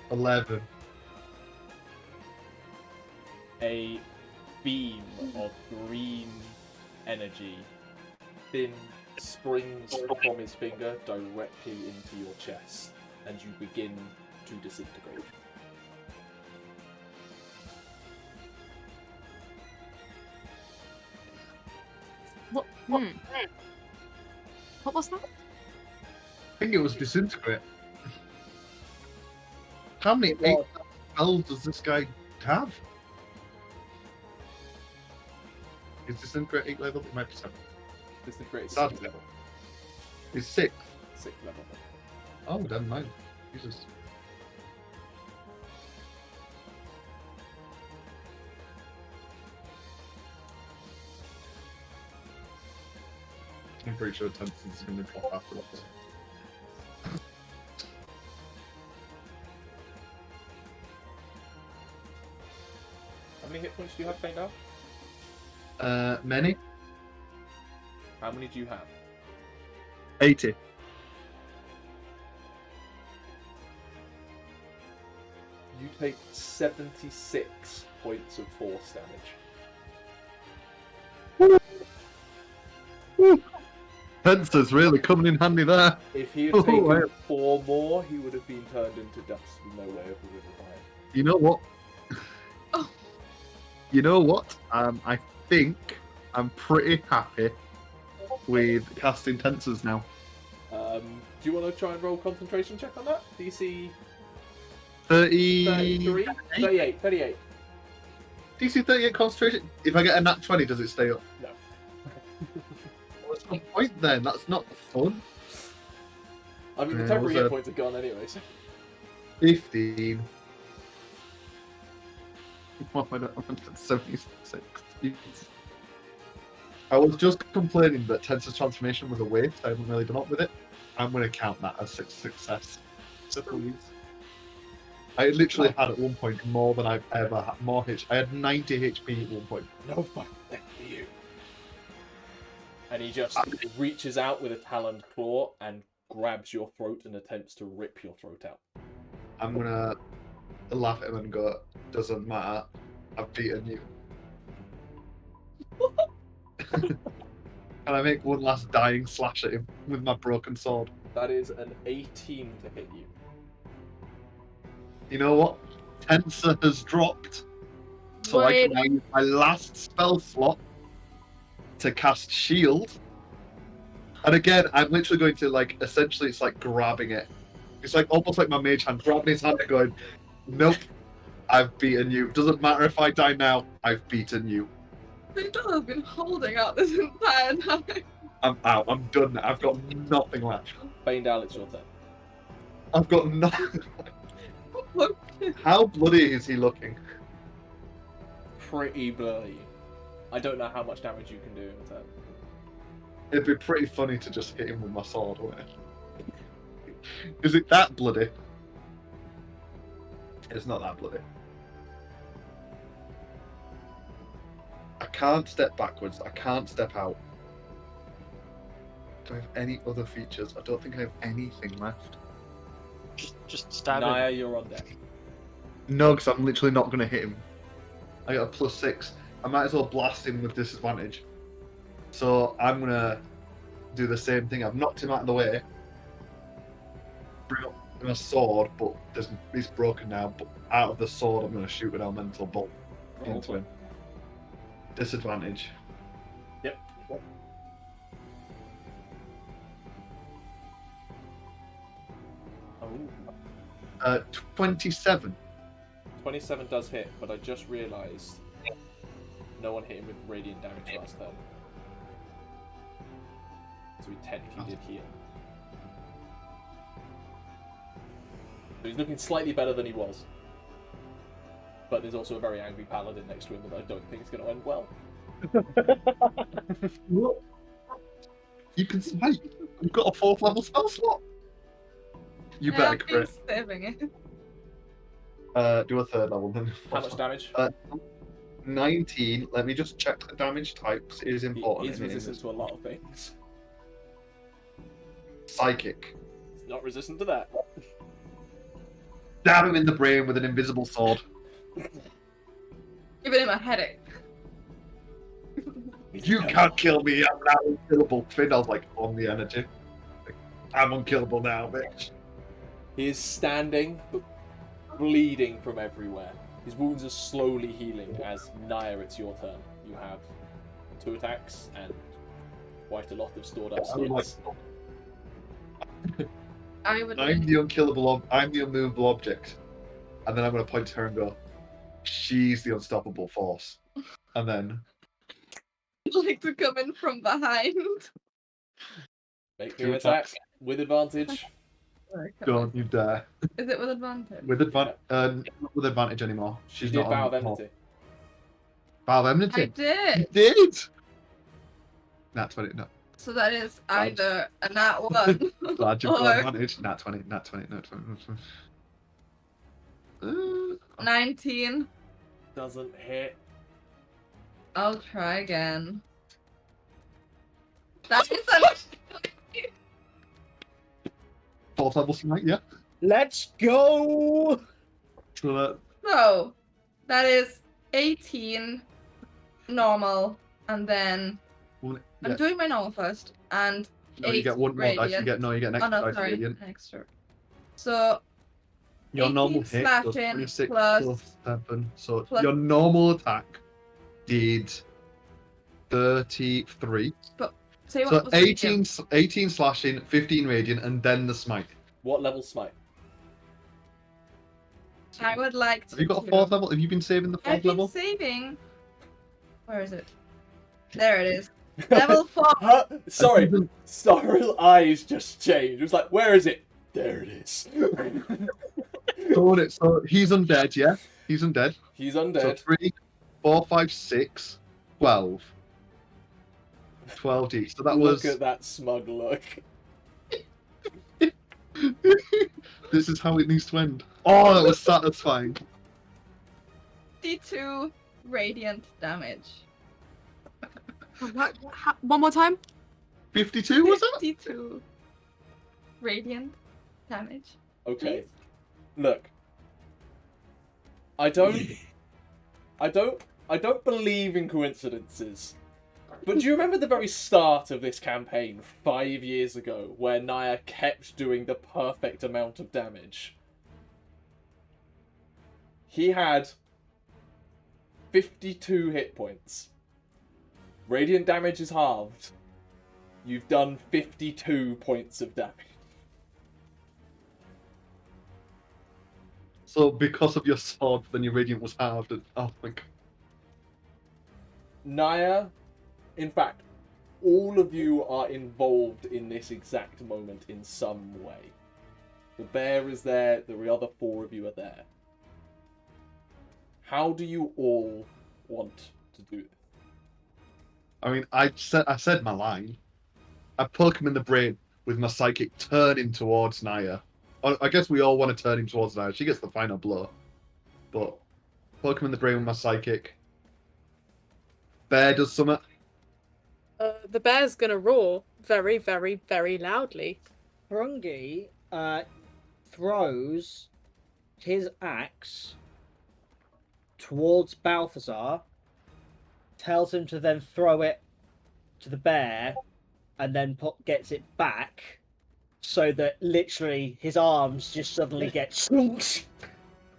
11. A beam of green energy thin springs from his finger directly into your chest, and you begin to disintegrate. What? What was that? I think it was disintegrate. How many It was. spells does this guy have? Is disintegrate 8 level? It might be 7. Disintegrate is That's 6th level. It's 6. 6th level. Oh, damn, 9. Jesus. I'm pretty sure Tenses is going to drop afterwards. How many hit points do you have, Faendal? Many? How many do you have? 80. You take 76 points of force damage. Tenses really coming in handy there. If he had Oh, taken wow. 4 more, he would have been turned into dust with no way of reviving. You know what? Oh. You know what? I think I'm pretty happy with casting Tenses now. Do you want to try and roll concentration check on that? DC 30... 33? 38. 38. DC 38 concentration. If I get a nat 20, does it stay up? No. What's the point then? That's not fun. I mean, the Yeah, temporary was hit it- points are gone anyway, so... 15. What am I at 76? I was just complaining that Tensor's transformation was a waste. I haven't really done up with it. I'm going to count that as success. So please. I literally had at one point more than I've ever had. More HP. I had 90 HP at one point. No fucking thing for you. And he just reaches out with a taloned claw and grabs your throat and attempts to rip your throat out. I'm going to laugh at him and go, doesn't matter. I've beaten you. Can I make one last dying slash at him with my broken sword? That is an 18 to hit you. You know what? Tensor has dropped. So I can now use my last spell slot to cast Shield. And again, I'm literally going to, like, essentially it's like grabbing it. It's like almost like my mage hand, grabbing his hand and going, nope, I've beaten you. Doesn't matter if I die now, I've beaten you. Faendal has been holding out this entire time. I'm out. I'm done now. I've got nothing left. Faendal, it's your turn. I've got nothing left. How bloody is he looking? Pretty bloody. I don't know how much damage you can do in a turn. It'd be pretty funny to just hit him with my sword, wouldn't it? Is it that bloody? It's not that bloody. I can't step backwards. I can't step out. Do I have any other features? I don't think I have anything left. Just stab him. Nyah, you're on deck. No, because I'm literally not going to hit him. I got a +6. I might as well blast him with disadvantage. So I'm going to do the same thing. I've knocked him out of the way. Bring up my sword, but he's broken now. But out of the sword, I'm going to shoot an elemental bolt into him. Disadvantage. Yep. Oh. 27. 27 does hit, but I just realised no one hit him with radiant damage last turn. So he technically did heal. So he's looking slightly better than he was. But there's also a very angry paladin next to him that I don't think is going to end well. Look. You can smite. You've got a 4th level spell slot. You better I've been crit. saving it. Do a 3rd level then. How much damage? 19. Let me just check the damage types. It is important. He's resistant to a lot of things. Psychic. He's not resistant to that. Stab him in the brain with an invisible sword. Giving him a headache. You can't kill me. I'm now unkillable. Faendal's like on the energy. Like, I'm unkillable now, bitch. He is standing, but bleeding from everywhere. His wounds are slowly healing as Nyah, it's your turn. You have 2 attacks and quite a lot of stored up slots. I'm the unkillable. I'm the unmovable object, and then I'm going to point to her and go, "She's the unstoppable force." And then like to come in from behind. Make me an attack with advantage. don't you dare. Is it with advantage? With advantage, not with advantage anymore. She's You not did Vow on of Enmity. Vow of Enmity. I did. You did. Nat 20. No. So that is either a nat 1 Glad you've got or advantage. Nat 20. Nat 20. Nat 20. Nat 20. 19. Doesn't hit. I'll try again. That is a 4th level smite. Yeah. Let's go! So So that is 18 normal, and then yeah. I'm doing my normal first, and No, 8 you get one more dice. You radiant. get an Oh extra no, dice sorry, radiant. extra. So Your 18 normal hit does slashing 26 plus- plus 7. So plus- your normal attack did 33. say what So was 18 slashing, 15 radiant, and then the smite. What level smite? I would like to. Have you got a 4th level? Have you been saving the 4th I've been level? saving. Where is it? There it is. Level 4. Huh? Sorry. Sorrel eyes just changed. It was like, where is it? There it is. So he's undead, yeah? He's undead. He's So undead. 3, 4, 5, 6, 12. 12 each. So that Look was. at that smug look. This is how it needs to end. Oh, that was satisfying. 52 radiant damage. One more time? 52 was it? 52 radiant damage. Okay. Please? Look. I don't believe in coincidences. But do you remember the very start of this campaign 5 years ago, where Nyah kept doing the perfect amount of damage? He had 52 hit points. Radiant damage is halved. You've done 52 points of damage. So because of your sword, then your radiant was halved. Oh my god. Nyah, in fact, all of you are involved in this exact moment in some way. The bear is there, the other 4 of you are there. How do you all want to do this? I mean, I said my line. I poke him in the brain with my psychic, turn him towards Nyah. I guess we all want to turn him towards Nyah. She gets the final blow. But poke him in the brain with my psychic. Bear does something. The bear's gonna roar very, very, very loudly. Thrungi throws his axe towards Balthazar, tells him to then throw it to the bear, and then gets it back, so that literally his arms just suddenly get swoosh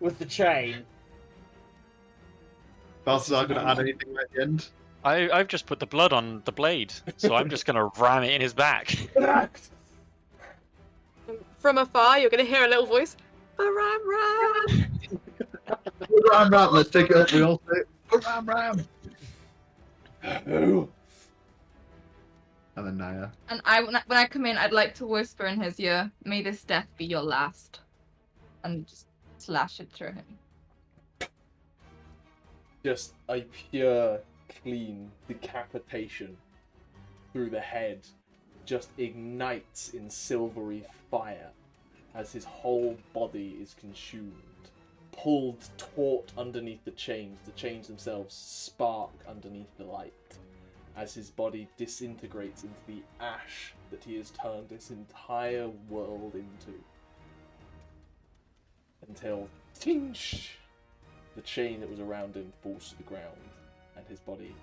with the chain. Balthazar going to add anything at the end? I've just put the blood on the blade, so I'm just gonna ram it in his back. From afar, you're gonna hear a little voice. Ram, ram. Ram, ram, let's take it up. We all say, ram, ram. No. And then Nyah. And when I come in, I'd like to whisper in his ear, "May this death be your last," and just slash it through him. Just a pure, clean decapitation through the head just ignites in silvery fire as his whole body is consumed. Pulled taut underneath the chains themselves spark underneath the light as his body disintegrates into the ash that he has turned this entire world into. Until, tinch, the chain that was around him falls to the ground and his body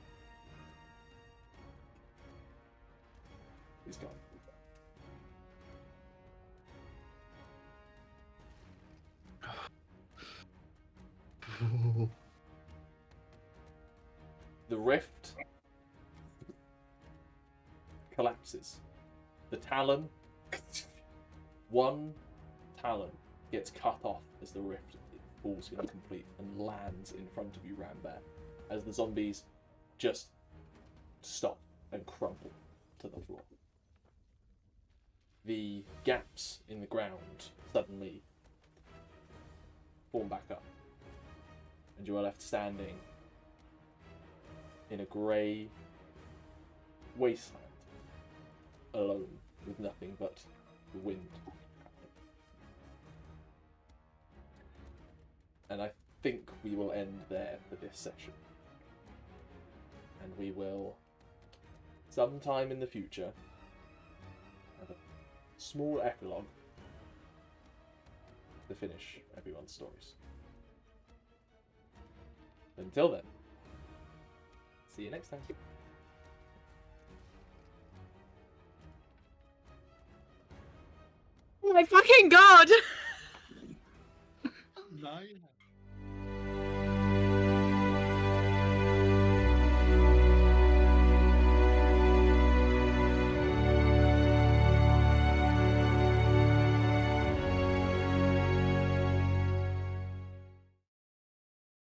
is gone. The rift collapses. The talon, one talon gets cut off as the rift falls incomplete and lands in front of you, Rambear, as the zombies just stop and crumble to the floor. The gaps in the ground suddenly form back up, and you are left standing in a grey wasteland, alone, with nothing but the wind. And I think we will end there for this session. And we will, sometime in the future, have a small epilogue to finish everyone's stories. Until then, see you next time. Oh my fucking god! Nyah.